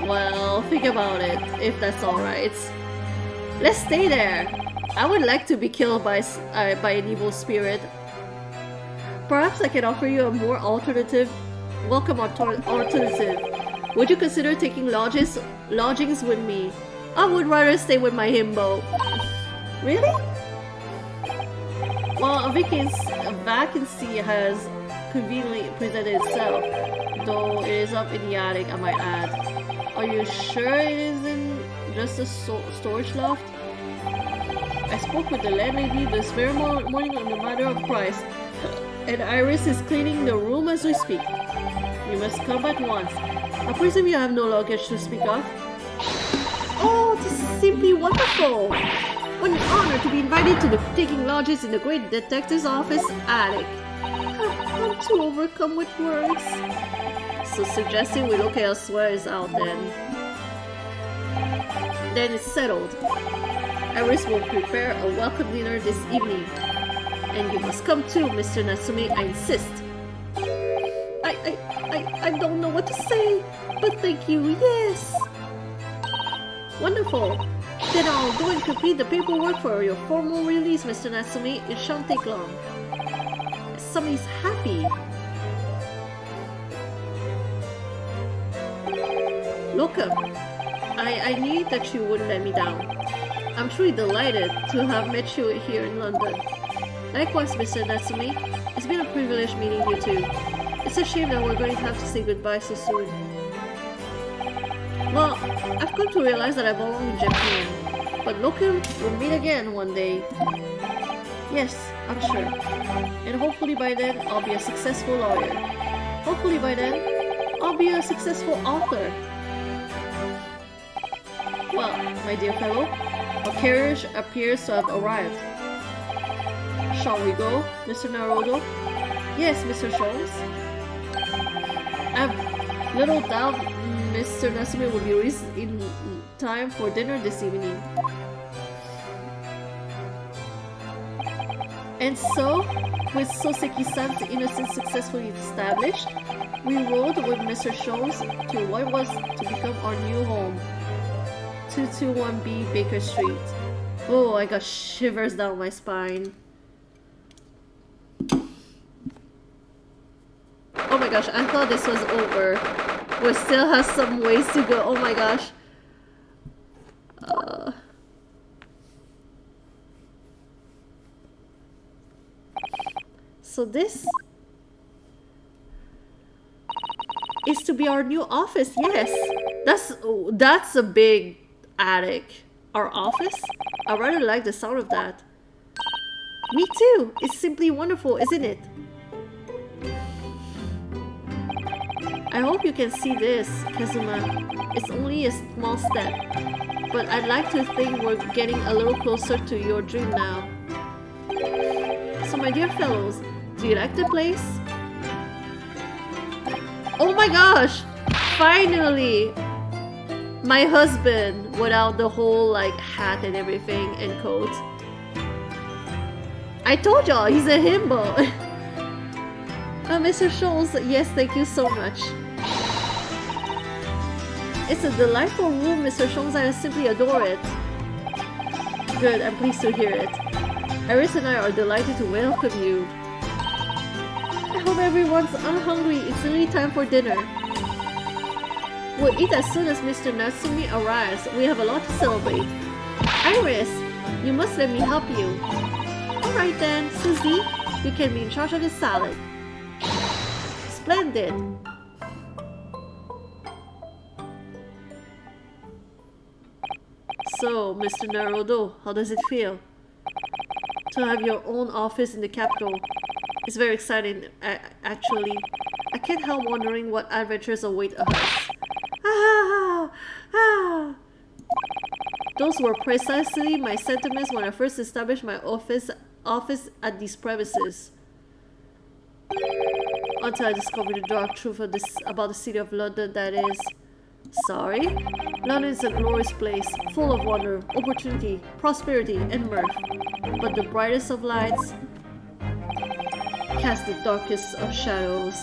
Well, think about it, if that's alright. Let's stay there. I would like to be killed by an evil spirit. Perhaps I can offer you a more welcome alternative. Would you consider taking lodgings with me? I would rather stay with my himbo. Really? Well, a vacancy has conveniently presented itself, though it is up in the attic, I might add. Are you sure it isn't just a storage loft? I spoke with the landlady this very morning on the matter of price, and Iris is cleaning the room as we speak. You must come at once. I presume you have no luggage to speak of? Oh, this is simply wonderful! What an honor to be invited to the taking lodges in the great detective's office attic. I'm too overcome with words. So suggesting we look elsewhere is out then. Then it's settled. Iris will prepare a welcome dinner this evening. And you must come too, Mr. Natsume, I insist. I don't know what to say, but thank you, yes. Wonderful. Then I'll go and complete the paperwork for your formal release, Mr. Natsume. It shan't take long. Somebody's happy. Locum. I knew that you wouldn't let me down. I'm truly delighted to have met you here in London. Likewise, Mr. Natsumi. It's been a privilege meeting you too. It's a shame that we're going to have to say goodbye so soon. Well, I've come to realize that I belong in Japan. But look, we'll meet again one day. Yes, I'm sure. And hopefully by then, I'll be a successful lawyer. Hopefully by then, I'll be a successful author. Well, my dear fellow, a carriage appears to have arrived. Shall we go, Mr. Naruto? Yes, Mr. Shones. I've little doubt Mr. Natsumi will be in time for dinner this evening. And so, with Soseki-san's innocence successfully established, we rode with Mr. Shones to what was to become our new home, 221B Baker Street. Oh, I got shivers down my spine. Oh my gosh, I thought this was over. We still have some ways to go. Oh my gosh. So this is to be our new office. Yes, that's a big attic. Our office? I rather like the sound of that. Me too. It's simply wonderful, isn't it? I hope you can see this, Kazuma. It's only a small step, but I'd like to think we're getting a little closer to your dream now. So my dear fellows, do you like the place? Oh my gosh! Finally! My husband, without the whole like hat and everything and coat. I told y'all, he's a himbo! Mr. Scholes, yes, thank you so much. It's a delightful room, Mr. Scholes, I simply adore it. Good, I'm pleased to hear it. Iris and I are delighted to welcome you. I hope everyone's hungry. It's really time for dinner. We'll eat as soon as Mr. Natsumi arrives. We have a lot to celebrate. Iris, you must let me help you. Alright then, Susie, you can be in charge of the salad. Splendid. So, Mr. Naruto, how does it feel to have your own office in the capital? It's very exciting, actually. I can't help wondering what adventures await us. Ah, ah. Those were precisely my sentiments when I first established my office at these premises. Until I discovered the dark truth of about the city of London, that is. Sorry? London is a glorious place, full of wonder, opportunity, prosperity, and mirth. But the brightest of lights cast the darkest of shadows.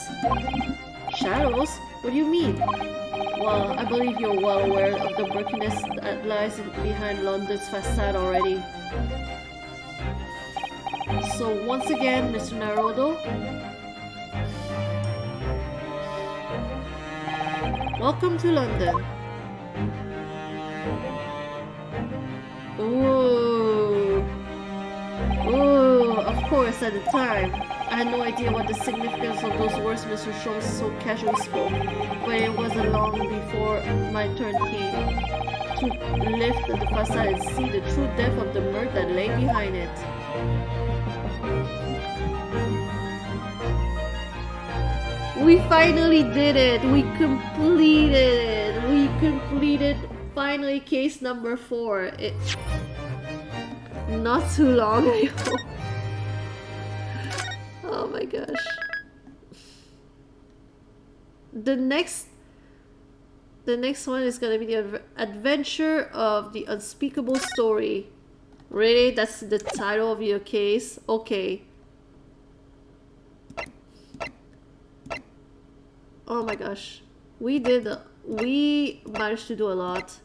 Shadows? What do you mean? Well, I believe you're well aware of the murkiness that lies behind London's facade already. So once again, Mr. Naruto, welcome to London. Ooh. Ooh, of course, at the time, I had no idea what the significance of those words Mr. Shones so casually spoke, but it wasn't long before my turn came to lift the facade and see the true depth of the murk that lay behind it. We finally did it! We completed it! We completed finally case number 4. Not too long, I hope. Oh my gosh. The next one is gonna be the adventure of the unspeakable story. Really? That's the title of your case? Okay. Oh my gosh. We managed to do a lot.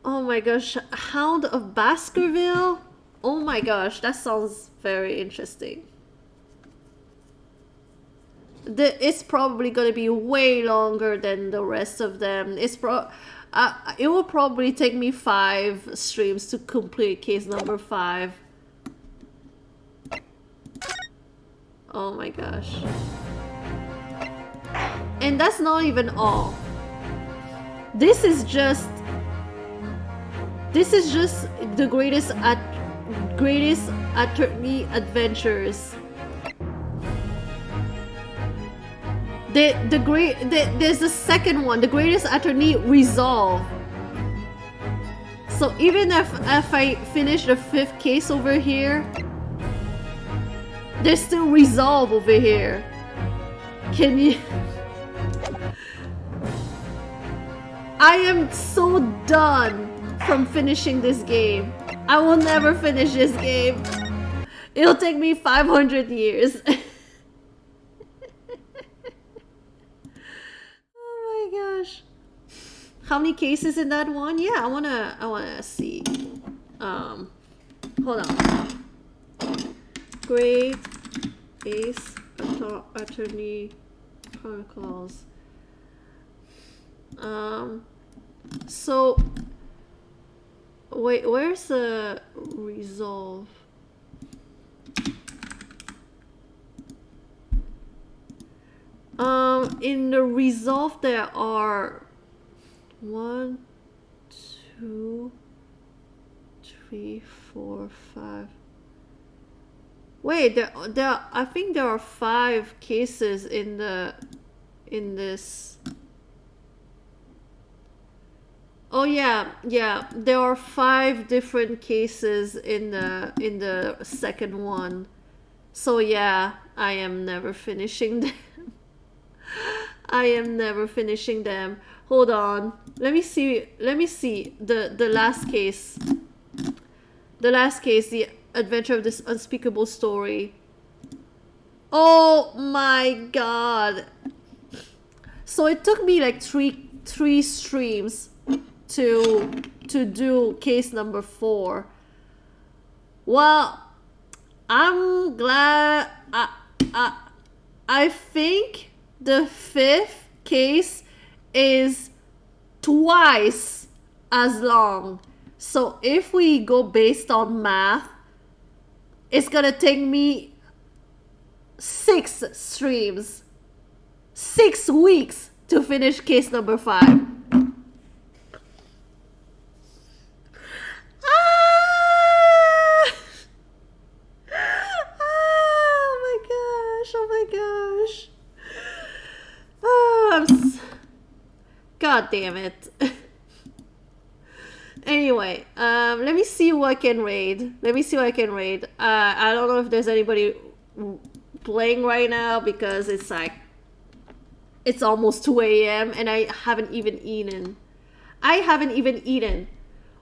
Oh my gosh, Hound of Baskerville? Oh my gosh, that sounds very interesting. it's probably gonna be way longer than the rest of them. It will probably take me 5 streams to complete case number 5. Oh my gosh. And that's not even all. This is just the greatest attorney adventures. There's the second one, the greatest attorney resolve. So even if I finish the 5th case over here, there's still resolve over here. Can you? I am so done from finishing this game. I will never finish this game. It'll take me 500 years. Oh my gosh. How many cases in that one? Yeah, I wanna see. Hold on. Great Ace Attorney Chronicles. So wait, where's the resolve? In the resolve there are 1, 2, 3, 4, 5. Wait, I think there are 5 cases in this. Oh yeah, there are 5 different cases in the second one. So yeah, I am never finishing them. I am never finishing them. Hold on. Let me see the last case. The last case, the adventure of this unspeakable story. Oh my god. So it took me like three streams to do case number 4. Well, I'm glad. I think the 5th case is twice as long. So if we go based on math, it's gonna take me 6 streams, 6 weeks to finish case number 5. God damn it. Anyway, let me see who I can raid. I don't know if there's anybody playing right now because it's like, it's almost 2 a.m. and I haven't even eaten.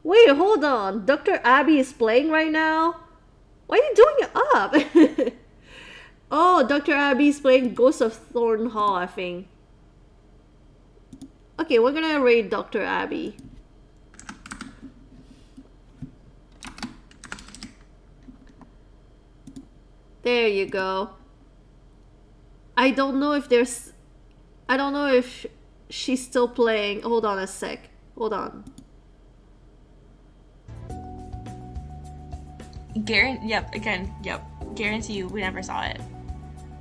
Wait, hold on. Dr. Abby is playing right now? Why are you doing it up? Oh, Dr. Abby is playing Ghost of Thorn Hall, I think. Okay, we're gonna raid Dr. Abby. There you go. I don't know if she's still playing. Hold on a sec. Hold on. Guarantee you we never saw it.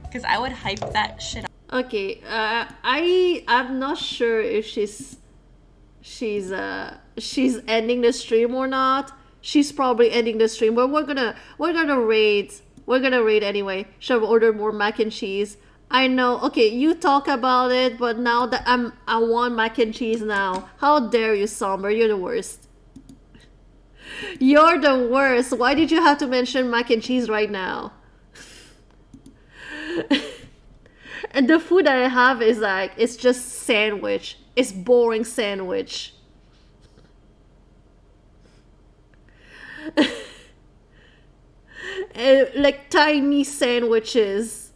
Because I would hype that shit up. Okay, I'm not sure if she's ending the stream or not. She's probably ending the stream, but we're gonna raid. We're gonna raid anyway. Should have ordered more mac and cheese. I know. Okay, you talk about it, but now that I want mac and cheese now. How dare you, Somber? You're the worst. You're the worst. Why did you have to mention mac and cheese right now? And the food that I have is like, it's just sandwich. It's boring sandwich. Like tiny sandwiches.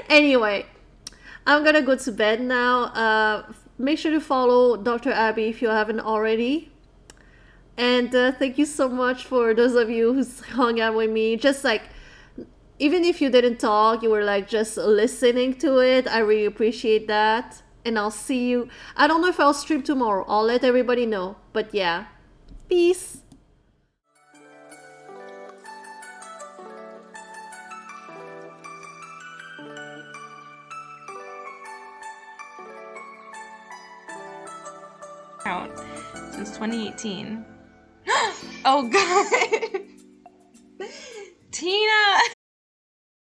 Anyway, I'm gonna go to bed now. Make sure to follow Dr. Abby if you haven't already. And thank you so much for those of you who's hung out with me. Just like, even if you didn't talk, you were like just listening to it. I really appreciate that. And I'll see you. I don't know if I'll stream tomorrow. I'll let everybody know. But yeah. Peace. Out since 2018. Oh god. Tina!